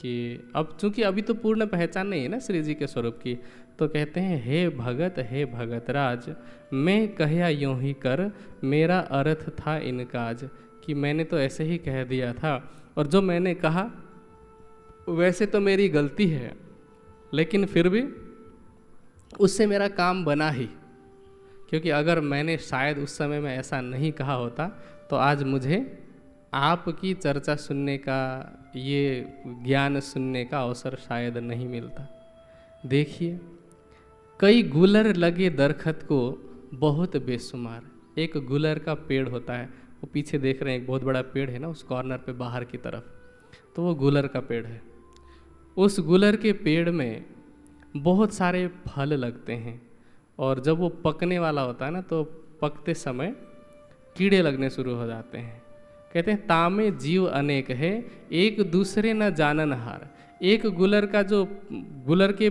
कि अब चूंकि अभी तो पूर्ण पहचान नहीं है ना श्री जी के स्वरूप की, तो कहते हैं हे भगत राज, मैं कहया यूं ही कर, मेरा अर्थ था इनकाज। कि मैंने तो ऐसे ही कह दिया था, और जो मैंने कहा वैसे तो मेरी गलती है, लेकिन फिर भी उससे मेरा काम बना ही। क्योंकि अगर मैंने शायद उस समय में ऐसा नहीं कहा होता तो आज मुझे आपकी चर्चा सुनने का, ये ज्ञान सुनने का अवसर शायद नहीं मिलता। देखिए, कई गुलर लगे दरखत को बहुत बेशुमार। एक गुलर का पेड़ होता है, वो पीछे देख रहे हैं, एक बहुत बड़ा पेड़ है ना उस कॉर्नर पे बाहर की तरफ, तो वो गुलर का पेड़ है। उस गुलर के पेड़ में बहुत सारे फल लगते हैं, और जब वो पकने वाला होता है ना, तो पकते समय कीड़े लगने शुरू हो जाते हैं। कहते हैं तामे जीव अनेक है, एक दूसरे न जानन हार। एक गुलर का जो गुलर के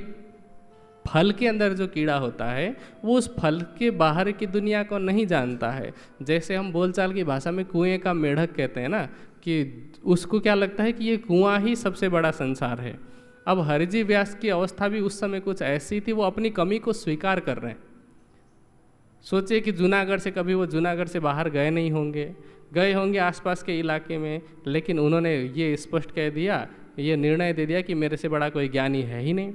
फल के अंदर जो कीड़ा होता है, वो उस फल के बाहर की दुनिया को नहीं जानता है। जैसे हम बोलचाल की भाषा में कुएं का मेढक कहते हैं ना, कि उसको क्या लगता है कि ये कुआं ही सबसे बड़ा संसार है। अब हरिजी व्यास की अवस्था भी उस समय कुछ ऐसी थी, वो अपनी कमी को स्वीकार कर रहे हैं। सोचे कि जूनागढ़ से, कभी वो जूनागढ़ से बाहर गए होंगे आसपास के इलाके में, लेकिन उन्होंने ये स्पष्ट कह दिया, ये निर्णय दे दिया कि मेरे से बड़ा कोई ज्ञानी है ही नहीं,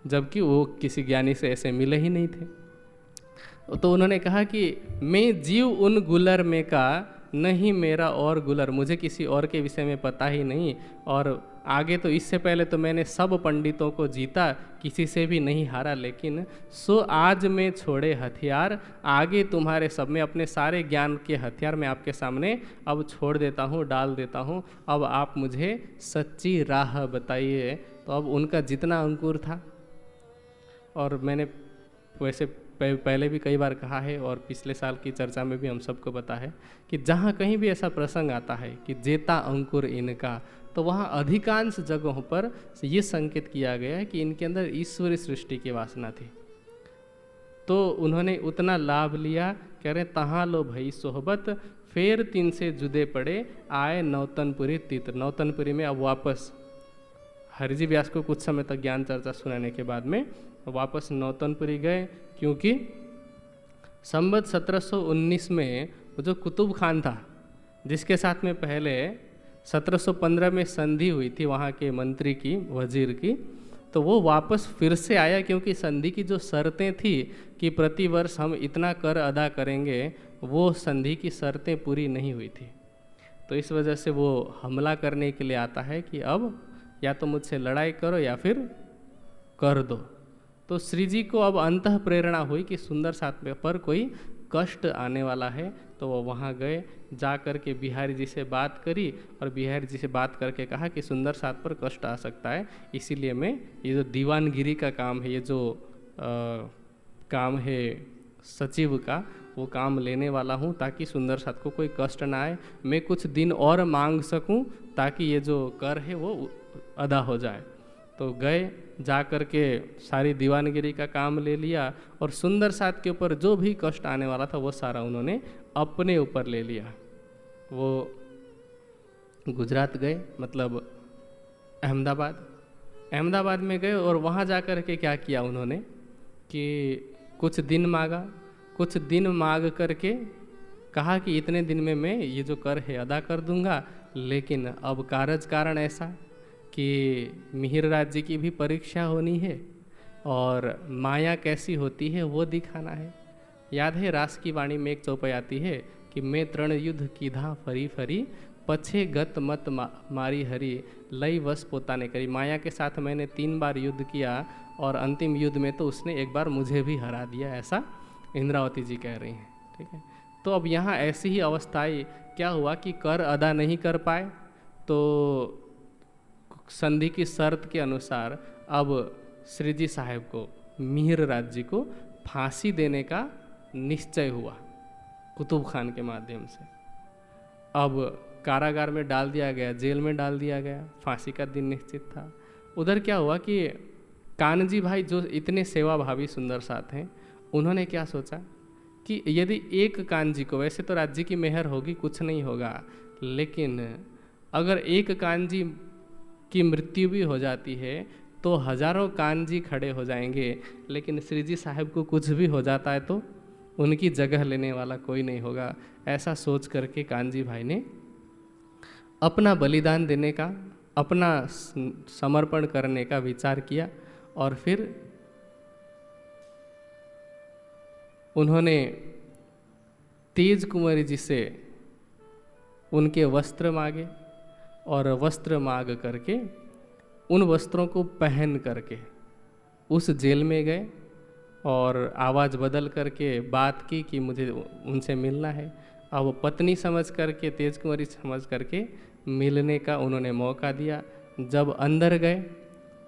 जबकि वो किसी ज्ञानी से ऐसे मिले ही नहीं थे। तो उन्होंने कहा कि मैं जीव उन गुलर में का, नहीं मेरा और गुलर, मुझे किसी और के विषय में पता ही नहीं। और आगे तो इससे पहले तो मैंने सब पंडितों को जीता, किसी से भी नहीं हारा, लेकिन सो आज मैं छोड़े हथियार, आगे तुम्हारे सब में अपने सारे ज्ञान के हथियार मैं आपके सामने अब छोड़ देता हूँ, डाल देता हूँ। अब आप मुझे सच्ची राह बताइए। तो अब उनका जितना अंकुर था, और मैंने वैसे पहले भी कई बार कहा है, और पिछले साल की चर्चा में भी हम सबको पता है कि जहाँ कहीं भी ऐसा प्रसंग आता है कि जेता अंकुर इनका, तो वहाँ अधिकांश जगहों पर ये संकेत किया गया है कि इनके अंदर ईश्वरी सृष्टि की वासना थी। तो उन्होंने उतना लाभ लिया कह रहे तहाँ लो भई सोहबत, फेर तीन से जुदे पड़े, आए नौतनपुरी तीर्थ। नौतनपुरी में अब वापस हरिजी व्यास को कुछ समय तक ज्ञान चर्चा सुनाने के बाद में वापस नौतनपुरी गए, क्योंकि संवत 1719 में जो कुतुब खान था, जिसके साथ में पहले 1715 में संधि हुई थी वहाँ के मंत्री की, वजीर की, तो वो वापस फिर से आया, क्योंकि संधि की जो शर्तें थी कि प्रतिवर्ष हम इतना कर अदा करेंगे, वो संधि की शर्तें पूरी नहीं हुई थी। तो इस वजह से वो हमला करने के लिए आता है कि अब या तो मुझसे लड़ाई करो या फिर कर दो। तो श्री जी को अब अंतः प्रेरणा हुई कि सुंदर साथ पर कोई कष्ट आने वाला है, तो वो वहाँ गए, जा कर के बिहारी जी से बात करी और बिहारी जी से बात करके कहा कि सुंदर साथ पर कष्ट आ सकता है, इसीलिए मैं ये जो दीवानगिरी का काम है, ये जो काम है सचिव का, वो काम लेने वाला हूँ ताकि सुंदर साथ को कोई कष्ट ना आए, मैं कुछ दिन और मांग सकूँ ताकि ये जो कर है वो अदा हो जाए। तो गए, जा कर के सारी दीवानगिरी का काम ले लिया और सुंदर साथ के ऊपर जो भी कष्ट आने वाला था वो सारा उन्होंने अपने ऊपर ले लिया। वो गुजरात गए, मतलब अहमदाबाद में गए और वहाँ जा कर के क्या किया उन्होंने कि कुछ दिन मांगा, कुछ दिन मांग करके कहा कि इतने दिन में मैं ये जो कर है अदा कर दूंगा, लेकिन अब कारण ऐसा कि मिहिर राज जी की भी परीक्षा होनी है और माया कैसी होती है वो दिखाना है। याद है रास की वाणी में एक चौपाई आती है कि मैं तृण युद्ध कीधा फरी फरी, पछे गत मत मारी हरी, लई वश पोताने करी। माया के साथ मैंने 3 बार युद्ध किया और अंतिम युद्ध में तो उसने एक बार मुझे भी हरा दिया, ऐसा इंद्रावती जी कह रही हैं। ठीक है, तो अब यहाँ ऐसी ही अवस्था आई। क्या हुआ कि कर अदा नहीं कर पाए, तो संधि की शर्त के अनुसार अब श्री जी साहब को, मिहिर राज जी को फांसी देने का निश्चय हुआ कुतुब खान के माध्यम से। अब कारागार में डाल दिया गया, जेल में डाल दिया गया, फांसी का दिन निश्चित था। उधर क्या हुआ कि कानजी भाई जो इतने सेवाभावी सुंदर साथ हैं, उन्होंने क्या सोचा कि यदि एक कानजी को, वैसे तो राज्य की मेहर होगी, कुछ नहीं होगा, लेकिन अगर एक कानजी की मृत्यु भी हो जाती है तो हजारों कानजी खड़े हो जाएंगे, लेकिन श्री जी साहब को कुछ भी हो जाता है तो उनकी जगह लेने वाला कोई नहीं होगा। ऐसा सोच करके कानजी भाई ने अपना बलिदान देने का, अपना समर्पण करने का विचार किया और फिर उन्होंने तेज कुंवरी जी से उनके वस्त्र मांगे और वस्त्र मांग करके उन वस्त्रों को पहन करके उस जेल में गए और आवाज़ बदल करके बात की कि मुझे उनसे मिलना है। अब वो पत्नी समझ करके, तेज कुंवरी समझ करके मिलने का उन्होंने मौका दिया। जब अंदर गए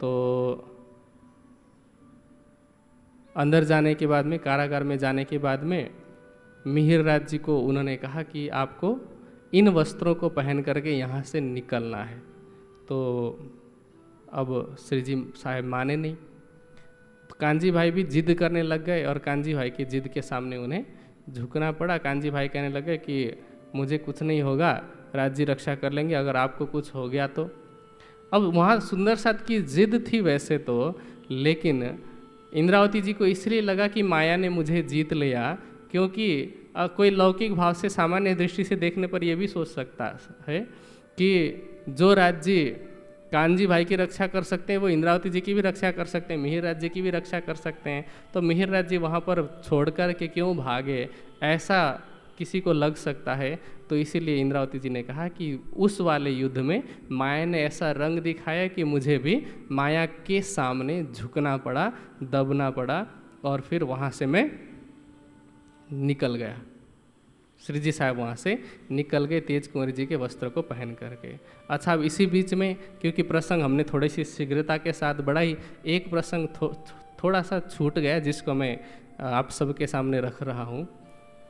तो अंदर जाने के बाद में, कारागार में जाने के बाद में मिहिर राज जी को उन्होंने कहा कि आपको इन वस्त्रों को पहन करके यहाँ से निकलना है। तो अब श्री जी साहब माने नहीं, तो कांजी भाई भी जिद करने लग गए और कांजी भाई की जिद के सामने उन्हें झुकना पड़ा। कांजी भाई कहने लगे कि मुझे कुछ नहीं होगा, राज जी रक्षा कर लेंगे, अगर आपको कुछ हो गया तो। अब वहाँ सुंदर साथ की जिद थी वैसे तो, लेकिन इंद्रावती जी को इसलिए लगा कि माया ने मुझे जीत लिया, क्योंकि कोई लौकिक भाव से, सामान्य दृष्टि से देखने पर यह भी सोच सकता है कि जो राज्य कानजी भाई की रक्षा कर सकते हैं वो इंद्रावती जी की भी रक्षा कर सकते हैं, मिहिर राज जी की भी रक्षा कर सकते हैं, तो मिहिर राज जी वहाँ पर छोड़कर के क्यों भागे, ऐसा किसी को लग सकता है। तो इसीलिए इंद्रावती जी ने कहा कि उस वाले युद्ध में माया ने ऐसा रंग दिखाया कि मुझे भी माया के सामने झुकना पड़ा, दबना पड़ा, और फिर वहाँ से मैं निकल गया। श्री जी साहब वहाँ से निकल गए तेज कुंवरी जी के वस्त्र को पहन करके। अच्छा, अब इसी बीच में क्योंकि प्रसंग हमने थोड़ी सी शीघ्रता के साथ बढ़ाई, एक प्रसंग थोड़ा सा छूट गया जिसको मैं आप सबके सामने रख रहा हूँ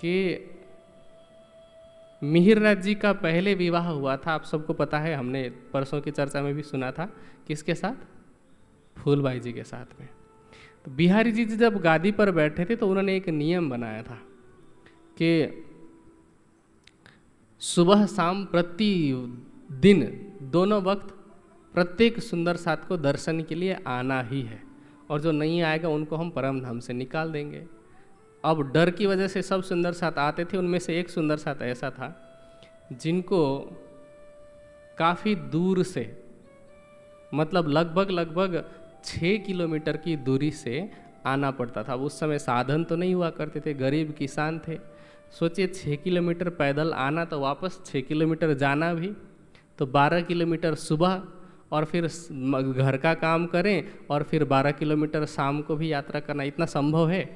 कि मिहिर राज जी का पहले विवाह हुआ था, आप सबको पता है, हमने परसों की चर्चा में भी सुना था। किसके साथ? फूलबाई जी के साथ में। तो बिहारी जी जब गादी पर बैठे थे तो उन्होंने एक नियम बनाया था कि सुबह शाम प्रतिदिन दोनों वक्त प्रत्येक सुंदर साथ को दर्शन के लिए आना ही है, और जो नहीं आएगा उनको हम परम धाम से निकाल देंगे। अब डर की वजह से सब सुंदर साथ आते थे, उनमें से एक सुंदर साथ ऐसा था जिनको काफ़ी दूर से, मतलब लगभग 6 किलोमीटर की दूरी से आना पड़ता था। उस समय साधन तो नहीं हुआ करते थे, गरीब किसान थे। सोचिए 6 किलोमीटर पैदल आना तो वापस 6 किलोमीटर जाना भी, तो 12 किलोमीटर सुबह और फिर घर का काम करें और फिर 12 किलोमीटर शाम को भी यात्रा करना, इतना संभव है?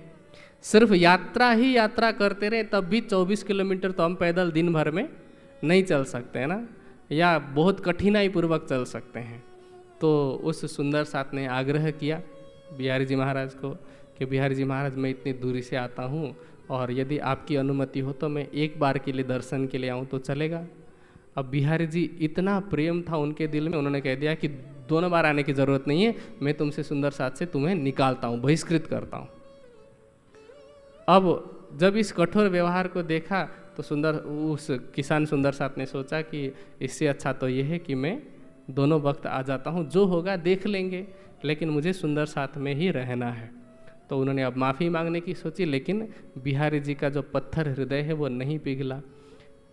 सिर्फ यात्रा ही यात्रा करते रहे तब भी 24 किलोमीटर तो हम पैदल दिन भर में नहीं चल सकते हैं ना, या बहुत कठिनाई पूर्वक चल सकते हैं। तो उस सुंदर साथ ने आग्रह किया बिहारी जी महाराज को कि बिहारी जी महाराज, मैं इतनी दूरी से आता हूँ और यदि आपकी अनुमति हो तो मैं एक बार के लिए दर्शन के लिए आऊँ तो चलेगा? अब बिहारी जी, इतना प्रेम था उनके दिल में, उन्होंने कह दिया कि दोनों बार आने की ज़रूरत नहीं है, मैं तुमसे सुंदर साथ से तुम्हें निकालता हूँ, बहिष्कृत करता हूँ। अब जब इस कठोर व्यवहार को देखा तो उस किसान सुंदर साथ ने सोचा कि इससे अच्छा तो ये है कि मैं दोनों वक्त आ जाता हूँ, जो होगा देख लेंगे, लेकिन मुझे सुंदर साथ में ही रहना है। तो उन्होंने अब माफ़ी मांगने की सोची, लेकिन बिहारी जी का जो पत्थर हृदय है वो नहीं पिघला।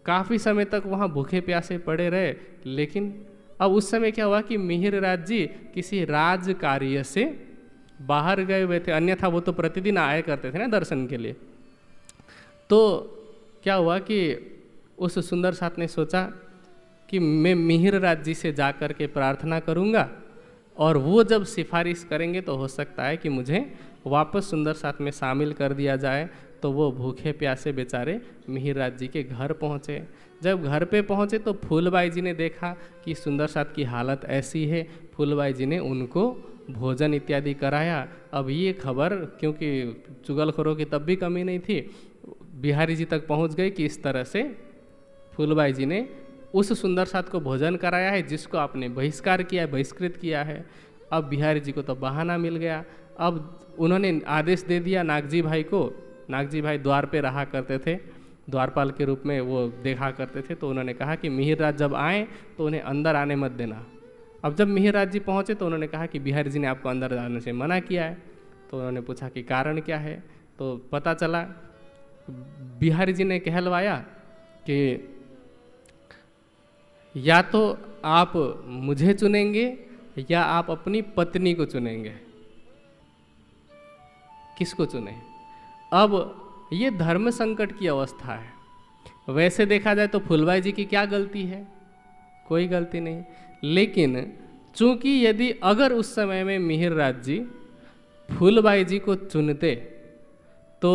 काफ़ी समय तक वहाँ भूखे प्यासे पड़े रहे, लेकिन अब उस समय क्या हुआ कि मिहिर राज जी किसी राज कार्य से बाहर गए हुए थे, अन्यथा वो तो प्रतिदिन आया करते थे ना दर्शन के लिए। तो क्या हुआ कि उस सुंदर साथ ने सोचा कि मैं मिहिर राज जी से जा कर के प्रार्थना करूँगा, और वो जब सिफारिश करेंगे तो हो सकता है कि मुझे वापस सुंदर साथ में शामिल कर दिया जाए। तो वो भूखे प्यासे बेचारे मिहिर राज जी के घर पहुँचे। जब घर पे पहुँचे तो फूलबाई जी ने देखा कि सुंदर साथ की हालत ऐसी है। फूलबाई जी ने उनको भोजन इत्यादि कराया। अब ये खबर, क्योंकि चुगलखोरों की तब भी कमी नहीं थी, बिहारी जी तक पहुंच गई कि इस तरह से फूलबाई जी ने उस सुंदर साथ को भोजन कराया है जिसको आपने बहिष्कार किया है, बहिष्कृत किया है। अब बिहारी जी को तो बहाना मिल गया। अब उन्होंने आदेश दे दिया नागजी भाई को। नागजी भाई द्वार पे रहा करते थे, द्वारपाल के रूप में वो देखा करते थे। तो उन्होंने कहा कि मिहिर राज जब आए तो उन्हें अंदर आने मत देना। अब जब मिहिर राज जी पहुँचे तो उन्होंने कहा कि बिहारी जी ने आपको अंदर आने से मना किया है। तो उन्होंने पूछा कि कारण क्या है। तो पता चला बिहारी जी ने कहलवाया कि या तो आप मुझे चुनेंगे या आप अपनी पत्नी को चुनेंगे, किसको चुने। अब ये धर्म संकट की अवस्था है। वैसे देखा जाए तो फूलबाई जी की क्या गलती है, कोई गलती नहीं। लेकिन चूंकि यदि अगर उस समय में मिहिर राज जी फूलबाई जी को चुनते तो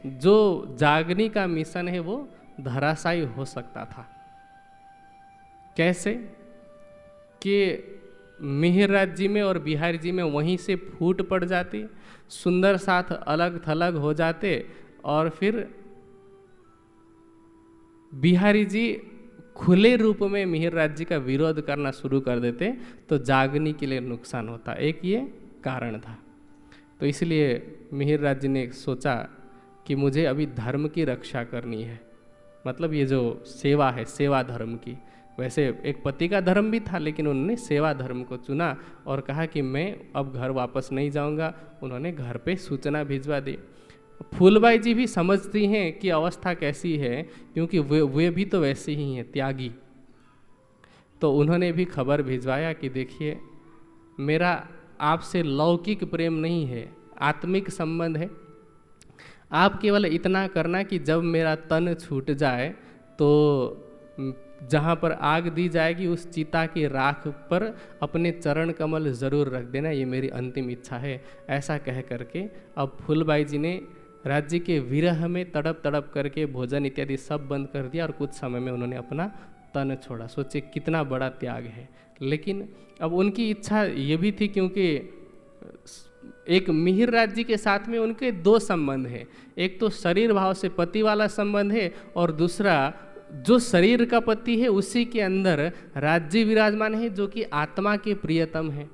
जो जागनी का मिशन है वो धराशायी हो सकता था। कैसे कि मिहिर राज जी में और बिहारी जी में वहीं से फूट पड़ जाती, सुंदर साथ अलग थलग हो जाते, और फिर बिहारी जी खुले रूप में मिहिर राज जी का विरोध करना शुरू कर देते तो जागनी के लिए नुकसान होता। एक ये कारण था। तो इसलिए मिहिर राज जी ने सोचा कि मुझे अभी धर्म की रक्षा करनी है, मतलब ये जो सेवा है, सेवा धर्म की। वैसे एक पति का धर्म भी था, लेकिन उन्होंने सेवा धर्म को चुना और कहा कि मैं अब घर वापस नहीं जाऊंगा। उन्होंने घर पे सूचना भिजवा दी। फूलबाई जी भी समझती हैं कि अवस्था कैसी है, क्योंकि वे भी तो वैसे ही हैं, त्यागी। तो उन्होंने भी खबर भिजवाया कि देखिए, मेरा आपसे लौकिक प्रेम नहीं है, आत्मिक संबंध है। आप केवल इतना करना कि जब मेरा तन छूट जाए तो जहाँ पर आग दी जाएगी उस चिता की राख पर अपने चरण कमल ज़रूर रख देना, ये मेरी अंतिम इच्छा है। ऐसा कह करके अब फूलबाई जी ने राज्य के विरह में तड़प तड़प करके भोजन इत्यादि सब बंद कर दिया और कुछ समय में उन्होंने अपना तन छोड़ा। सोचिए कितना बड़ा त्याग है। लेकिन अब उनकी इच्छा ये भी थी, क्योंकि एक मिहिर राज जी के साथ में उनके दो संबंध हैं। एक तो शरीर भाव से पति वाला संबंध है, और दूसरा जो शरीर का पति है उसी के अंदर राज्य विराजमान है जो कि आत्मा के प्रियतम है।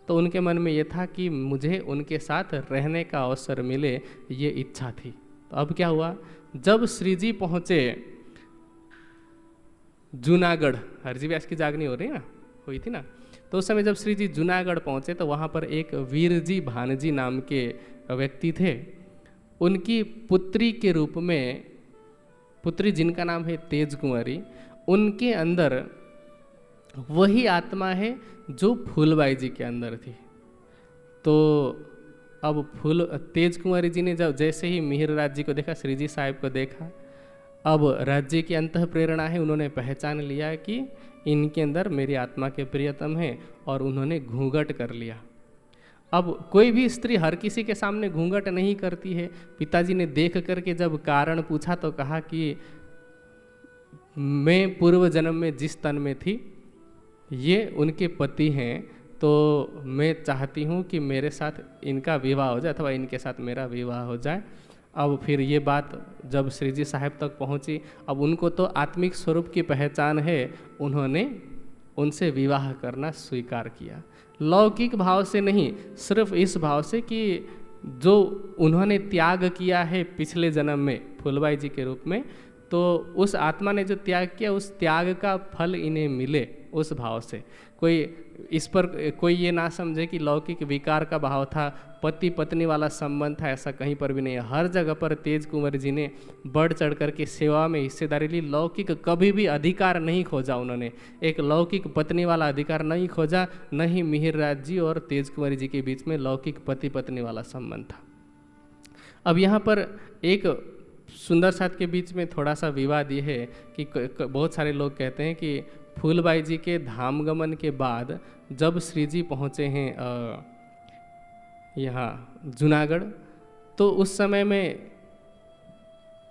तो उनके मन में ये था कि मुझे उनके साथ रहने का अवसर मिले, ये इच्छा थी। तो अब क्या हुआ, जब श्री जी पहुँचे जूनागढ़, हरजी व्यास की जागनी हो रही ना, हुई थी ना, तो उस समय जब श्री जी जूनागढ़ पहुँचे तो वहाँ पर एक वीरजी भानजी नाम के व्यक्ति थे। उनकी पुत्री के रूप में, पुत्री जिनका नाम है तेज कुंवरी, उनके अंदर वही आत्मा है जो फूलबाई जी के अंदर थी। तो अब तेज कुंवरी जी ने जब जैसे ही मिहिरराज जी को देखा, श्री जी साहिब को देखा, अब राज्य की अंतः प्रेरणा है, उन्होंने पहचान लिया कि इनके अंदर मेरी आत्मा के प्रियतम है और उन्होंने घूंघट कर लिया। अब कोई भी स्त्री हर किसी के सामने घूंघट नहीं करती है। पिताजी ने देख करके जब कारण पूछा तो कहा कि मैं पूर्व जन्म में जिस तन में थी ये उनके पति हैं, तो मैं चाहती हूँ कि मेरे साथ इनका विवाह हो जाए अथवा इनके साथ मेरा विवाह हो जाए। अब फिर ये बात जब श्री जी साहिब तक पहुँची, अब उनको तो आत्मिक स्वरूप की पहचान है, उन्होंने उनसे विवाह करना स्वीकार किया। लौकिक भाव से नहीं, सिर्फ इस भाव से कि जो उन्होंने त्याग किया है पिछले जन्म में फूलबाई जी के रूप में, तो उस आत्मा ने जो त्याग किया उस त्याग का फल इन्हें मिले, उस भाव से। कोई इस पर कोई ये ना समझे कि लौकिक विकार का भाव था, पति पत्नी वाला संबंध था, ऐसा कहीं पर भी नहीं है। हर जगह पर तेज कुंवर जी ने बढ़ चढ़ करके सेवा में हिस्सेदारी ली। लौकिक कभी भी अधिकार नहीं खोजा उन्होंने, एक लौकिक पत्नी वाला अधिकार नहीं खोजा, न ही मिहिरराज जी और तेज कुंवर जी के बीच में लौकिक पति पत्नी वाला संबंध था। अब यहाँ पर एक सुंदर साथ के बीच में थोड़ा सा विवाद ये है कि बहुत सारे लोग कहते हैं कि फूलबाई जी के धामगमन के बाद जब श्री जी पहुँचे हैं यहाँ जूनागढ़, तो उस समय में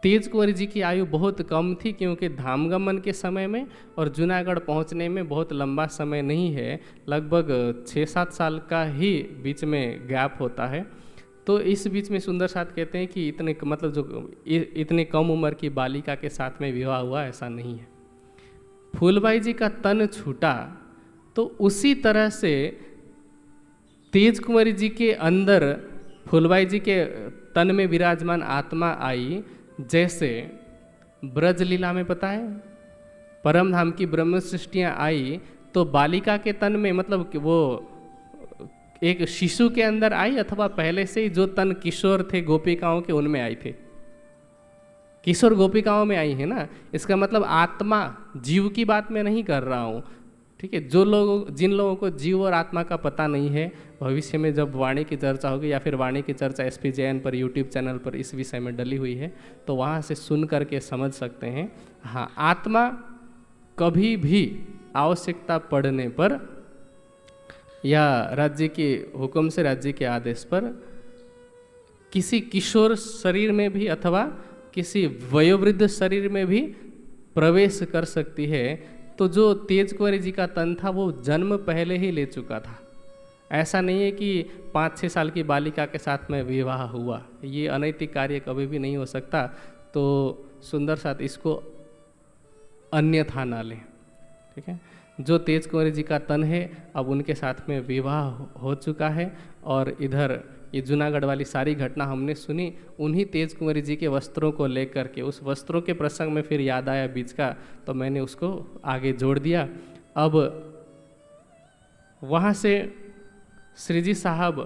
तेज कुंवर जी की आयु बहुत कम थी, क्योंकि धामगमन के समय में और जूनागढ़ पहुँचने में बहुत लंबा समय नहीं है, लगभग 6-7 साल का ही बीच में गैप होता है। तो इस बीच में सुंदर साथ कहते हैं कि इतने मतलब जो इतने कम उम्र की बालिका के साथ में विवाह हुआ, ऐसा नहीं है। फूलबाई जी का तन छूटा तो उसी तरह से तेज कुंवरी जी के अंदर फूलबाई जी के तन में विराजमान आत्मा आई। जैसे ब्रज लीला में पता है परम धाम की ब्रह्म सृष्टियाँ आई तो बालिका के तन में, मतलब वो एक शिशु के अंदर आई अथवा पहले से ही जो तन किशोर थे गोपिकाओं के उनमें आई थे, किशोर गोपिकाओं में आई है ना। इसका मतलब आत्मा जीव की बात मैं नहीं कर रहा हूँ, ठीक है। जिन लोगों को जीव और आत्मा का पता नहीं है, भविष्य में जब वाणी की चर्चा होगी या फिर वाणी की चर्चा SP जैन पर यूट्यूब चैनल पर इस विषय में डली हुई है, तो वहाँ से सुन करके समझ सकते हैं। हाँ, आत्मा कभी भी आवश्यकता पड़ने पर या राज्य के हुक्म से, राज्य के आदेश पर किसी किशोर शरीर में भी अथवा किसी वयोवृद्ध शरीर में भी प्रवेश कर सकती है। तो जो तेज कुंवरी जी का तन था वो जन्म पहले ही ले चुका था। ऐसा नहीं है कि 5-6 साल की बालिका के साथ में विवाह हुआ, ये अनैतिक कार्य कभी भी नहीं हो सकता। तो सुंदर साथ इसको अन्यथा ना लें, ठीक है। जो तेज कुंवरी जी का तन है अब उनके साथ में विवाह हो चुका है, और इधर ये जूनागढ़ वाली सारी घटना हमने सुनी उन्हीं तेज कुंवरी जी के वस्त्रों को लेकर के। उस वस्त्रों के प्रसंग में फिर याद आया बीच का, तो मैंने उसको आगे जोड़ दिया। अब वहाँ से श्री जी साहब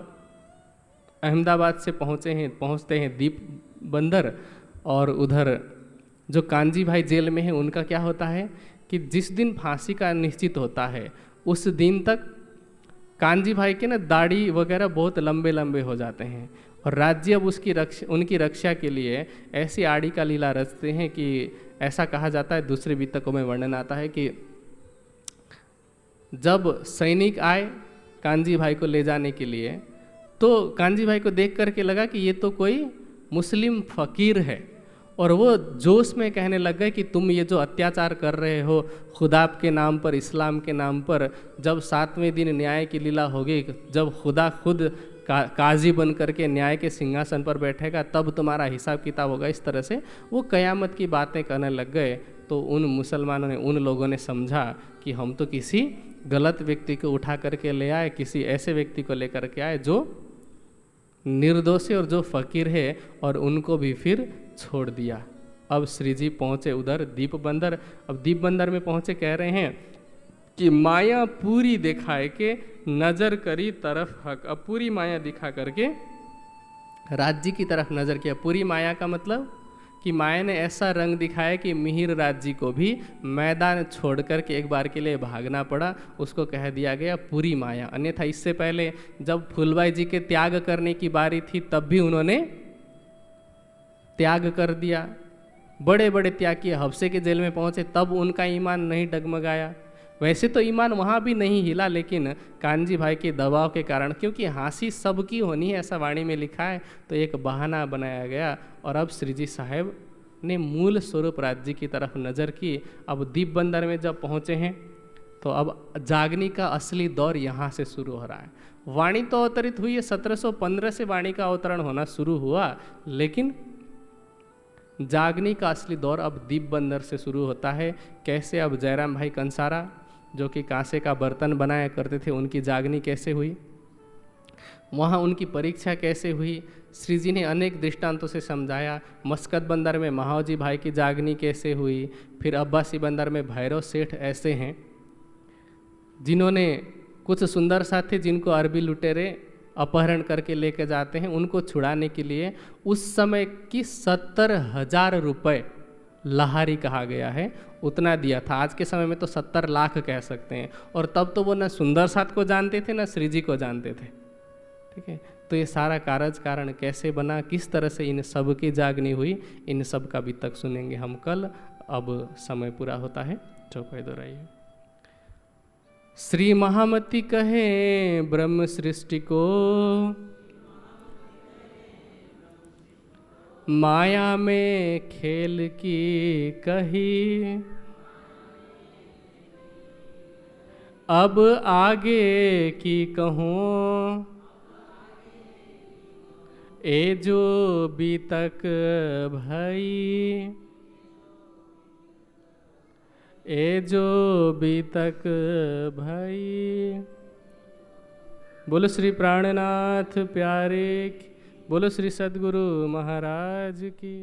अहमदाबाद से पहुँचते हैं दीप बंदर, और उधर जो कांजी भाई जेल में है उनका क्या होता है कि जिस दिन फांसी का निश्चित होता है उस दिन तक कांजी भाई के ना दाढ़ी वगैरह बहुत लंबे लंबे हो जाते हैं, और राज्य अब उनकी रक्षा के लिए ऐसी आड़ी का लीला रचते हैं कि ऐसा कहा जाता है, दूसरे वितकों में वर्णन आता है कि जब सैनिक आए कांजी भाई को ले जाने के लिए, तो कांजी भाई को देख करके लगा कि ये तो कोई मुस्लिम फ़कीर है, और वो जोश में कहने लग गए कि तुम ये जो अत्याचार कर रहे हो खुदा के नाम पर, इस्लाम के नाम पर, जब 7वें दिन न्याय की लीला होगी, जब खुदा खुद काजी बन करके न्याय के सिंहासन पर बैठेगा, तब तुम्हारा हिसाब किताब होगा। इस तरह से वो कयामत की बातें कहने लग गए। तो उन मुसलमानों ने, उन लोगों ने समझा कि हम तो किसी गलत व्यक्ति को उठा करके ले आए, किसी ऐसे व्यक्ति को लेकर के आए जो निर्दोष और जो फ़कीर है, और उनको भी फिर छोड़ दिया। अब श्री जी पहुँचे उधर दीप बंदर। अब दीप बंदर में पहुँचे, कह रहे हैं कि माया पूरी दिखाए के नजर करी तरफ हक। अब पूरी माया दिखा करके राज्य की तरफ नजर किया। पूरी माया का मतलब कि माया ने ऐसा रंग दिखाया कि मिहिर राज्य को भी मैदान छोड़ कर के एक बार के लिए भागना पड़ा। उसको कह दिया गया पूरी माया। अन्यथा इससे पहले जब फूलबाई जी के त्याग करने की बारी थी तब भी उन्होंने त्याग कर दिया, बड़े बड़े त्याग किए। हफ्से के जेल में पहुंचे तब उनका ईमान नहीं डगमगाया। वैसे तो ईमान वहाँ भी नहीं हिला, लेकिन कान्जी भाई के दबाव के कारण, क्योंकि हाँसी सबकी होनी है ऐसा वाणी में लिखा है, तो एक बहाना बनाया गया। और अब श्री जी साहेब ने मूल स्वरूप राज्य की तरफ नज़र की। अब दीप बंदर में जब पहुँचे हैं तो अब जागनी का असली दौर यहाँ से शुरू हो रहा है। वाणी तो अवतरित हुई है, 1715 से वाणी का अवतरण होना शुरू हुआ, लेकिन जागनी का असली दौर अब दीप बंदर से शुरू होता है। कैसे? अब जयराम भाई कंसारा जो कि कांसे का बर्तन बनाया करते थे, उनकी जागनी कैसे हुई, वहाँ उनकी परीक्षा कैसे हुई, श्री जी ने अनेक दृष्टांतों से समझाया। मस्कत बंदर में महावजी भाई की जागनी कैसे हुई, फिर अब्बासी बंदर में भैरव सेठ ऐसे हैं जिन्होंने कुछ सुंदर साथी जिनको अरबी लुटेरे अपहरण करके लेके जाते हैं, उनको छुड़ाने के लिए उस समय की 70,000 रुपये लहारी कहा गया है, उतना दिया था। आज के समय में तो 70 लाख कह सकते हैं। और तब तो वो न सुंदर साथ को जानते थे न श्री जी को जानते थे। ठीक है, तो ये सारा कारण कैसे बना, किस तरह से इन सब की जागनी हुई, इन सब का भी तक सुनेंगे हम कल। अब समय पूरा होता है, चौपाई दोहराइए। श्री महामती कहे ब्रह्म सृष्टि को, माया में खेल की कही, अब आगे की कहूँ, ए जो बीतक भई, ए जो बीतक भई। बोलो श्री प्राणनाथ प्यारे की, बोलो श्री सद्गुरु महाराज की।